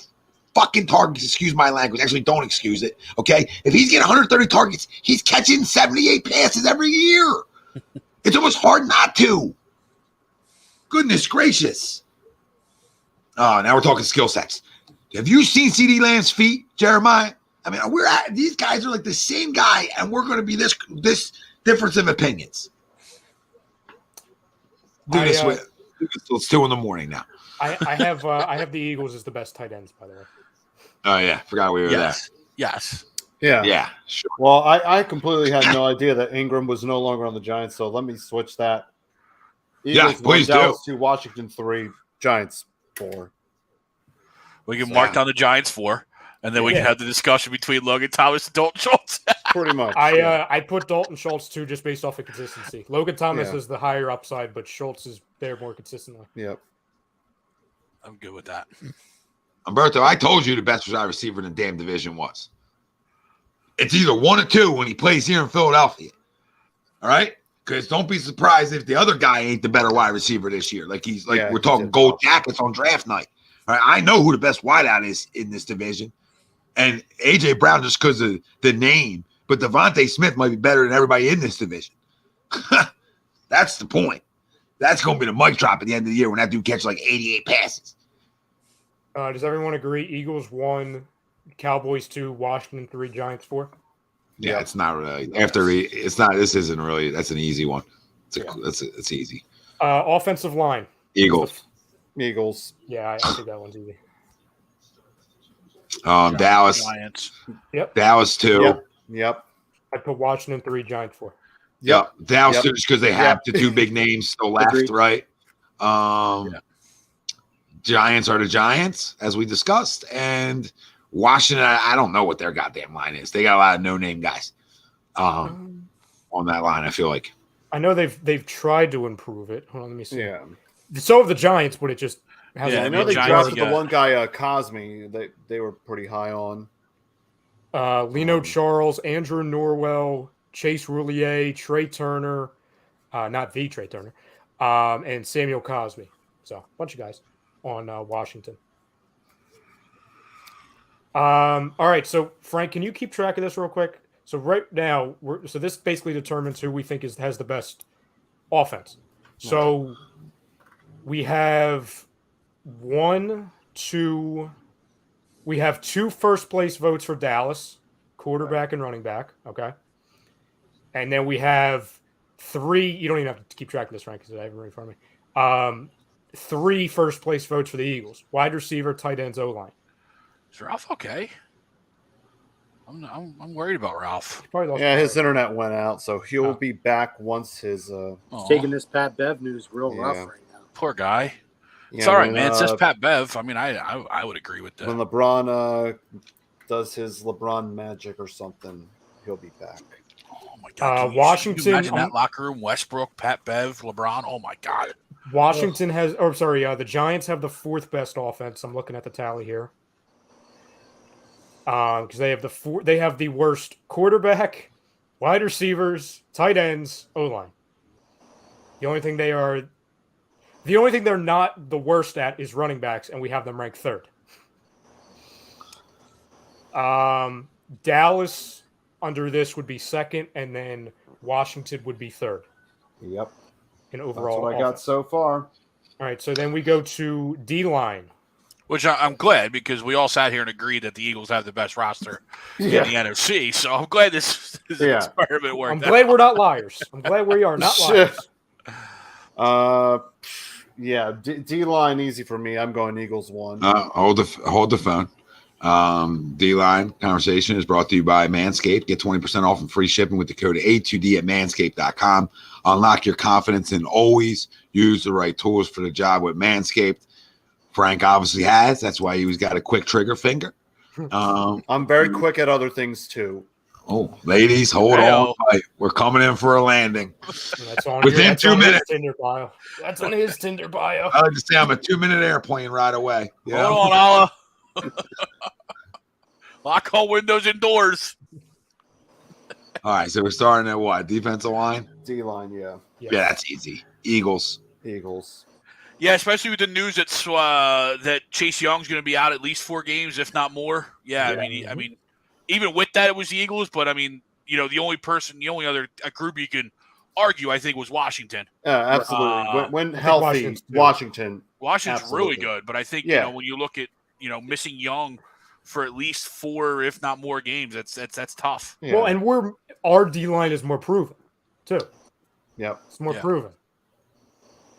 fucking targets, excuse my language. Actually, don't excuse it, okay? If he's getting 130 targets, he's catching 78 passes every year. It's almost hard not to. Goodness gracious. Oh, now we're talking skill sets. Have you seen CD Lamb's feet, Jeremiah? I mean, these guys are like the same guy, and we're going to be this difference of opinions. Do this with. It's 2 a.m. now. I have the Eagles as the best tight ends, by the way. Oh yeah, forgot we were there. Yes. Yeah, sure. Well, I completely had no idea that Ingram was no longer on the Giants, so let me switch that. Eagles please 1, do. Dallas 2, Washington 3, Giants 4. We can mark down the Giants 4, and then we can have the discussion between Logan Thomas and Dalton Schultz. Pretty much. I put Dalton Schultz 2 just based off of consistency. Logan Thomas is the higher upside, but Schultz is there more consistently. Yep. I'm good with that. Umberto, I told you the best wide receiver in the damn division was. It's either 1 or 2 when he plays here in Philadelphia. All right? Because don't be surprised if the other guy ain't the better wide receiver this year. Like we're talking gold jackets on draft night. All right? I know who the best wideout is in this division. And A.J. Brown just because of the name. But Devontae Smith might be better than everybody in this division. That's the point. That's going to be the mic drop at the end of the year when that dude catches like 88 passes. Does everyone agree? Eagles 1, Cowboys 2, Washington 3, Giants 4? Yeah, it's not really. This isn't really. That's an easy one. It's easy. Offensive line. Eagles. Yeah, I think that one's easy. Dallas. Giants. Yep. Dallas 2. Yep. I put Washington 3, Giants 4. Yep. Dallas 2 just because they have the 2 big names still left, Agreed. right? Giants are the Giants, as we discussed, and Washington. I don't know what their goddamn line is. They got a lot of no-name guys on that line. I feel like. I know they've tried to improve it. Hold on, let me see. Yeah. So have the Giants, but it just hasn't. I know they Giants drafted the one guy, Cosme. They were pretty high on. Leno Charles, Andrew Norwell, Chase Roulier, Trey Turner, not the Trey Turner, and Samuel Cosme. So a bunch of guys on Washington. All right, so Frank, can you keep track of this real quick? So right now, this basically determines who we think has the best offense. So we have 2 first place votes for Dallas, quarterback and running back. Okay. And then we have 3. You don't even have to keep track of this, Frank, because I have it right in front of me. 3 first place votes for the Eagles: wide receiver, tight ends, O-line. Is Ralph okay? I'm worried about Ralph. His internet went out, so he'll be back once his. He's taking this Pat Bev news real rough right now. Poor guy. Yeah, It's all right, man. It says Pat Bev. I mean, I would agree with that. When LeBron does his LeBron magic or something, he'll be back. Oh my God! Washington. Can you imagine that locker room: Westbrook, Pat Bev, LeBron. Oh my God! Washington has, the Giants have the 4th best offense. I'm looking at the tally here. Because they have the worst quarterback, wide receivers, tight ends, O-line. The only thing they're not the worst at is running backs, and we have them ranked 3rd. Dallas under this would be 2nd, and then Washington would be 3rd. Yep. In overall, that's what I got so far. All right, so then we go to D-line. Which I'm glad, because we all sat here and agreed that the Eagles have the best roster in the NFC. So I'm glad this experiment worked. I'm glad we're not liars. I'm glad we are not liars. D-line easy for me. I'm going Eagles 1. Hold the phone. D-Line conversation is brought to you by Manscaped. Get 20% off and free shipping with the code A2D at manscaped.com. Unlock your confidence and always use the right tools for the job with Manscaped. Frank obviously has. That's why he's got a quick trigger finger. I'm very quick at other things too. Oh, ladies, hold on. We're coming in for a landing. That's on Within 2 minutes. Tinder bio. That's on his Tinder bio. I like to say I'm a 2-minute airplane right away. Yeah. Hold on, Allah. Lock all windows and doors. All right, so we're starting at what? Defensive line? D-line, yeah. Yeah, that's easy. Eagles. Yeah, especially with the news that Chase Young's going to be out at least 4 games, if not more. Yeah. I mean, even with that, it was the Eagles. But I mean, the only other group you can argue, I think, was Washington. Absolutely. When healthy, Washington's absolutely. Really good. But I think when you look at missing Young for at least 4, if not more games, that's tough. Yeah. Well, and our D-line is more proven too. Yep, it's more proven.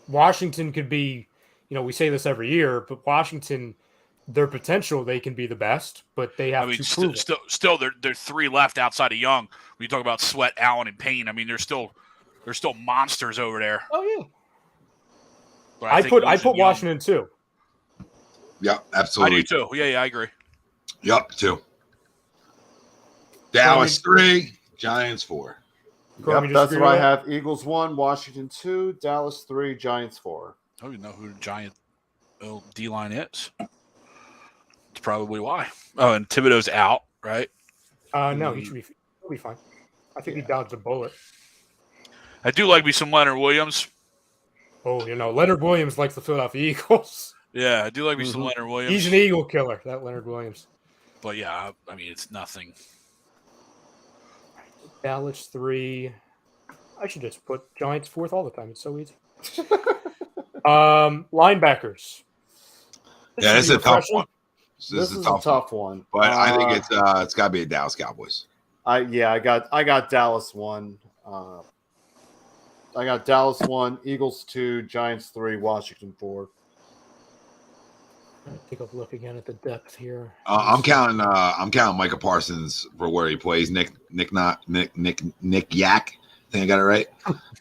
Washington could be, we say this every year, but Washington, their potential, they can be the best, but they have to prove it. Still, there are 3 left outside of Young. When you talk about Sweat, Allen, and Payne, I mean, they're still monsters over there. Oh yeah. But I put Washington too. Yep, absolutely. I do too. Yeah, I agree. Yep, 2. Dallas 3, Giants 4. Yep, that's what I have. Eagles 1, Washington 2, Dallas 3, Giants 4. I don't even know who the Giant D-line is. That's probably why. Oh, and Thibodeau's out, right? No, he'll be fine. I think he dodged a bullet. I do like me some Leonard Williams. Oh, Leonard Williams likes the Philadelphia Eagles. Yeah, I do like me some Leonard Williams. He's an Eagle killer, that Leonard Williams. But yeah, I mean, it's nothing. Dallas 3. I should just put Giants 4th all the time. It's so easy. Linebackers. This is a tough one. This is a tough one. But I think it's got to be a Dallas Cowboys. I got Dallas 1. I got Dallas 1, Eagles 2, Giants 3, Washington 4. Take a look again at the depth here. I'm counting Micah Parsons for where he plays. Nick Yak. I think I got it right.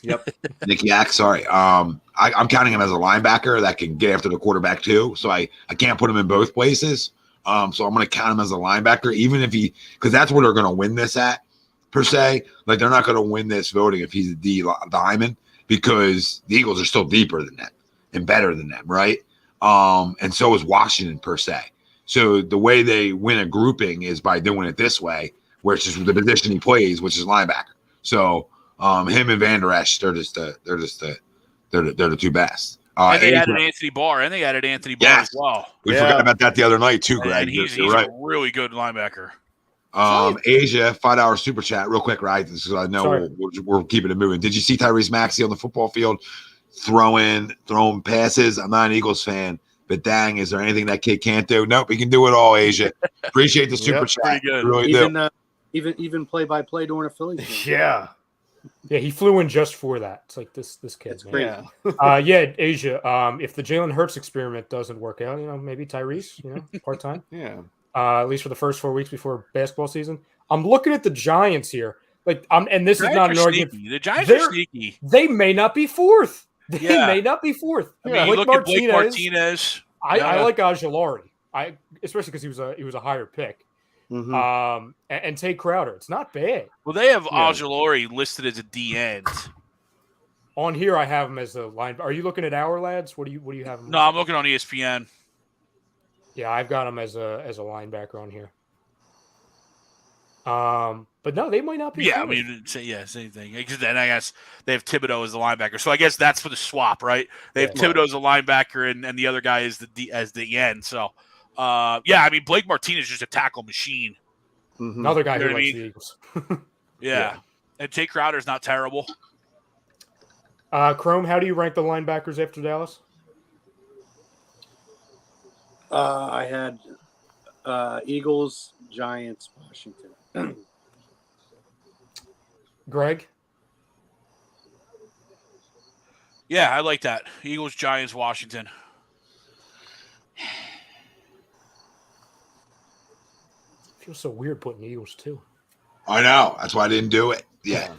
Yep. Nick Yak. Sorry. I'm counting him as a linebacker that can get after the quarterback too. So I can't put him in both places. So I'm going to count him as a linebacker, even if because that's where they're going to win this at per se. Like they're not going to win this voting if he's a D lineman because the Eagles are still deeper than them and better than them, right? And so is Washington per se. So the way they win a grouping is by doing it this way, where it's just the position he plays, which is linebacker. So him and Van Der Esch, they're the 2 best. And they added Anthony Barr, as well. We forgot about that the other night too, Greg. And he's right. A really good linebacker. Asia, $5 super chat, real quick, right? Because I know we're keeping it moving. Did you see Tyrese Maxey on the football field throwing passes? I'm not an Eagles fan, but dang, is there anything that kid can't do? Nope, he can do it all, Asia. Appreciate the super chat. Good. Really even play-by-play during a Phillies game. Yeah. Yeah, he flew in just for that. It's like this kid's man. Yeah. Asia. If the Jalen Hurts experiment doesn't work out, maybe Tyrese, part time. Yeah. At least for the first 4 weeks before basketball season. I'm looking at the Giants here. And this is not an argument. The Giants are sneaky. They may not be 4th. They may not be 4th. I mean, you look at Blake Martinez. I like Aguilar. Especially because he was a higher pick. Mm-hmm. And Tate Crowder. It's not bad. Well, they have Aguilar listed as a D end. On here, I have him as a line. Are you looking at our lads? What do you have him? No, I'm looking on ESPN. Yeah, I've got him as a linebacker on here. But no, they might not be. Yeah, I mean, same thing. Because then I guess they have Thibodeau as the linebacker. So I guess that's for the swap, right? They have Thibodeau as a linebacker, and the other guy is the end. So, I mean, Blake Martinez is just a tackle machine. Mm-hmm. Another guy who likes the Eagles. Yeah, and Tate Crowder's not terrible. Chrome, how do you rank the linebackers after Dallas? I had Eagles, Giants, Washington. Greg? Yeah, I like that. Eagles, Giants, Washington. Feels so weird putting the Eagles too. I know. That's why I didn't do it. Yeah.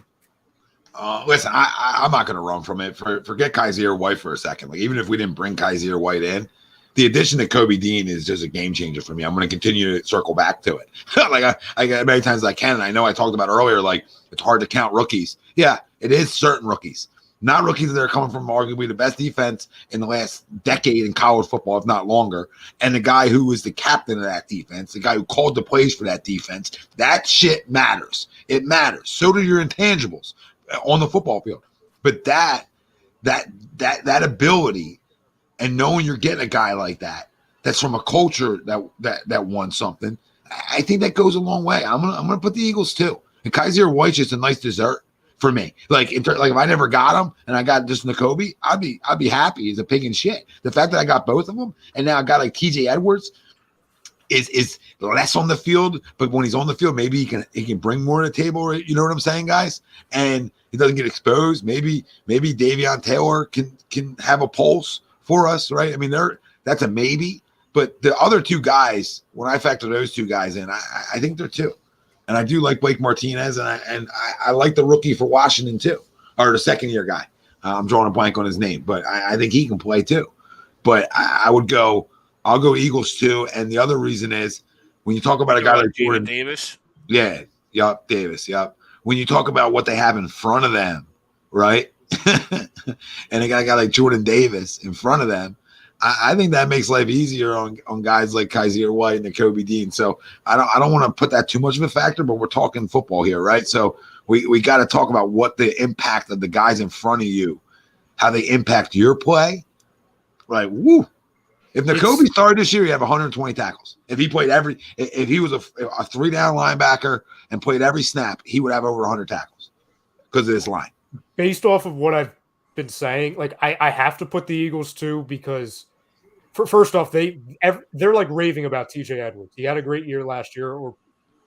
Listen, I'm not going to run from it. Forget Kaiser White for a second. Like, even if we didn't bring Kaiser White in, the addition to Kobe Dean is just a game changer for me. I'm going to continue to circle back to it. Like I get many times as I can. And I know I talked about earlier, like, it's hard to count rookies. Yeah, it is certain rookies. Not rookies that are coming from arguably the best defense in the last decade in college football, if not longer. And the guy who was the captain of that defense, the guy who called the plays for that defense, that shit matters. It matters. So do your intangibles on the football field. But that ability and knowing you're getting a guy like that, that's from a culture that won something, I think that goes a long way. I'm gonna put the Eagles too. And Kaiser White's just a nice dessert for me. Like if I never got him and I got just Nakobe, I'd be happy as a pig in shit. The fact that I got both of them and now I got like TJ Edwards is less on the field, but when he's on the field, maybe he can bring more to the table. You know what I'm saying, guys? And he doesn't get exposed. Maybe Davion Taylor can have a pulse for us, right? I mean, that's a maybe. But the other two guys, when I factor those two guys in, I think they're two. And I do like Blake Martinez, and I like the rookie for Washington too, or the second-year guy. I'm drawing a blank on his name, but I think he can play too. But I'll go Eagles too. And the other reason is when you talk about a guy like Jordan Davis. Yeah, yep, Davis, yep. When you talk about what they have in front of them, right? And they got a guy like Jordan Davis in front of them, I think that makes life easier on guys like Kaiser White and Kobe Dean. So I don't want to put that too much of a factor, but we're talking football here, right? So we got to talk about what the impact of the guys in front of you, how they impact your play. Right. Woo. If Nakobe started this year, he have 120 tackles. If he played if he was a 3-down linebacker and played every snap, he would have over 100 tackles because of this line. Based off of what I've been saying, like I have to put the Eagles too because first off, they're like raving about TJ Edwards. He had a great year last year, or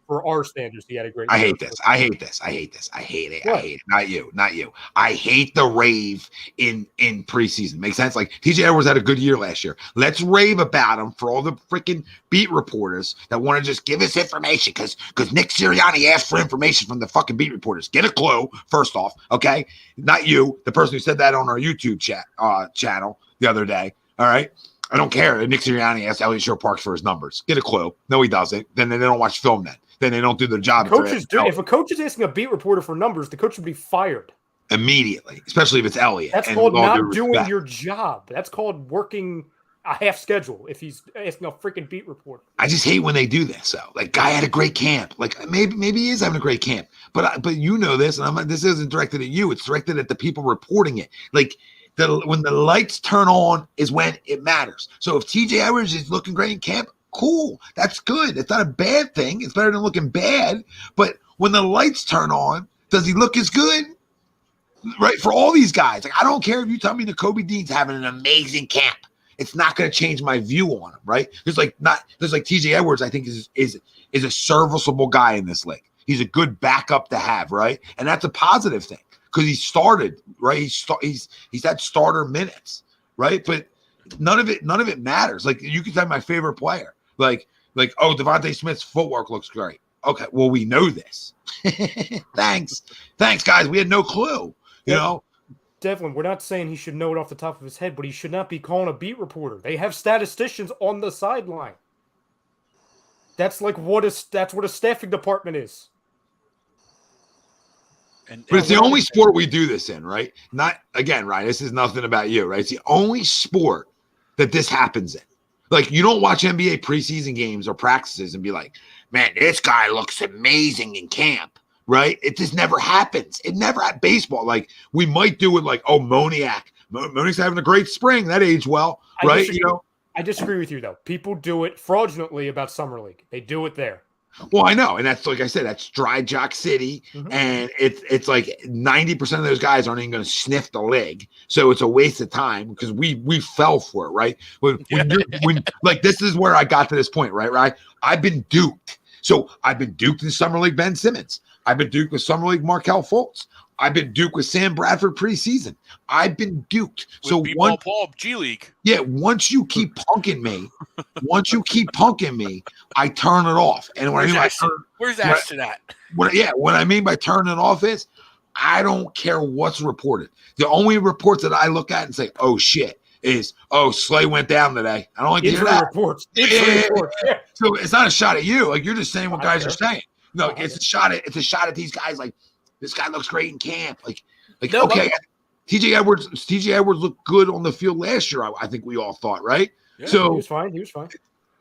for our standards, he had a great year. I hate this. I hate it. What? I hate it. Not you. I hate the rave in preseason. Makes sense? Like TJ Edwards had a good year last year. Let's rave about him for all the freaking beat reporters that want to just give us information because Nick Sirianni asked for information from the fucking beat reporters. Get a clue, first off, okay? Not you, the person who said that on our YouTube channel the other day, all right? I don't care. Nick Sirianni asked Elliott Shore-Parks for his numbers. Get a clue. No, he doesn't. Then they don't watch film then. Then they don't do their job. If a coach is asking a beat reporter for numbers, the coach would be fired immediately, especially if it's Elliott. That's called not doing your job. That's called working a half schedule if he's asking a freaking beat reporter. I just hate when they do this. So, like, guy had a great camp. Like, maybe he is having a great camp. But you know this, and this isn't directed at you. It's directed at the people reporting it. Like, when the lights turn on is when it matters. So if TJ Edwards is looking great in camp, cool. That's good. It's not a bad thing. It's better than looking bad. But when the lights turn on, does he look as good? Right? For all these guys. Like, I don't care if you tell me Nakobe Dean's having an amazing camp. It's not going to change my view on him, right? There's like TJ Edwards, I think, is a serviceable guy in this league. He's a good backup to have, right? And that's a positive thing. Because he started, right? He's had starter minutes, right? But none of it matters. Like, you can say my favorite player. Like, oh, Devontae Smith's footwork looks great. Okay, well, we know this. Thanks, guys. We had no clue. You know, Devlin, we're not saying he should know it off the top of his head, but he should not be calling a beat reporter. They have statisticians on the sideline. That's what a staffing department is. But it's the only sport we do this in, right? Not again, Ryan. This is nothing about you, right? It's the only sport that this happens in. Like, you don't watch NBA preseason games or practices and be like, man, this guy looks amazing in camp, right? It just never happens. It never at baseball. Like, we might do it like, oh, Moniak. Moniak's having a great spring. That aged well, right? I disagree with you, though. People do it fraudulently about Summer League. They do it there. Well, I know, and that's like I said, that's Dry Jock City, and it's like 90% of those guys aren't even going to sniff the league, so it's a waste of time because we fell for it, right? When like this is where I got to this point, right? I've been duped, so I've been duped in Summer League Ben Simmons, I've been duped with Summer League Markelle Fultz, I've been duped with Sam Bradford preseason. I've been duped. So one Paul G League. Yeah, once you keep punking me, I turn it off. And where's Ashton at? What I mean by turning it off is I don't care what's reported. The only reports that I look at and say, "Oh shit," is Slay went down today. I don't like to hear that. Reports. Yeah. So it's not a shot at you. Like you're just saying what guys are saying. No, it's a shot at these guys. Like this guy looks great in camp. Okay. TJ Edwards looked good on the field last year. I think we all thought, right? Yeah, so he was fine.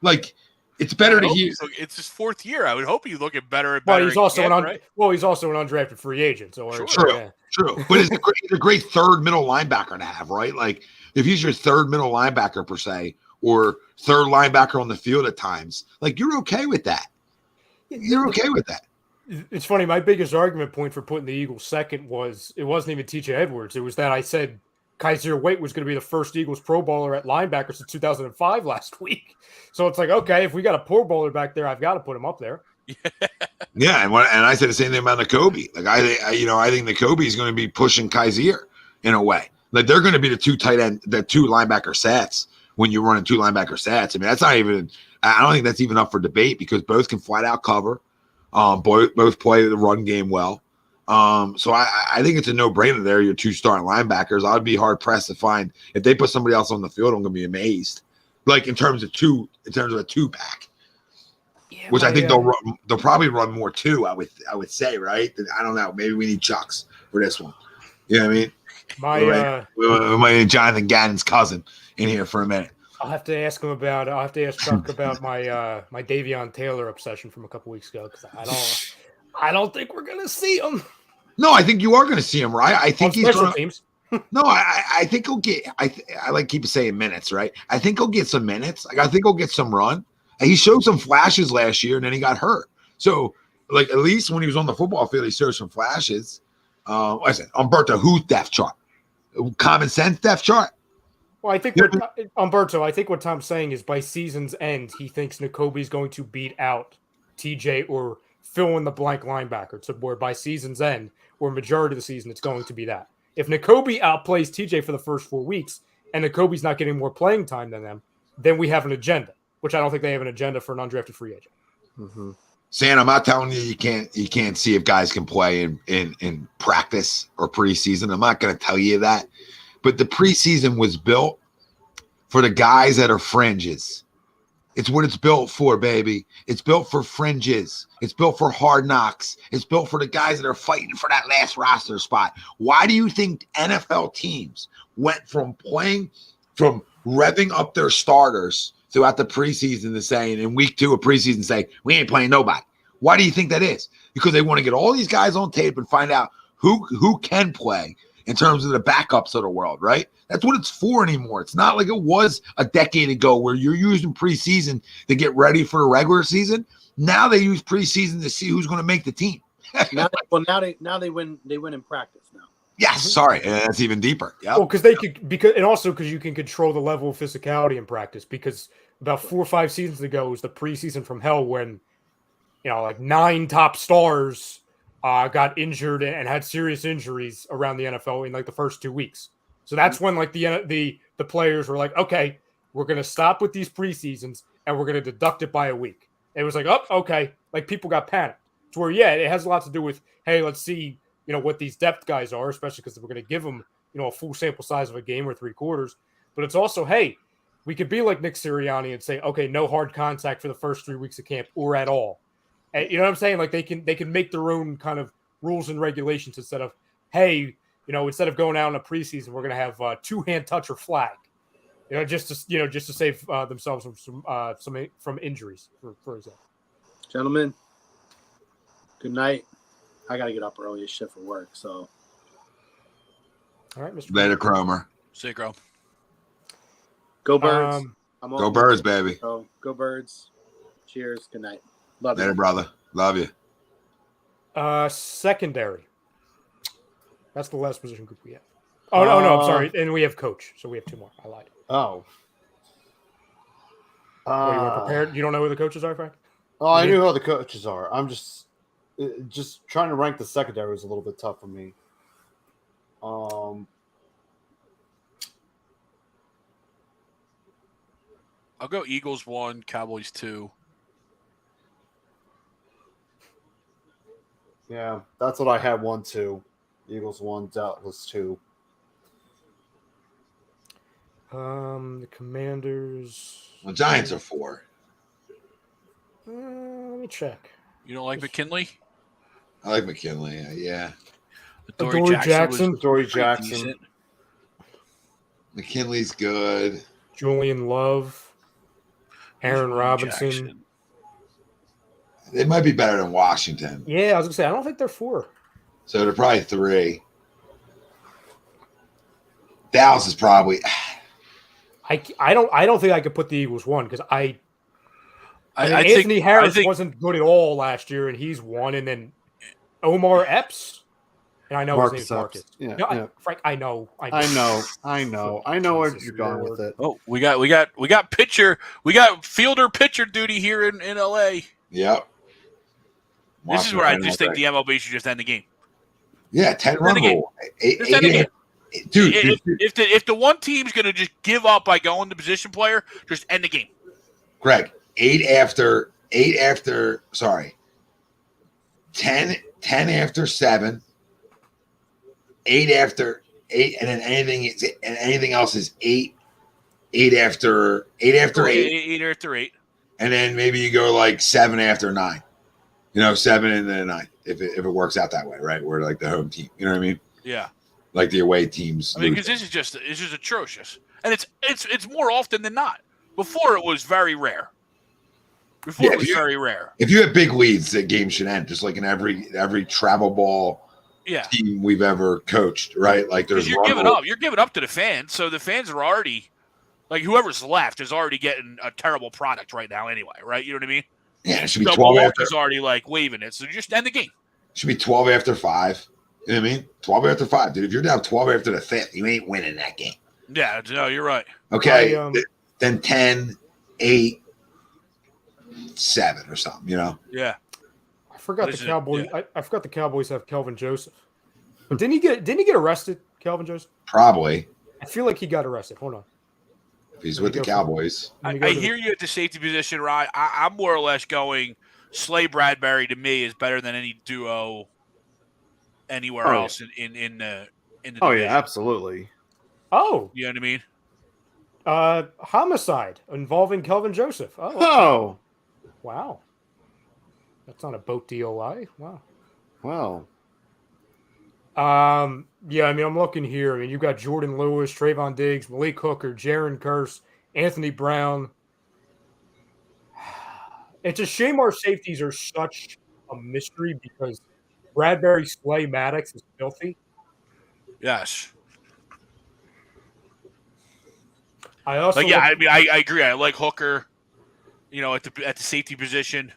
Like it's better to hear. So it's his 4th year. I would hope he's looking better and better. But he's also he's also an undrafted free agent. So True. But he's a great third middle linebacker to have, right? Like if he's your third middle linebacker per se, or third linebacker on the field at times, like you're okay with that. You're okay with that. It's funny. My biggest argument point for putting the Eagles second was it wasn't even TJ Edwards. It was that I said Kaiser Waite was going to be the first Eagles Pro Bowler at linebacker since 2005 last week. So it's like, okay, if we got a Pro Bowler back there, I've got to put him up there. Yeah, and I said the same thing about Nakobe. Like I think Nakobe is going to be pushing Kaiser in a way. Like they're going to be the two linebacker sets when you're running 2 linebacker sets. I mean, that's not even. I don't think that's even up for debate because both can flat out cover. Both play the run game well. So I think it's a no-brainer. They're your 2 starting linebackers. I would be hard pressed to find if they put somebody else on the field. I'm going to be amazed. Like in terms of a 2-pack, which I think they'll probably run more 2. I would say, right? I don't know. Maybe we need Chucks for this one. You know what I mean? We might need Jonathan Gannon's cousin in here for a minute. I'll have to ask Chuck about my Davion Taylor obsession from a couple weeks ago because I don't think we're gonna see him. No, I think you are gonna see him, right? I think he's special teams. No, I think he'll get. I like keep saying minutes, right? I think he'll get some minutes. Like I think he'll get some run. And he showed some flashes last year, and then he got hurt. So, like at least when he was on the football field, he showed some flashes. I said Umberto, who's depth chart? Common sense depth chart. Well, I think I think what Tom's saying is by season's end, he thinks Nakobe's going to beat out TJ or fill in the blank linebacker. So where by season's end, or majority of the season, it's going to be that. If Nakobe outplays TJ for the first 4 weeks and Nakobe's not getting more playing time than them, then we have an agenda, which I don't think they have an agenda for an undrafted free agent. Mm-hmm. Sam, I'm not telling you can't see if guys can play in practice or preseason. I'm not going to tell you that. But the preseason was built for the guys that are fringes. It's what it's built for, baby. It's built for fringes. It's built for hard knocks. It's built for the guys that are fighting for that last roster spot. Why do you think NFL teams went from revving up their starters throughout the preseason to saying in week 2 of preseason saying, we ain't playing nobody? Why do you think that is? Because they want to get all these guys on tape and find out who can play in terms of the backups of the world, right? That's what it's for anymore. It's not like it was a decade ago where you're using preseason to get ready for the regular season. Now they use preseason to see who's going to make the team. now they win in practice now. Yes, sorry, that's even deeper. Yeah, well, because you can control the level of physicality in practice. Because about 4 or 5 seasons ago was the preseason from hell when, like 9 top stars got injured and had serious injuries around the NFL in like the first 2 weeks. So that's when like the players were like, okay, we're going to stop with these preseasons and we're going to deduct it by a week. It was like, oh, okay. Like people got panicked. To where, yeah, it has a lot to do with, hey, let's see, what these depth guys are, especially because we're going to give them, a full sample size of a game or 3 quarters. But it's also, hey, we could be like Nick Sirianni and say, okay, no hard contact for the first 3 weeks of camp or at all. And, you know what I'm saying? Like they can make their own kind of rules and regulations instead of, hey, instead of going out in a preseason, we're going to have 2-hand touch or flag, just to save themselves from injuries, for example. Gentlemen, good night. I got to get up early as shit for work. So, all right, Mr. Later, Cromer. See you, Crow. Go Birds. Go Birds, baby. Go Birds. Cheers. Good night. Love you. Later, brother. Love you. Secondary. That's the last position group we have. Oh, no, I'm sorry. And we have coach. So we have 2 more. I lied. Oh. You weren't prepared? You don't know who the coaches are, Frank? Oh, I knew who the coaches are. I'm just trying to rank the secondary was a little bit tough for me. I'll go Eagles 1, Cowboys 2. Yeah, that's what I had 1-2. Eagles 1, Dallas 2. The Commanders. Well, Giants are 4. Let me check. You don't like McKinley? I like McKinley. Yeah. Adoree Jackson. Adoree Jackson. McKinley's good. Julian Love. Aaron Robinson. Jackson. They might be better than Washington. Yeah, I was gonna say I don't think they're 4. So they're probably 3. Dallas is probably. I don't think I could put the Eagles 1 because I mean, I Anthony think, Harris wasn't good at all last year, and he's 1. And then Omar Epps, and I know Marcus his name's Marcus. Yeah, No, yeah. Frank, I know I know where Jesus you're going Lord. with it. Oh, we got pitcher, we got fielder pitcher duty here in LA. Yep. This is where I just think the MLB should just end the game. Yeah, 10-run the game. rule. Just end the game. Dude, If the one team's gonna just give up by going to position player, just end the game. Greg, 10 after 7, 8 after 8, and then anything else is 8 after 8 after 8. 8 after 8. And then maybe you go like 7 after 9. 7 and then 9 if it works out that way, right? Where like the home team, you know what I mean? Yeah. Like the away teams. I mean, because it's just atrocious, and it's more often than not. Before it was very rare. Very rare. If you have big leads, the game should end, just like in every travel ball team we've ever coached, right? Like there's you're giving up to the fans, so the fans are already like whoever's left is already getting a terrible product right now anyway, right? You know what I mean? Yeah, it should be so 12 Milwaukee's after. already like waving it, so just end the game. It should be 12 after 5. You know what I mean? 12 after 5, dude. If you're down 12 after the 5th, you ain't winning that game. Yeah, no, you're right. Okay, then 10, 8, 7 or something, Yeah. I forgot the Cowboys. Yeah. I forgot the Cowboys have Kelvin Joseph. Didn't he get arrested, Kelvin Joseph? Probably. I feel like he got arrested. Hold on. If he's with the Cowboys. I hear you at the safety position, Ryan. I'm more or less going Slay Bradbury to me is better than any duo anywhere else in the Oh division. yeah, absolutely. Oh. You know what I mean? Homicide involving Kelvin Joseph. Oh. Okay. Oh. Wow. That's not a boat DOI. Wow. Wow. Yeah, I mean, I'm looking here. I mean, you've got Jordan Lewis, Trayvon Diggs, Malik Hooker, Jaron Kearse, Anthony Brown. It's a shame our safeties are such a mystery because Bradbury, Slay, Maddox is filthy. Yes. I also I mean, I agree. I like Hooker, at the safety position.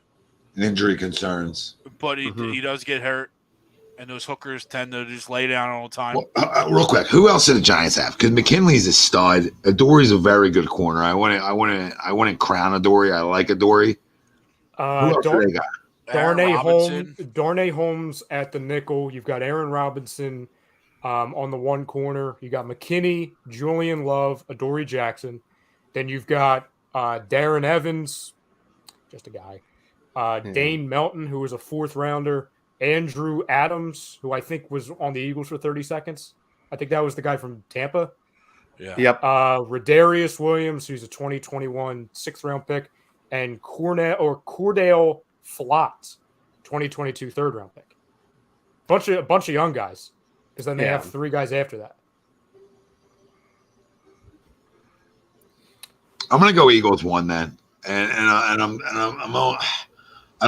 And injury concerns. But he does get hurt. And those hookers tend to just lay down all the time. Well, real quick, who else did the Giants have? Because McKinley's a stud. Adoree's a very good corner. I want to crown Adoree. I like Adoree. Who else do they got? Darnay Holmes at the nickel. You've got Aaron Robinson on the one corner. You got McKinney, Julian Love, Adoree Jackson. Then you've got Darren Evans, just a guy. Dane Melton, who was a 4th rounder. Andrew Adams, who I think was on the Eagles for 30 seconds. I think that was the guy from Tampa. Yeah. Yep. Radarius Williams, who's a 2021 6th-round pick, and Cordell Flott, 2022 3rd-round pick. A bunch of young guys, because then they have 3 guys after that. I'm gonna go Eagles 1 then, and I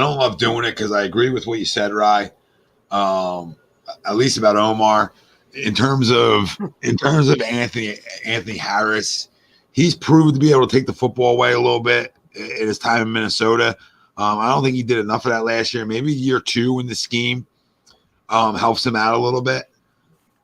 don't love doing it because I agree with what you said, Rye. At least about Omar. In terms of Anthony Harris, he's proved to be able to take the football away a little bit in his time in Minnesota. I don't think he did enough of that last year. Maybe year 2 in the scheme helps him out a little bit.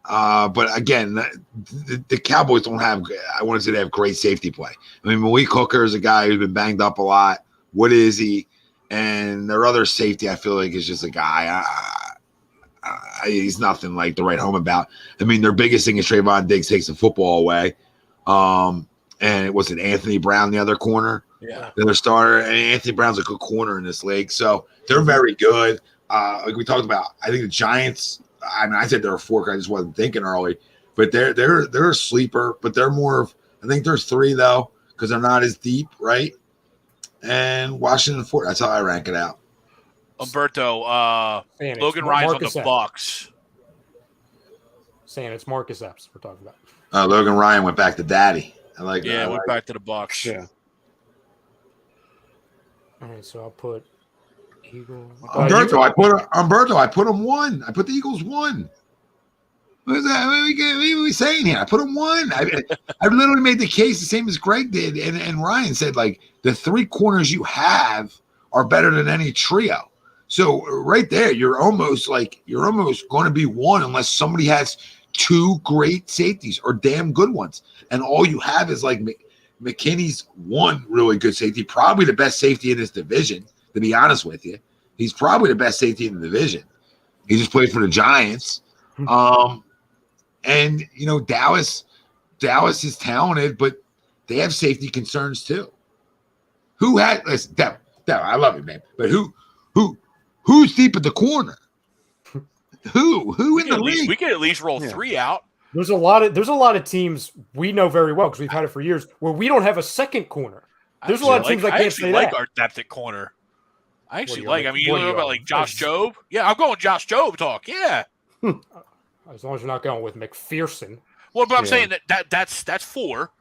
But again, the Cowboys don't have. I want to say they have great safety play. I mean, Malik Hooker is a guy who's been banged up a lot. What is he? And their other safety, I feel like, is just a guy. He's nothing like to write home about. I mean, their biggest thing is Trayvon Diggs takes the football away. And and it was Anthony Brown, the other corner. Yeah. The other starter. And Anthony Brown's a good corner in this league. So they're very good. Like we talked about, I think the Giants, I mean, I said they're a fork. I just wasn't thinking early. But they're a sleeper, but they're more of, I think there's 3, though, because they're not as deep, right? And Washington 4. That's how I rank it out. Umberto, Logan Ryan's on the Bucs. Saying it's Marcus Epps we're talking about. Logan Ryan went back to daddy. I like that. Yeah, went back to the Bucs. Yeah. All right, so I'll put Eagles. Umberto, I put him 1. I put the Eagles 1. What is that? What are we saying here? I put him 1. I literally made the case the same as Greg did, and Ryan said, like, the 3 corners you have are better than any trio. So right there, you're almost going to be 1 unless somebody has 2 great safeties or damn good ones, and all you have is like McKinney's 1 really good safety, probably the best safety in this division. To be honest with you, he's probably the best safety in the division. He just played for the Giants. And, you know, Dallas is talented, but they have safety concerns too. Listen, Devin, I love you, man. But who's deep at the corner? Who in the league? We can at least roll 3 out. There's a lot of teams we know very well because we've had it for years where we don't have a second corner. There's a lot of teams that can't say that. Our depth at corner. I actually like. I mean, you know about like Josh Jobe. Yeah, I'm going Josh Jobe talk. Yeah. As long as you're not going with McPherson. Well, but I'm saying that's 4,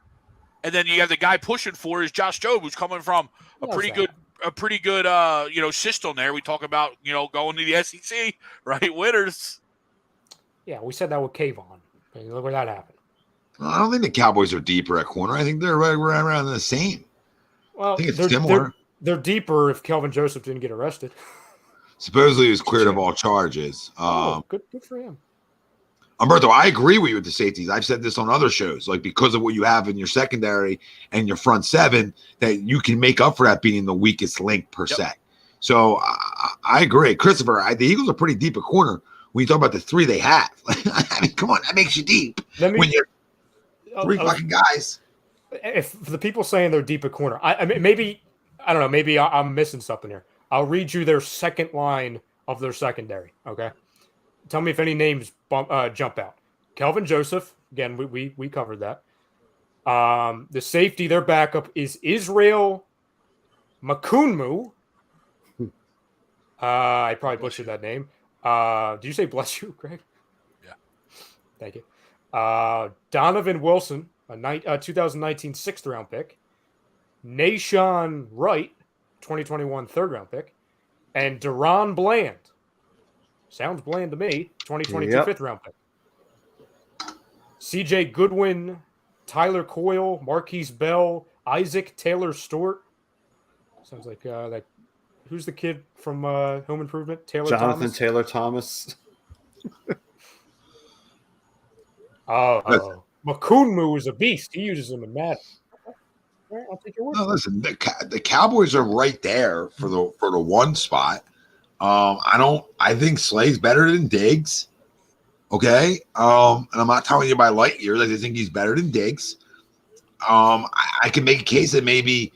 and then you have the guy pushing 4 is Josh Jobe, who's coming from a pretty good system there. We talk about going to the SEC, right? Winners. Yeah, we said that with Kayvon. Look where that happened. Well, I don't think the Cowboys are deeper at corner. I think they're right around the same. Well, I think it's similar. They're deeper if Kelvin Joseph didn't get arrested. Supposedly he was cleared of all charges. Good for him. Umberto, I agree with you with the safeties. I've said this on other shows, like because of what you have in your secondary and your front 7, that you can make up for that being the weakest link per se. So I agree. Christopher, the Eagles are pretty deep at corner when you talk about the 3 they have. I mean, come on, that makes you deep when you're 3 fucking guys. If the people saying they're deep at corner, I mean, maybe I'm missing something here. I'll read you their second line of their secondary, okay? Tell me if any names jump out. Kelvin Joseph, again, we covered that. The safety, their backup is Israel Makunmu. I probably butchered that name. Did you say bless you, Greg? Yeah. Thank you. Donovan Wilson, a 2019 6th-round pick. Nashawn Wright, 2021 3rd-round pick. And Deron Bland. Sounds bland to me. 2022 5th-round pick. CJ Goodwin, Tyler Coyle, Marquise Bell, Isaac Taylor Stewart. Sounds like who's the kid from Home Improvement? Jonathan Taylor Thomas. Makunmu is a beast. He uses them in Madden. All right, I'll take your word. No, listen, the Cowboys are right there for the 1 spot. I think Slay's better than Diggs. Okay. And I'm not telling you by light years. I just think he's better than Diggs. I can make a case that maybe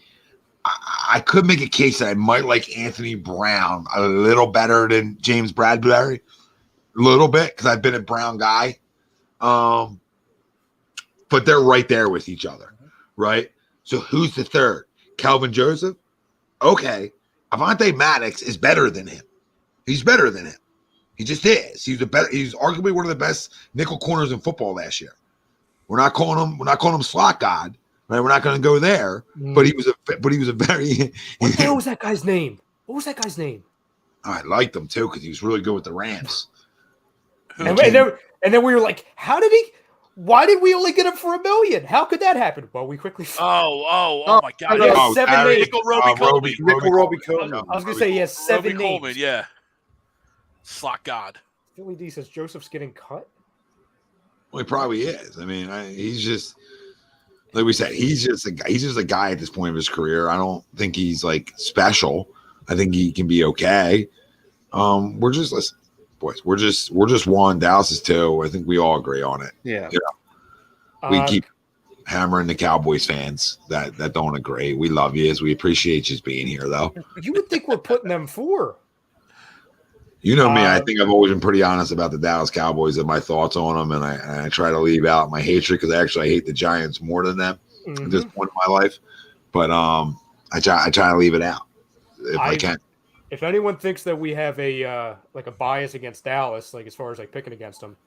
I could make a case that I might like Anthony Brown a little better than James Bradbury. A little bit, because I've been a Brown guy. But they're right there with each other. Right? So who's the 3rd? Calvin Joseph? Okay. Avonte Maddox is better than him. He's better than him. He just is. He's arguably one of the best nickel corners in football last year. We're not calling him slot god, right? We're not going to go there. But he was a very. What the hell was that guy's name? What was that guy's name? I liked him too because he was really good with the Rams. And then we were like, why did we only get him for $1 million? How could that happen? Well, we quickly. Oh my God! He has 7 names. Nickel Roby Coleman. I was going to say he has 7 Roby names. Coleman, yeah. Slot God. Philly D says Joseph's getting cut. Well, he probably is. I mean, he's just like we said. He's just a guy. He's just a guy at this point of his career. I don't think he's like special. I think he can be okay. We're just listen, boys. We're just 1. Dallas is 2. I think we all agree on it. Yeah. We keep. hammering the Cowboys fans that don't agree. We love you. We appreciate you being here, though. You would think we're putting them 4. You know me. I think I've always been pretty honest about the Dallas Cowboys and my thoughts on them, and I try to leave out my hatred because I hate the Giants more than them at this point in my life. But I try to leave it out if I can. If anyone thinks that we have a bias against Dallas, like as far as like picking against them,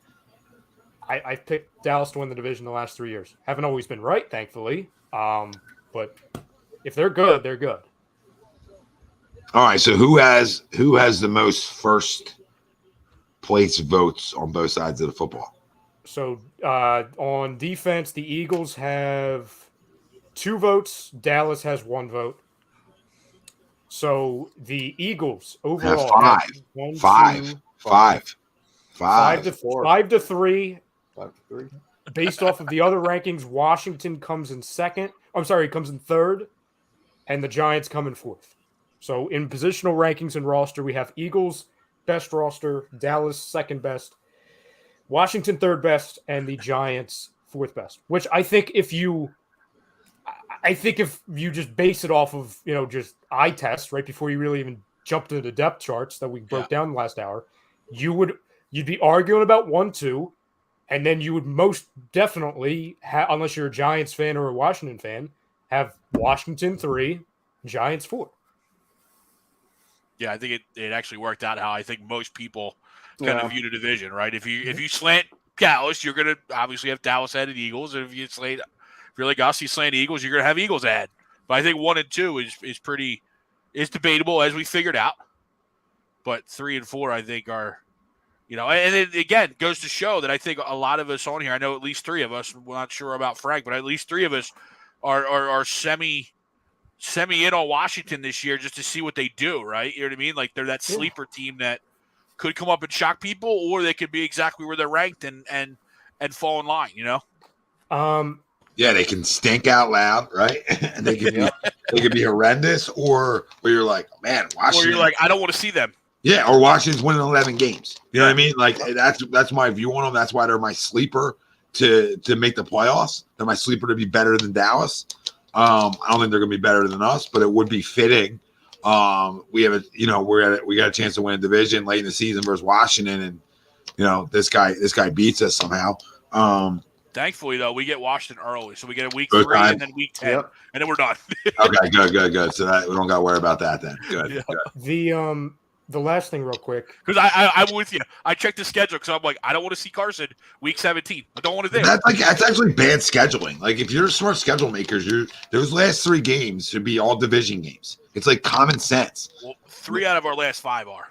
I've picked Dallas to win the division the last 3 years. Haven't always been right, thankfully. But if they're good, they're good. All right. So who has the most first place votes on both sides of the football? So on defense, the Eagles have 2 votes. Dallas has 1 vote. So the Eagles overall have 5 to 3. Based off of the other rankings, Washington comes in second. I'm sorry, comes in third, and the Giants come in 4th. So in positional rankings and roster, we have Eagles best roster, Dallas second best, Washington third best, and the Giants 4th best. Which I think if you just base it off of just eye tests right before you really even jump to the depth charts that we broke down last hour, you'd be arguing about 1-2. And then you would most definitely, unless you're a Giants fan or a Washington fan, have Washington 3, Giants 4. Yeah, I think it actually worked out how I think most people kind of view the division, right? If you slant Dallas, you're going to obviously have Dallas ahead of the Eagles. And if you're like us, you slant the Eagles, you're going to have Eagles ahead. But I think 1 and 2 is debatable, as we figured out. But 3 and 4, I think, are – and it, again, goes to show that I think a lot of us on here, I know at least 3 of us, we're not sure about Frank, but at least 3 of us are semi in on Washington this year just to see what they do, right? You know what I mean? Like they're that sleeper team that could come up and shock people, or they could be exactly where they're ranked and fall in line, Yeah, they can stink out loud, right? And they could be horrendous, or where you're like, man, Washington. Or you're like, I don't want to see them. Yeah, or Washington's winning 11 games. You know what I mean? Like that's my view on them. That's why they're my sleeper to make the playoffs. They're my sleeper to be better than Dallas. I don't think they're going to be better than us, but it would be fitting. We have we got a chance to win a division late in the season versus Washington, and this guy beats us somehow. Thankfully, though, we get Washington early, so we get a week 3 and then week 10, and then we're done. Okay, good. So that we don't got to worry about that then. Good. Good. The last thing real quick. Because I'm with you. I checked the schedule because I'm like, I don't want to see Carson week 17. I don't want to do that's actually bad scheduling. Like if you're smart schedule makers, those last 3 games should be all division games. It's like common sense. Well, 3 out of our last 5 are.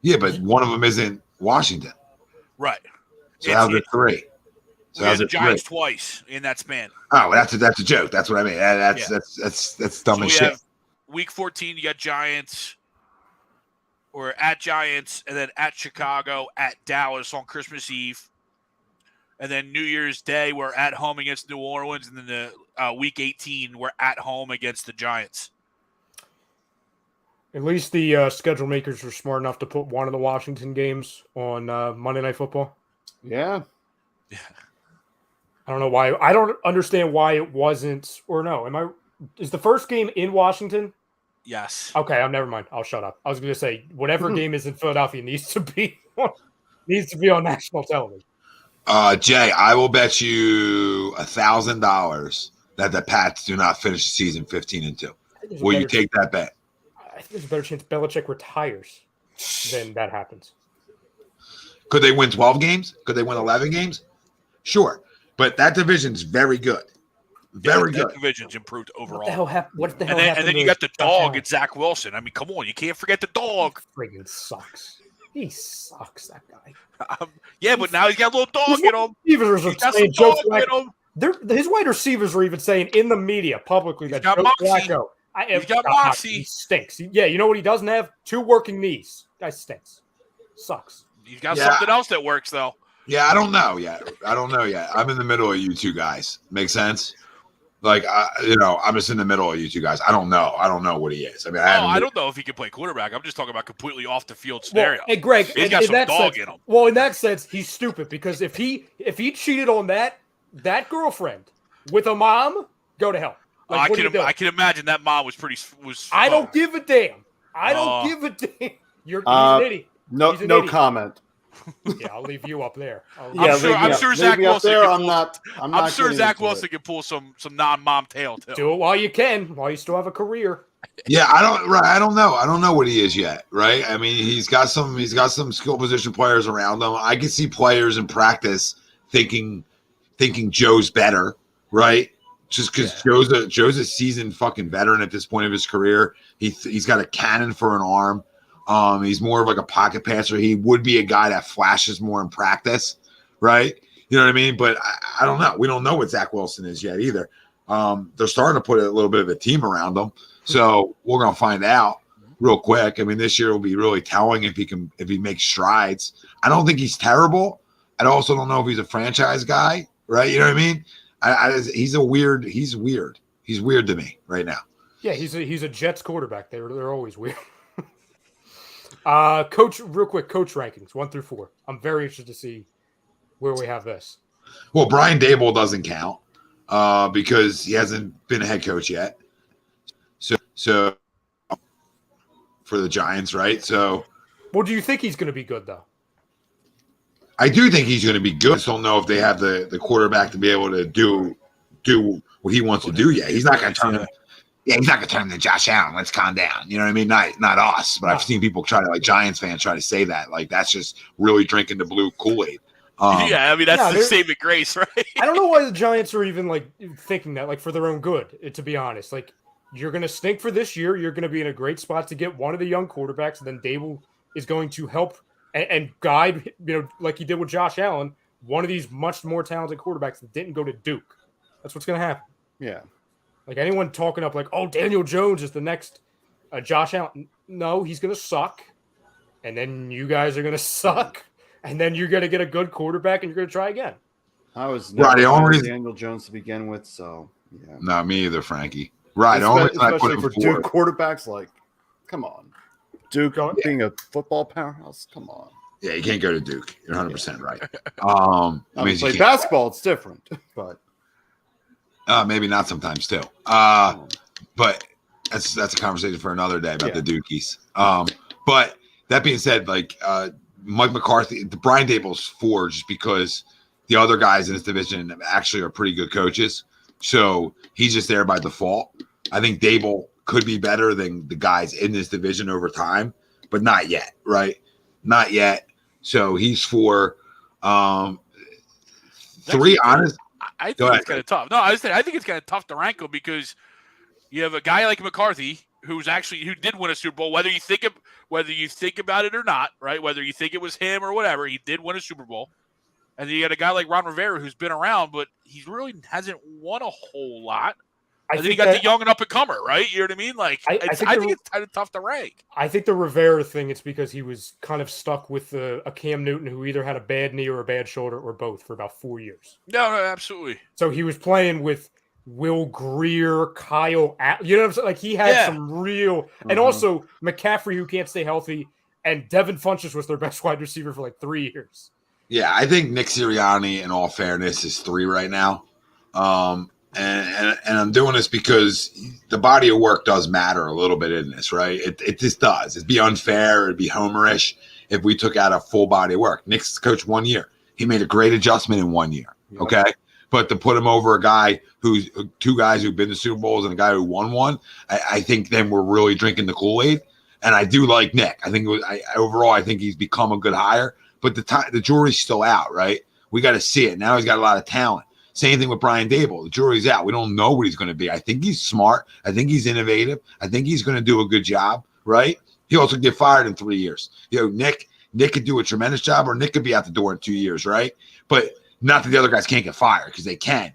Yeah, but one of them isn't Washington. Right. So how's it 3? So we had the Giants twice in that span. Oh, that's a joke. That's what I mean. That's dumb as shit. Week 14, you got Giants. Or at Giants, and then at Chicago, at Dallas on Christmas Eve. And then New Year's Day, we're at home against New Orleans. And then the week 18, we're at home against the Giants. At least the schedule makers were smart enough to put one of the Washington games on Monday Night Football. Yeah. I don't know why. I don't understand why it wasn't. Or no, is the first game in Washington? Yes. Okay, never mind. I'll shut up. I was going to say whatever game is in Philadelphia needs to be on national television. Jay, I will bet you $1,000 that the Pats do not finish the season 15-2. Will you take that bet? I think there's a better chance Belichick retires than that happens. Could they win 12 games? Could they win 11 games? Sure, but that division's very good. Very good. Division's improved overall. What the hell happened? And then you got the dog and Zach Wilson. I mean, come on, you can't forget the dog. He friggin' sucks. He sucks, that guy. But now he's got a little dog in him. Receivers are saying Joe Flacco. His wide receivers are even saying in the media publicly that Joe Flacco. He's got moxie. He stinks. You know what he doesn't have? 2 working knees. Guy stinks. Sucks. He's got something else that works though. Yeah, I don't know yet. I'm in the middle of you 2 guys. Make sense? Like, I'm just in the middle of you 2 guys. I don't know what he is. I mean, I don't know if he can play quarterback. I'm just talking about completely off the field scenario. Well, hey, Greg, he's got some dog in him. Well, in that sense, he's stupid because if he cheated on that girlfriend with a mom, go to hell. Like, what are you doing? I can imagine that mom was I don't give a damn. I don't give a damn. He's an idiot. No idiot. comment. Yeah, I'll leave you up there. I'm sure Zach Wilson. I'm sure Zach Wilson can pull some non-mom tail too. Do it while you can, while you still have a career. Yeah, I don't know. I don't know what he is yet, right? I mean, he's got some skill position players around him. I can see players in practice thinking Joe's better, right? Just because Joe's a seasoned fucking veteran at this point of his career. He's got a cannon for an arm. He's more of like a pocket passer. He would be a guy that flashes more in practice, right? You know what I mean? But I don't know. We don't know what Zach Wilson is yet either. They're starting to put a little bit of a team around him. So we're going to find out real quick. I mean, this year will be really telling if he makes strides. I don't think he's terrible. I also don't know if he's a franchise guy, right? You know what I mean? He's weird. He's weird to me right now. Yeah, he's a Jets quarterback. They're always weird. Coach, real quick, coach rankings 1 through 4. I'm very interested to see where we have this. Well, Brian Daboll doesn't count because he hasn't been a head coach yet. So for the Giants, right? So, well, do you think he's going to be good though? I do think he's going to be good. I just don't know if they have the quarterback to be able to do what he wants to do yet. He's not going to turn him. Yeah, he's not going to turn him to Josh Allen. Let's calm down. You know what I mean? Not us, but I've seen people try to, like Giants fans, try to say that. Like, that's just really drinking the blue Kool-Aid. Yeah, I mean, that's the saving grace, right? I don't know why the Giants are even, like, thinking that, like, for their own good, to be honest. Like, you're going to stink for this year. You're going to be in a great spot to get one of the young quarterbacks, and then Daboll is going to help and guide, like he did with Josh Allen, one of these much more talented quarterbacks that didn't go to Duke. That's what's going to happen. Yeah. Like anyone talking up like, oh, Daniel Jones is the next Josh Allen. No, he's going to suck. And then you guys are going to suck. And then you're going to get a good quarterback and you're going to try again. I was never Daniel Jones to begin with, so yeah. Not me either, Frankie. Right. Especially for Duke quarterbacks, like, come on. Duke being a football powerhouse, come on. Yeah, you can't go to Duke. You're 100% right. Play basketball, it's different, but maybe not sometimes too. But that's a conversation for another day about the Dukies. But that being said, like Mike McCarthy, Brian Daboll's 4 just because the other guys in this division actually are pretty good coaches. So he's just there by default. I think Daboll could be better than the guys in this division over time, but not yet, right? Not yet. So he's 4. 3, honest. I think it's kind of tough. No, I think it's kind of tough to rank him because you have a guy like McCarthy who did win a Super Bowl, whether you think about it or not, right? Whether you think it was him or whatever, he did win a Super Bowl. And then you got a guy like Ron Rivera who's been around, but he really hasn't won a whole lot. And then you got the young and up-and-comer, right? You know what I mean? Like, I think it's kind of tough to rank. I think the Rivera thing, it's because he was kind of stuck with a Cam Newton who either had a bad knee or a bad shoulder or both for about 4 years. No, absolutely. So he was playing with Will Greer, Kyle, you know what I'm saying? Like, he had some real – and also McCaffrey, who can't stay healthy, and Devin Funchess was their best wide receiver for like 3 years. Yeah, I think Nick Sirianni, in all fairness, is 3 right now. And I'm doing this because the body of work does matter a little bit in this, right? It just does. It'd be unfair. It'd be homerish if we took out a full body of work. Nick's coached 1 year. He made a great adjustment in 1 year, okay? But to put him over a guy who's 2 guys who've been to Super Bowls and a guy who won one, I think then we're really drinking the Kool-Aid. And I do like Nick. I think overall, I think he's become a good hire. But the jury's still out, right? We got to see it. Now he's got a lot of talent. Same thing with Brian Daboll. The jury's out. We don't know what he's going to be. I think he's smart. I think he's innovative. I think he's going to do a good job, right? He'll also get fired in 3 years. Nick could do a tremendous job, or Nick could be out the door in 2 years, right? But not that the other guys can't get fired, because they can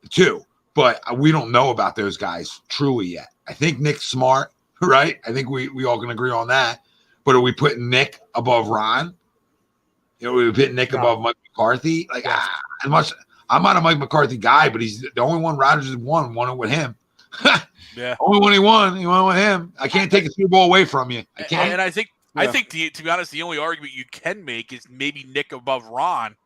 too. But we don't know about those guys truly yet. I think Nick's smart, right? I think we all can agree on that. But are we putting Nick above Ron? We put Nick above Mike McCarthy. Like, I'm not a Mike McCarthy guy, but he's the only one Rodgers has won it with him. Yeah. Only one he won with him. I can't take a Super Bowl away from you. I can't. And I think to be honest, the only argument you can make is maybe Nick above Ron,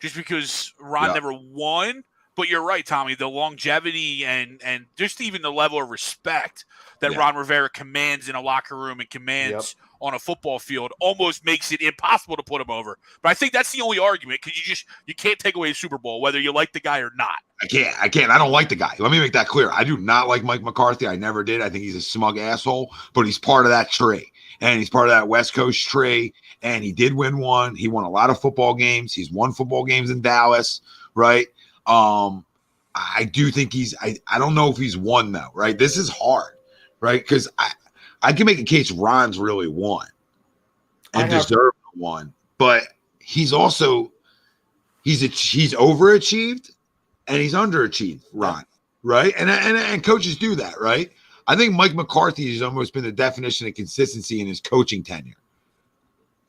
just because Ron never won. But you're right, Tommy. The longevity and just even the level of respect that Ron Rivera commands in a locker room and commands on a football field almost makes it impossible to put him over. But I think that's the only argument, because you can't take away a Super Bowl whether you like the guy or not. I can't. I don't like the guy. Let me make that clear. I do not like Mike McCarthy. I never did. I think he's a smug asshole, but he's part of that tree. And he's part of that West Coast tree. And he did win one. He won a lot of football games. He's won football games in Dallas, right? I do think I don't know if he's won, though, right? This is hard, right? Because I can make a case Ron's really won and deserved one. But he's also he's overachieved and he's underachieved, Ron, right? And coaches do that, right? I think Mike McCarthy has almost been the definition of consistency in his coaching tenure.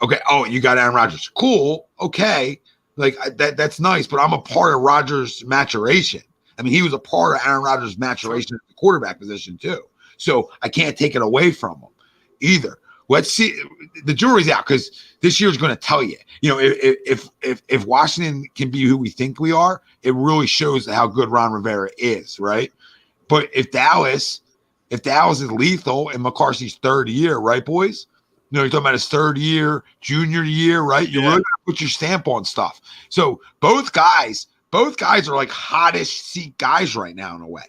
Okay. Oh, you got Aaron Rodgers. Cool. Okay. Like that's nice, but I'm a part of Rodgers' maturation. I mean, he was a part of Aaron Rodgers' maturation at the quarterback position too. So I can't take it away from him either. Let's see. The jury's out, because this year's going to tell you. You know, if Washington can be who we think we are, it really shows how good Ron Rivera is, right? But if Dallas is lethal in McCarthy's third year, right, boys? You know, you're talking about his third year, junior year, right? You're really going to put your stamp on stuff. So both guys are like hottest seat guys right now in a way.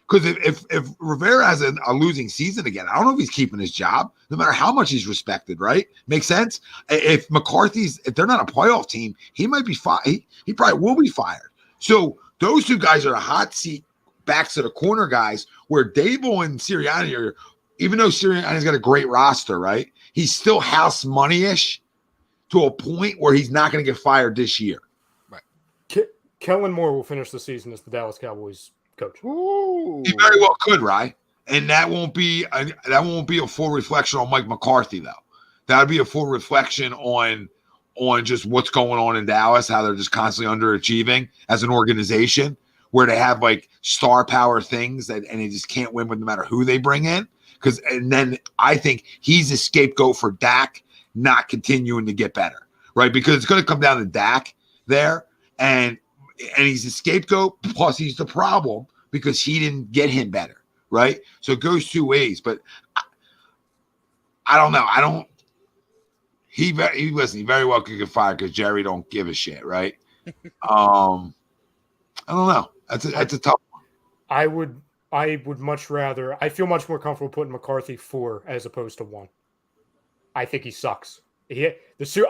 Because if Rivera has a losing season again, I don't know if he's keeping his job, no matter how much he's respected, right? Makes sense? If they're not a playoff team, he might be fired. He probably will be fired. So those two guys are a hot seat backs to the corner guys, where Dable and Sirianni are, even though Sirianni's got a great roster, right? He's still house money-ish to a point where he's not going to get fired this year. Right. Kellen Moore will finish the season as the Dallas Cowboys coach. Ooh. He very well could, right? And that won't be a full reflection on Mike McCarthy, though. That would be a full reflection on just what's going on in Dallas, how they're just constantly underachieving as an organization, where they have like star power things and they just can't win with no matter who they bring in. And then I think he's a scapegoat for Dak not continuing to get better, right? Because it's going to come down to Dak there, and he's a scapegoat, plus he's the problem because he didn't get him better, right? So it goes two ways. But I don't know. He very well could get fired because Jerry don't give a shit, right? I don't know. That's a tough one. I would much rather. I feel much more comfortable putting McCarthy 4 as opposed to 1. I think he sucks.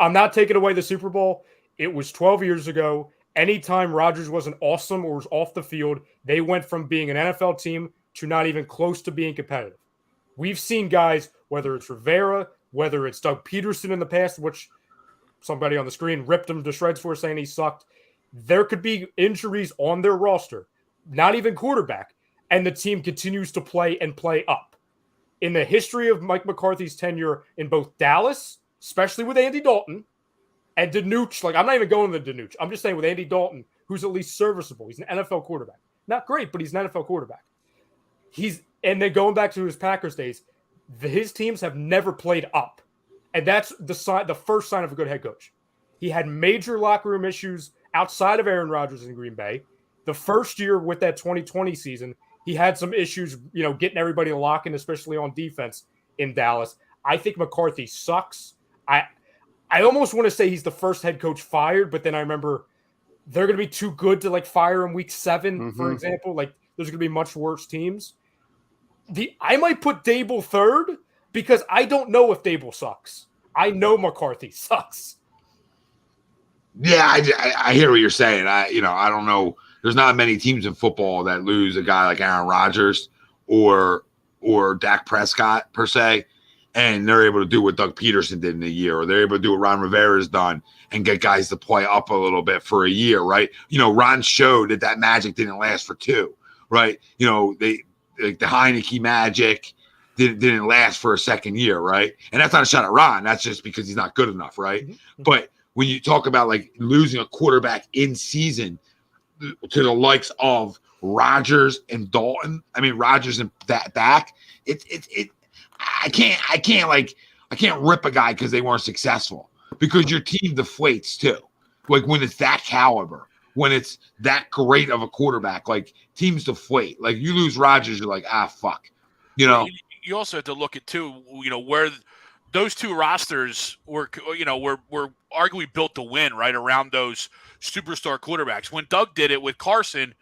I'm not taking away the Super Bowl. It was 12 years ago. Anytime Rodgers wasn't awesome or was off the field, they went from being an NFL team to not even close to being competitive. We've seen guys, whether it's Rivera, whether it's Doug Peterson in the past, which somebody on the screen ripped him to shreds for saying he sucked. There could be injuries on their roster, not even quarterback, and the team continues to play and play up. In the history of Mike McCarthy's tenure in both Dallas, especially with Andy Dalton, and Danucci, like I'm not even going to Danucci. I'm just saying with Andy Dalton, who's at least serviceable. He's an NFL quarterback. Not great, but he's an NFL quarterback. And then going back to his Packers days, his teams have never played up. And that's the first sign of a good head coach. He had major locker room issues outside of Aaron Rodgers in Green Bay. The first year with that 2020 season, he had some issues, getting everybody to lock in, especially on defense in Dallas. I think McCarthy sucks. I almost want to say he's the first head coach fired, but then I remember they're going to be too good to fire him week 7, for example. There's going to be much worse teams. I might put Dable 3rd because I don't know if Dable sucks. I know McCarthy sucks. Yeah, I hear what you're saying. I don't know. There's not many teams in football that lose a guy like Aaron Rodgers or Dak Prescott per se, and they're able to do what Doug Peterson did in a year, or they're able to do what Ron Rivera's done and get guys to play up a little bit for a year, right? Ron showed that magic didn't last for 2, right? The Heineke magic didn't last for a second year, right? And that's not a shot at Ron. That's just because he's not good enough, right? Mm-hmm. But when you talk about losing a quarterback in season to the likes of Rodgers and Dalton, Rodgers and Dak, I can't rip a guy because they weren't successful, because your team deflates too. When it's that caliber, when it's that great of a quarterback. Like teams deflate. Like you lose Rodgers, you're like, fuck. You know. You also have to look at too, where those two rosters were arguably built to win right around those superstar quarterbacks. When Doug did it with Carson's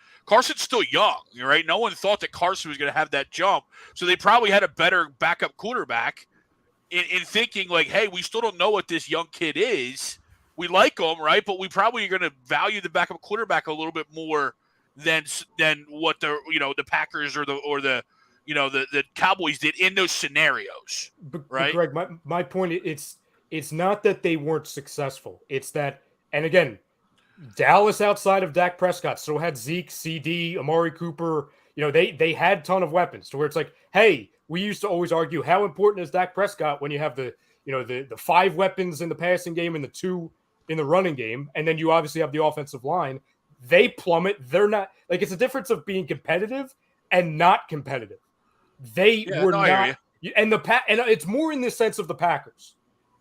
still young, right? No one thought that Carson was going to have that jump, so they probably had a better backup quarterback in thinking like, hey, we still don't know what this young kid is. We like him, right? But we probably are going to value the backup quarterback a little bit more than what the Packers or the Cowboys did in those scenarios, right? But Greg, my point, it's not that they weren't successful. It's that, and again, Dallas outside of Dak Prescott still had Zeke, CD, Amari Cooper. They had a ton of weapons to where it's like, hey, we used to always argue how important is Dak Prescott when you have the 5 weapons in the passing game and the 2 in the running game, and then you obviously have the offensive line. They plummet. They're not like, it's a difference of being competitive and not competitive. They were not, and it's more in the sense of the Packers.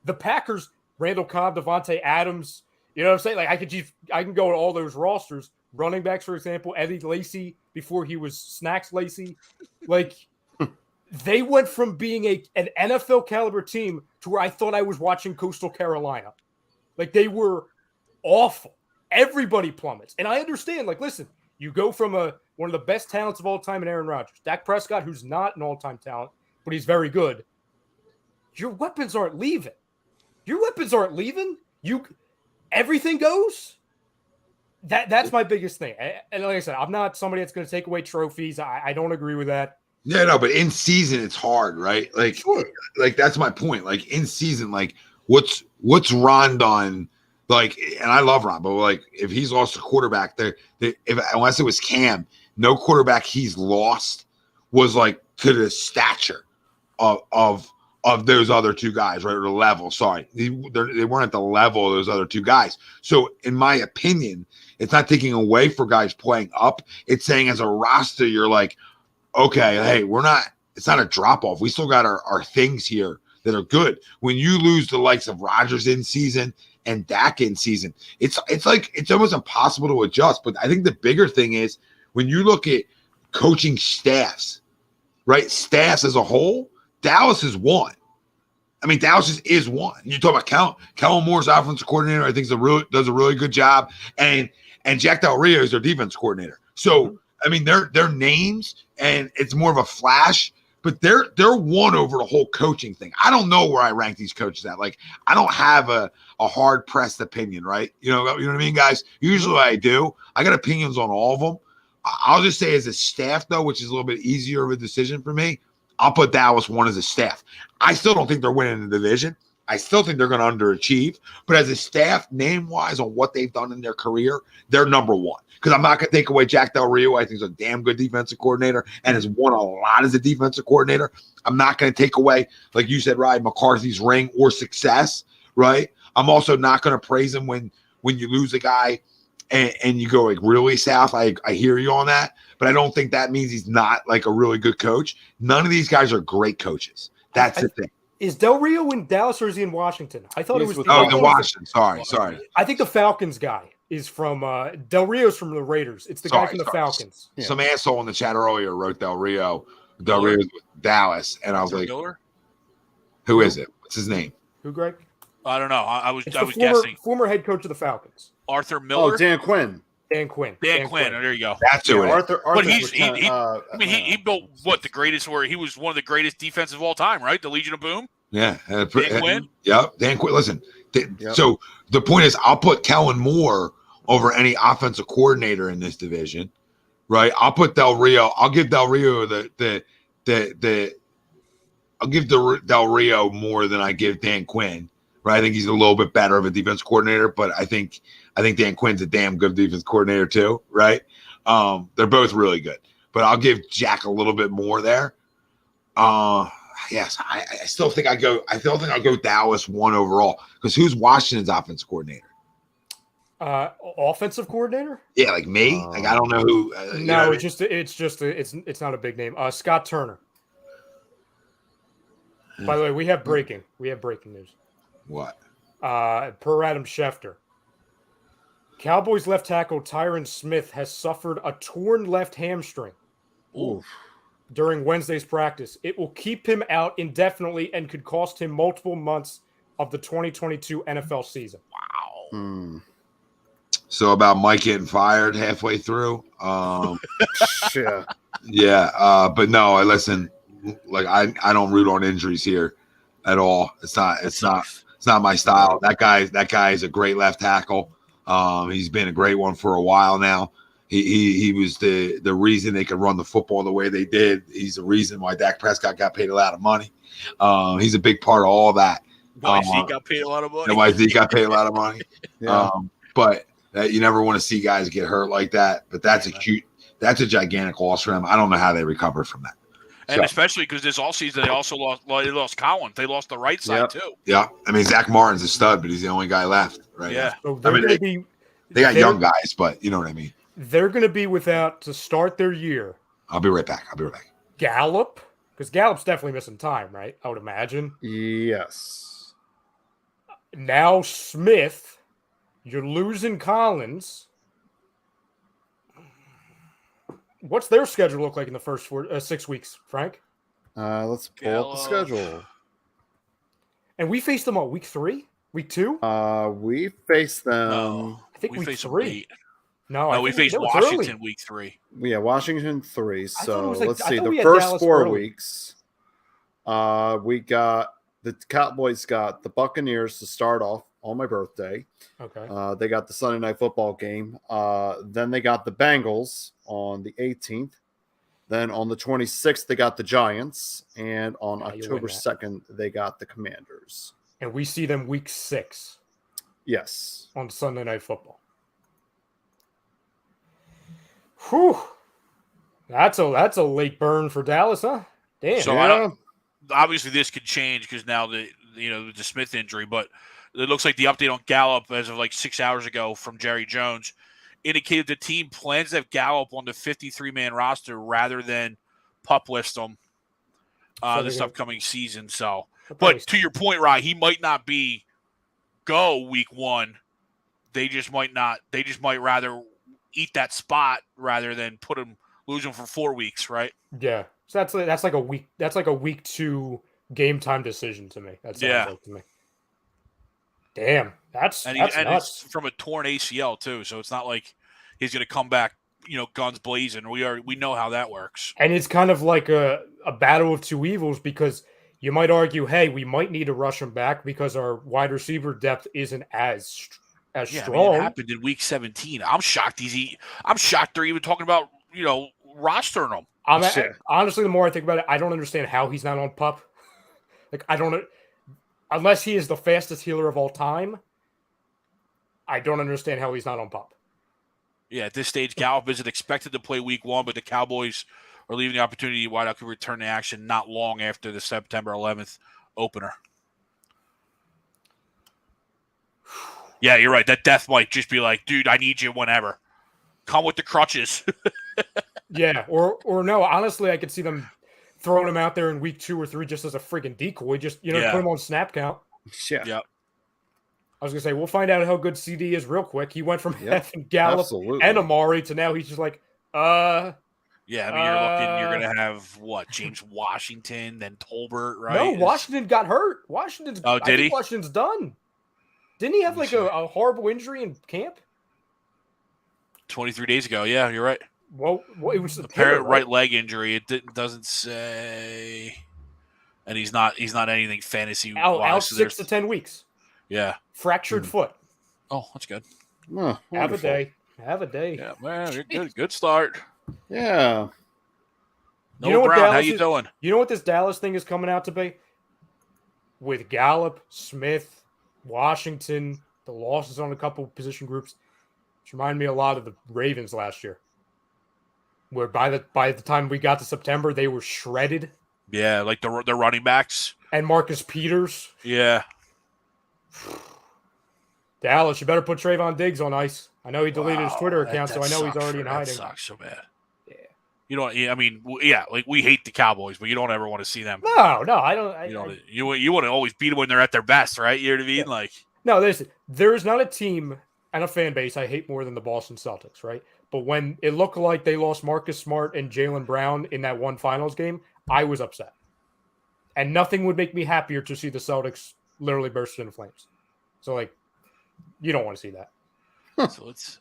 The Packers, Randall Cobb, Devontae Adams. You know what I'm saying? Like I can go to all those rosters. Running backs, for example, Eddie Lacy before he was Snacks Lacy. Like they went from being an NFL caliber team to where I thought I was watching Coastal Carolina. Like they were awful. Everybody plummets, and I understand. Like, listen, you go from one of the best talents of all time in Aaron Rodgers, Dak Prescott, who's not an all-time talent, but he's very good. Your weapons aren't leaving. Everything goes. That's my biggest thing. And like I said, I'm not somebody that's going to take away trophies. I don't agree with that. Yeah, no, but in season it's hard, right? Like, sure. Like that's my point. Like in season, like what's Ron done? Like, and I love Ron, but like if he's lost a quarterback unless it was Cam, no quarterback he's lost was like to the stature of those other two guys, right? Or the level. Sorry, they weren't at the level of those other two guys. So, in my opinion, it's not taking away for guys playing up. It's saying as a roster, you're like, okay, hey, it's not a drop off. We still got our things here that are good. When you lose the likes of Rodgers in season and Dak in season, it's almost impossible to adjust. But I think the bigger thing is when you look at coaching staffs, right? Staffs as a whole, Dallas is one. I mean, Dallas is one. You talk about Kellen Moore's offensive coordinator. I think does a really good job, and Jack Del Rio is their defense coordinator. So I mean, they're names, and it's more of a flash. But they're one over the whole coaching thing. I don't know where I rank these coaches at. Like, I don't have a hard pressed opinion, right? You know what I mean, guys? Usually I do. I got opinions on all of them. I'll just say as a staff, though, which is a little bit easier of a decision for me, I'll put Dallas one as a staff. I still don't think they're winning the division. I still think they're going to underachieve. But as a staff, name-wise, on what they've done in their career, they're number one. Because I'm not going to take away Jack Del Rio. I think he's a damn good defensive coordinator and has won a lot as a defensive coordinator. I'm not going to take away, like you said, Ryan McCarthy's ring or success, right? I'm also not going to praise him when you lose a guy and you go like really south. I hear you on that. But I don't think that means he's not like a really good coach. None of these guys are great coaches. That's the thing. Is Del Rio in Dallas or is he in Washington? I thought it was in Washington. Sorry. I think the Falcons guy is from Del Rio's from the Raiders. It's the guy from the Falcons. Yeah. Some asshole in the chat earlier wrote Del Rio's with Dallas, and I was like, Miller? Who is it? What's his name? Who, Greg? I don't know. I was guessing. Former head coach of the Falcons. Arthur Miller. Oh, Dan Quinn. Dan Quinn. There you go. That's who it is. Arthur but he built the greatest, where he was one of the greatest defenses of all time, right? The Legion of Boom. Yeah. Dan Quinn. Yep. Dan Quinn. Listen. So the point is, I'll put Kellen Moore over any offensive coordinator in this division, right? I'll put Del Rio. I'll give Del Rio Del Rio more than I give Dan Quinn, right? I think he's a little bit better of a defense coordinator, but I think Dan Quinn's a damn good defense coordinator too, right? They're both really good, but I'll give Jack a little bit more there. Yes, I still think I'll go Dallas one overall, because who's Washington's offensive coordinator? Offensive coordinator? Yeah, like me. Like I don't know who. No, it's not a big name. Scott Turner. By the way, we have breaking news. What? Per Adam Schefter. Cowboys left tackle Tyron Smith has suffered a torn left hamstring during Wednesday's practice. It will keep him out indefinitely and could cost him multiple months of the 2022 NFL season. Wow. So about Mike getting fired halfway through. Yeah. Yeah. But no, listen, like I don't root on injuries here at all. It's not my style. That guy is a great left tackle. He's been a great one for a while now. He was the reason they could run the football the way they did. He's the reason why Dak Prescott got paid a lot of money. He's a big part of all that. Why Zeke got paid a lot of money. Why Zeke got paid a lot of money. Yeah. But you never want to see guys get hurt like that. But that's a gigantic loss for them. I don't know how they recover from that. And especially because this offseason they also lost Collins. They lost the right side too. Yeah. I mean, Zach Martin's a stud, but he's the only guy left. Right. Yeah. So I mean, they got young guys, but you know what I mean. They're going to be without, to start their year, I'll be right back. Gallup, because Gallup's definitely missing time, right? I would imagine. Yes. Now Smith, you're losing Collins. What's their schedule look like in the first 6 weeks, Frank? Let's pull up the schedule. And we faced them on week 3, week 2. We faced them. No, I think we week faced 3. No, we faced Washington week 3. Yeah, Washington 3. So let's see. The we had first Dallas 4 early. weeks, we got the Cowboys got the Buccaneers to start off on my birthday. Okay. They got the Sunday Night Football game. Then they got the Bengals on the 18th. Then on the 26th, they got the Giants. And on October 2nd, they got the Commanders. And we see them week 6. Yes. On Sunday Night Football. Whew. That's a late burn for Dallas, huh? Damn. So obviously this could change because now the Smith injury, but it looks like the update on Gallup as of like 6 hours ago from Jerry Jones indicated the team plans to have Gallup on the 53-man roster rather than pup list him this upcoming season. So, but to your point, Ryan, he might not be go week 1. They just might not. They just might rather eat that spot rather than lose him for 4 weeks, right? Yeah. So that's like a week. That's like a week 2 game time decision to me. That sounds like to me. Damn, that's nuts. It's from a torn ACL too, so it's not like he's going to come back, guns blazing. We know how that works. And it's kind of like a battle of two evils because you might argue, hey, we might need to rush him back because our wide receiver depth isn't as strong. I mean, it happened in week 17. I'm shocked. I'm shocked they're even talking about rostering him. Honestly, the more I think about it, I don't understand how he's not on PUP. Like I don't. Unless he is the fastest healer of all time, I don't understand how he's not on PUP. Yeah, at this stage, Gallup isn't expected to play week 1, but the Cowboys are leaving the opportunity wide out to return to action not long after the September 11th opener. Yeah, you're right. That death might just be like, dude, I need you whenever. Come with the crutches. Yeah, or no, honestly, I could see them throwing him out there in week 2 or 3 just as a freaking decoy. Just, put him on snap count. Yeah. Yep. I was going to say, we'll find out how good CD is real quick. He went from having Gallup and Amari to now he's just like, Yeah, I mean, you're going to have, James Washington, then Tolbert, right? No, Washington got hurt. Did he? Washington's done. Didn't he have like a horrible injury in camp? 23 days ago, yeah, you're right. Well it was apparent right leg injury. It doesn't say, and he's not anything fantasy. Out 6 to 10 weeks. Yeah, fractured foot. Oh, that's good. Oh, have a day. Yeah, man, you're good. Good start. Yeah. Brown, how you doing? You know what this Dallas thing is coming out to be? With Gallup, Smith, Washington, the losses on a couple of position groups, which remind me a lot of the Ravens last year. Where by the time we got to September, they were shredded. Yeah, like the running backs. And Marcus Peters. Yeah. Dallas, you better put Trayvon Diggs on ice. I know he deleted his Twitter account, so I know he's already in hiding. That sucks so bad. Yeah. Like we hate the Cowboys, but you don't ever want to see them. No, I don't. You want to always beat them when they're at their best, right? You know what I mean? Yeah. Like, no, there is not a team and a fan base I hate more than the Boston Celtics, right? But when it looked like they lost Marcus Smart and Jalen Brown in that one finals game, I was upset. And nothing would make me happier to see the Celtics literally burst into flames. So, like, you don't want to see that. So it's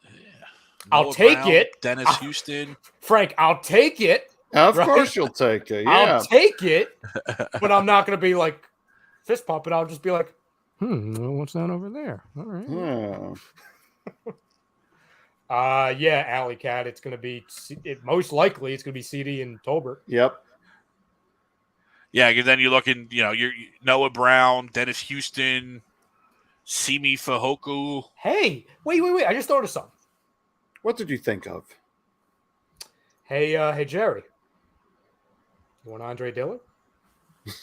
I'll take it. Dennis Houston. Frank, I'll take it. Of right? course you'll take it. Yeah. I'll take it. But I'm not going to be like fist pumping. I'll just be like, what's that over there? All right. Yeah. Alley Cat. It's going to be most likely it's going to be CD and Tolbert. Yep. Yeah, because then you're looking, you're Noah Brown, Dennis Houston, Simi Fahoku. Hey, wait. I just thought of something. What did you think of? Hey, Jerry. You want Andre Dillard?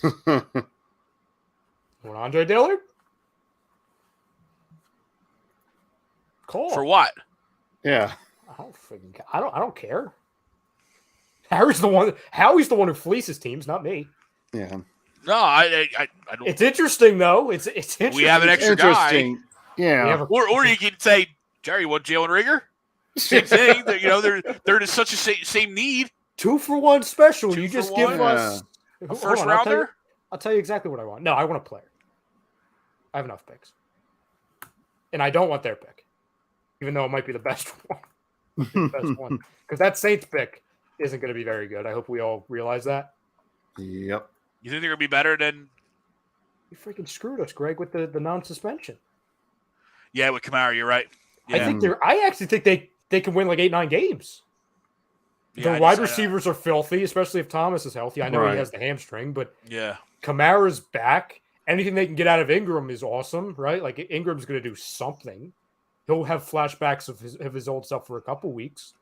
You want Andre Dillard? Call. For what? Yeah. I don't care. Howie's the one who fleeces teams, not me. Yeah. No, I don't. It's interesting though. It's interesting. We have an extra guy. Yeah. Or you can say, Jerry, you want Jalen Rigger? Same thing. They're just such a same need. 2-for-1 special. 2 You for just 1? give us A first rounder? I'll tell you exactly what I want. No, I want a player. I have enough picks. And I don't want their pick. Even though it might be the best one. Because that Saints pick isn't going to be very good. I hope we all realize that. Yep. You think they're going to be better than... You freaking screwed us, Greg, with the non-suspension. Yeah, with Kamara, you're right. Yeah. I actually think they can win like 8-9 games. Yeah, the wide receivers are filthy, especially if Thomas is healthy. I know he has the hamstring, but yeah, Kamara's back. Anything they can get out of Ingram is awesome, right? Like Ingram's going to do something. He'll have flashbacks of his old stuff for a couple weeks.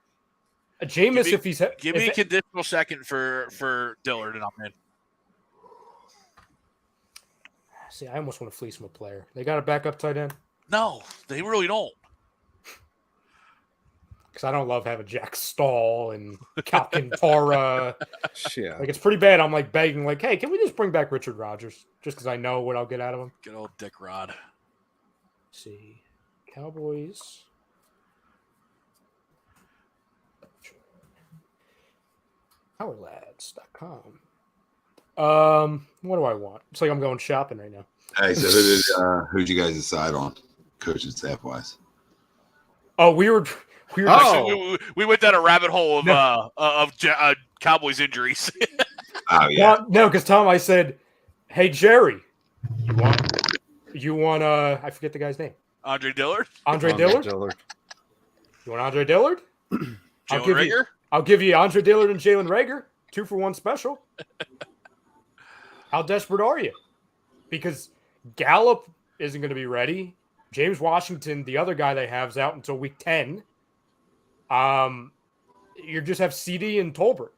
Jameis, if he's give me a conditional second for Dillard, and I'm in. See, I almost want to fleece him a player. They got a backup tight end. No, they really don't. Because I don't love having Jack Stahl and Alcantara. Yeah. Like, it's pretty bad. I'm like begging, like, hey, can we just bring back Richard Rodgers? Just because I know what I'll get out of him. Good old Dick Rod. Let's see. Cowboys. Powerlads.com. What do I want? It's like I'm going shopping right now. Hey, so who'd you guys decide on, coaching staff wise? Oh, we went down a rabbit hole of Cowboys injuries. Oh yeah. No, because Tom, I said, hey Jerry, you want I forget the guy's name. Andre Dillard. Andre Dillard. You want Andre Dillard? I'll give you Andre Dillard and Jalen Reagor, 2-for-1 special. How desperate are you? Because Gallup isn't going to be ready. James Washington, the other guy they have, is out until week 10. You just have CD and Tolbert.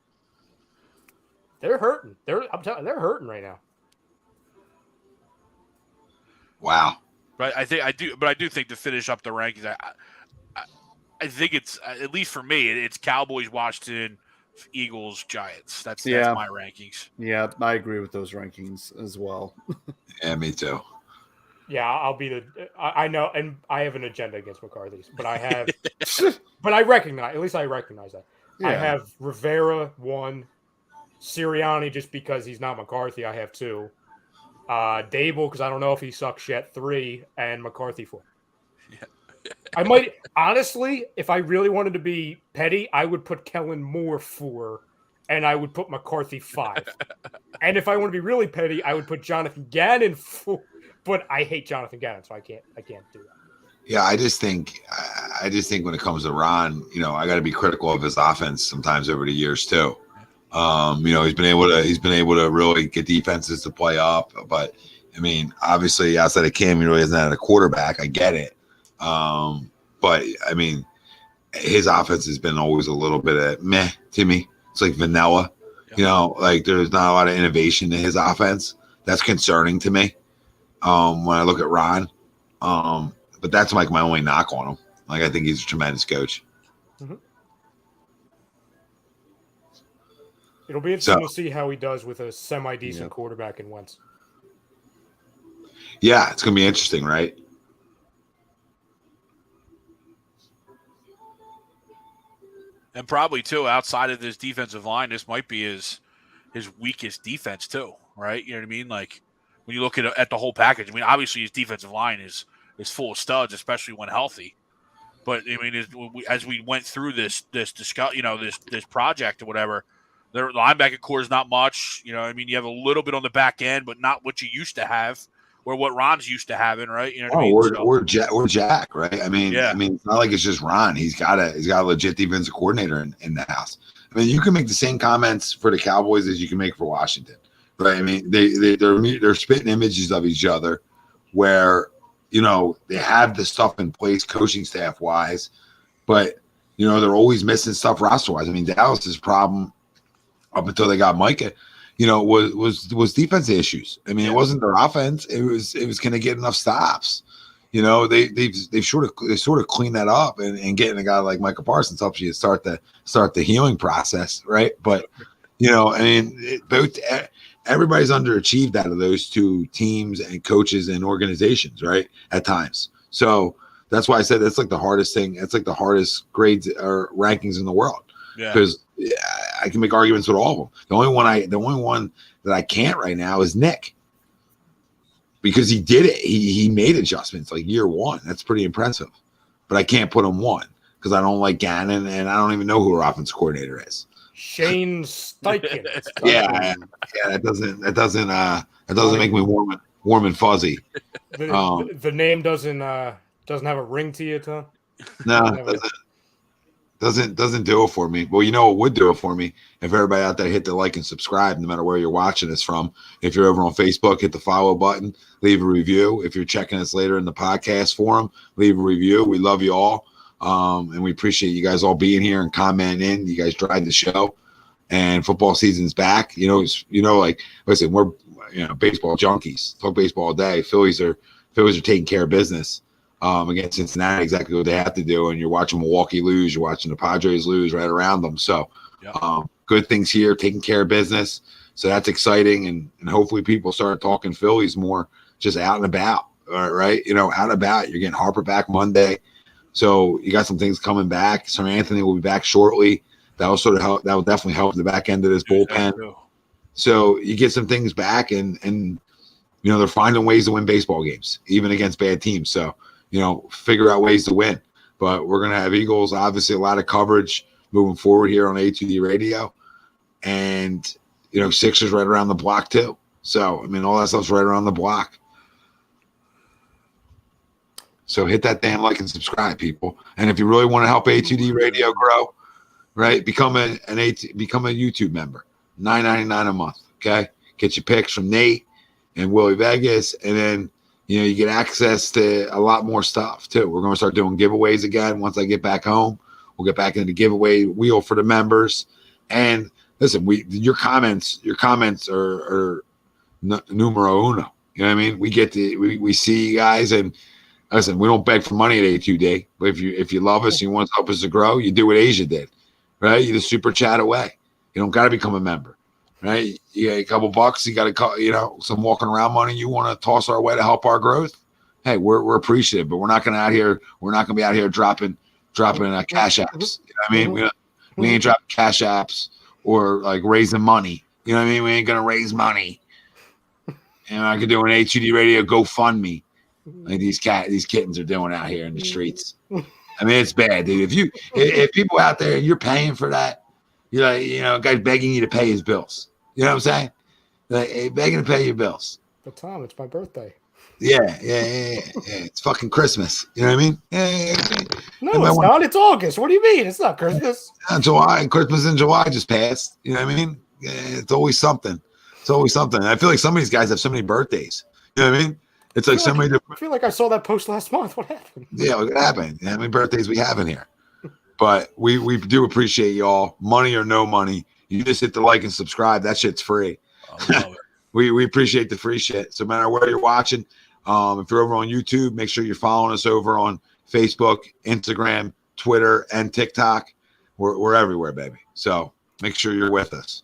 They're hurting. I'm telling you, they're hurting right now. Wow. But I do think to finish up the rankings, I think it's, at least for me, it's Cowboys, Washington, Eagles, Giants. That's my rankings. Yeah, I agree with those rankings as well. Yeah, me too. Yeah, I'll be I know, and I have an agenda against McCarthy's, but I have, but I recognize that. Yeah. I have Rivera 1, Sirianni just because he's not McCarthy. I have 2. Dable because I don't know if he sucks yet 3, and McCarthy 4. Yeah. I might honestly, if I really wanted to be petty, I would put Kellen Moore 4, and I would put McCarthy 5. And if I want to be really petty, I would put Jonathan Gannon 4. But I hate Jonathan Gannon, so I can't do that. Yeah, I just think when it comes to Ron, I got to be critical of his offense sometimes over the years too. He's been able to really get defenses to play up, but I mean, obviously outside of Cam, he really hasn't had a quarterback. I get it, but I mean, his offense has been always a little bit of meh to me. It's like vanilla, like there's not a lot of innovation in his offense. That's concerning to me. When I look at Ron, but that's like my only knock on him. Like I think he's a tremendous coach. Mm-hmm. It'll be interesting to see how he does with a semi-decent quarterback in Wentz. Yeah, it's gonna be interesting, right? And probably too, outside of this defensive line, this might be his weakest defense too, right? You know what I mean? Like when you look at the whole package. I mean, obviously his defensive line is full of studs, especially when healthy. But I mean, as we went through this discuss, this project or whatever, the linebacker core is not much. You know, I mean, you have a little bit on the back end, but not what you used to have or what Ron's used to having, right? You know what I mean? Or Jack, right? I mean, Yeah. It's not like it's just Ron. He's got a legit defensive coordinator in the house. I mean, you can make the same comments for the Cowboys as you can make for Washington, right? I mean, they're spitting images of each other, where they have the stuff in place, coaching staff wise, but they're always missing stuff roster wise. I mean, Dallas's problem up until they got Micah, was defensive issues. I mean, It wasn't their offense. It was going to get enough stops. They've sort of cleaned that up, and getting a guy like Micah Parsons helps you start the healing process, right? But everybody's underachieved out of those two teams and coaches and organizations, right? At times. So that's why I said that's like the hardest thing. It's like the hardest grades or rankings in the world. Because I can make arguments with all of them. The only one that I can't right now is Nick, because he did it. He made adjustments like year one. That's pretty impressive. But I can't put him one because I don't like Gannon, and I don't even know who our offense coordinator is. Shane Steichen. Yeah, that doesn't make me warm and fuzzy. The name doesn't have a ring to you, Tom? No, it doesn't do it for me. Well, what would do it for me? If everybody out there hit the like and subscribe, no matter where you're watching us from. If you're over on Facebook, hit the follow button, leave a review. If you're checking us later in the podcast forum, leave a review. We love you all. And we appreciate you guys all being here and commenting in. You guys drive the show, and football season's back. Listen, we're baseball junkies. Talk baseball all day. Phillies are taking care of business against Cincinnati, exactly what they have to do. And you're watching Milwaukee lose. You're watching the Padres lose right around them. So good things here, taking care of business. So that's exciting, and hopefully people start talking Phillies more, just out and about. Right? Out and about. You're getting Harper back Monday. So you got some things coming back. Sir Anthony will be back shortly. That will sort of help. That will definitely help the back end of this bullpen. So you get some things back, and they're finding ways to win baseball games, even against bad teams. So figure out ways to win. But we're gonna have Eagles, obviously, a lot of coverage moving forward here on A2D Radio, and Sixers right around the block too. So all that stuff's right around the block. So hit that damn like and subscribe, people. And if you really want to help A2D Radio grow, right, become a YouTube member. $9.99 a month. Okay, get your picks from Nate and Willie Vegas, and then you get access to a lot more stuff too. We're going to start doing giveaways again once I get back home. We'll get back into the giveaway wheel for the members. And listen, your comments are numero uno. You know what I mean? We see you guys, and listen, we don't beg for money at A2D, but if you love us and you want to help us to grow, you do what Asia did, right? You just super chat away. You don't got to become a member, right? You get a couple bucks, you got to, some walking around money you want to toss our way to help our growth. Hey, we're appreciative, but we're not going to be out here dropping cash apps. You know what I mean? We ain't dropping cash apps or like raising money. You know what I mean? We ain't going to raise money. And I could do an A2D Radio GoFundMe. Like these kittens are doing out here in the streets. I mean, it's bad, dude. If people out there, you're paying for that, you're like, a guy's begging you to pay his bills. You know what I'm saying? Like, hey, begging to pay your bills. But Tom, it's my birthday. Yeah. It's fucking Christmas. You know what I mean? Yeah. No, it's not. It's August. What do you mean? It's not Christmas. July. Christmas in July just passed. You know what I mean? Yeah, it's always something. I feel like some of these guys have so many birthdays. You know what I mean? It's like somebody. I feel like I saw that post last month. What happened? Yeah, what happened? How many birthdays we have in here? But we do appreciate y'all. Money or no money, you just hit the like and subscribe. That shit's free. I love it. We appreciate the free shit. So no matter where you're watching, if you're over on YouTube, make sure you're following us over on Facebook, Instagram, Twitter, and TikTok. We're everywhere, baby. So make sure you're with us.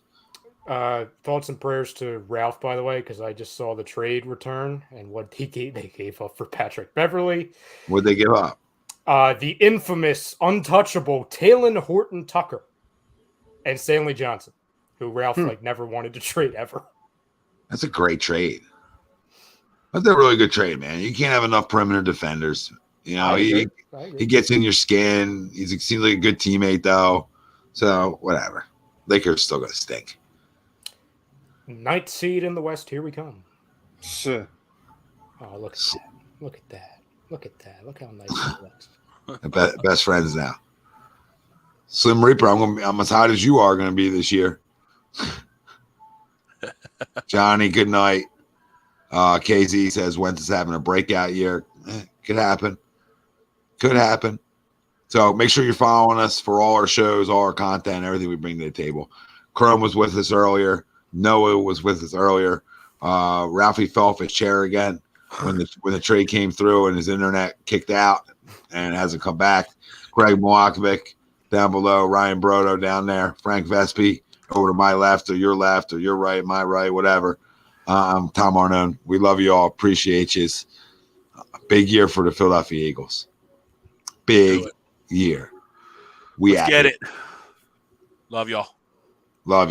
Thoughts and prayers to Ralph, by the way, because I just saw the trade return and what they gave up for Patrick Beverly. What'd they give up? The infamous, untouchable Talon Horton Tucker and Stanley Johnson, who Ralph never wanted to trade ever. That's a great trade. That's a really good trade, man. You can't have enough perimeter defenders. You know, he gets in your skin. He seems like a good teammate, though. So, whatever. Lakers still going to stink. 9th seed in the West. Here we come. Sure. Oh, look at that. Look at that. Look at that. Look how nice it looks. Best friends now. Slim Reaper, I'm as hot as you are going to be this year. Johnny, good night. KZ says Wentz is having a breakout year. Could happen. Could happen. So make sure you're following us for all our shows, all our content, everything we bring to the table. Chrome was with us earlier. Noah was with us earlier. Ralphie fell off his chair again when the trade came through and his internet kicked out and hasn't come back. Greg Moakovic down below. Ryan Brodo down there. Frank Vespi over to my left or your right, my right, whatever. I'm Tom Arnone. We love you all. Appreciate you. Big year for the Philadelphia Eagles. Big year. Let's get it. Love y'all. Love you.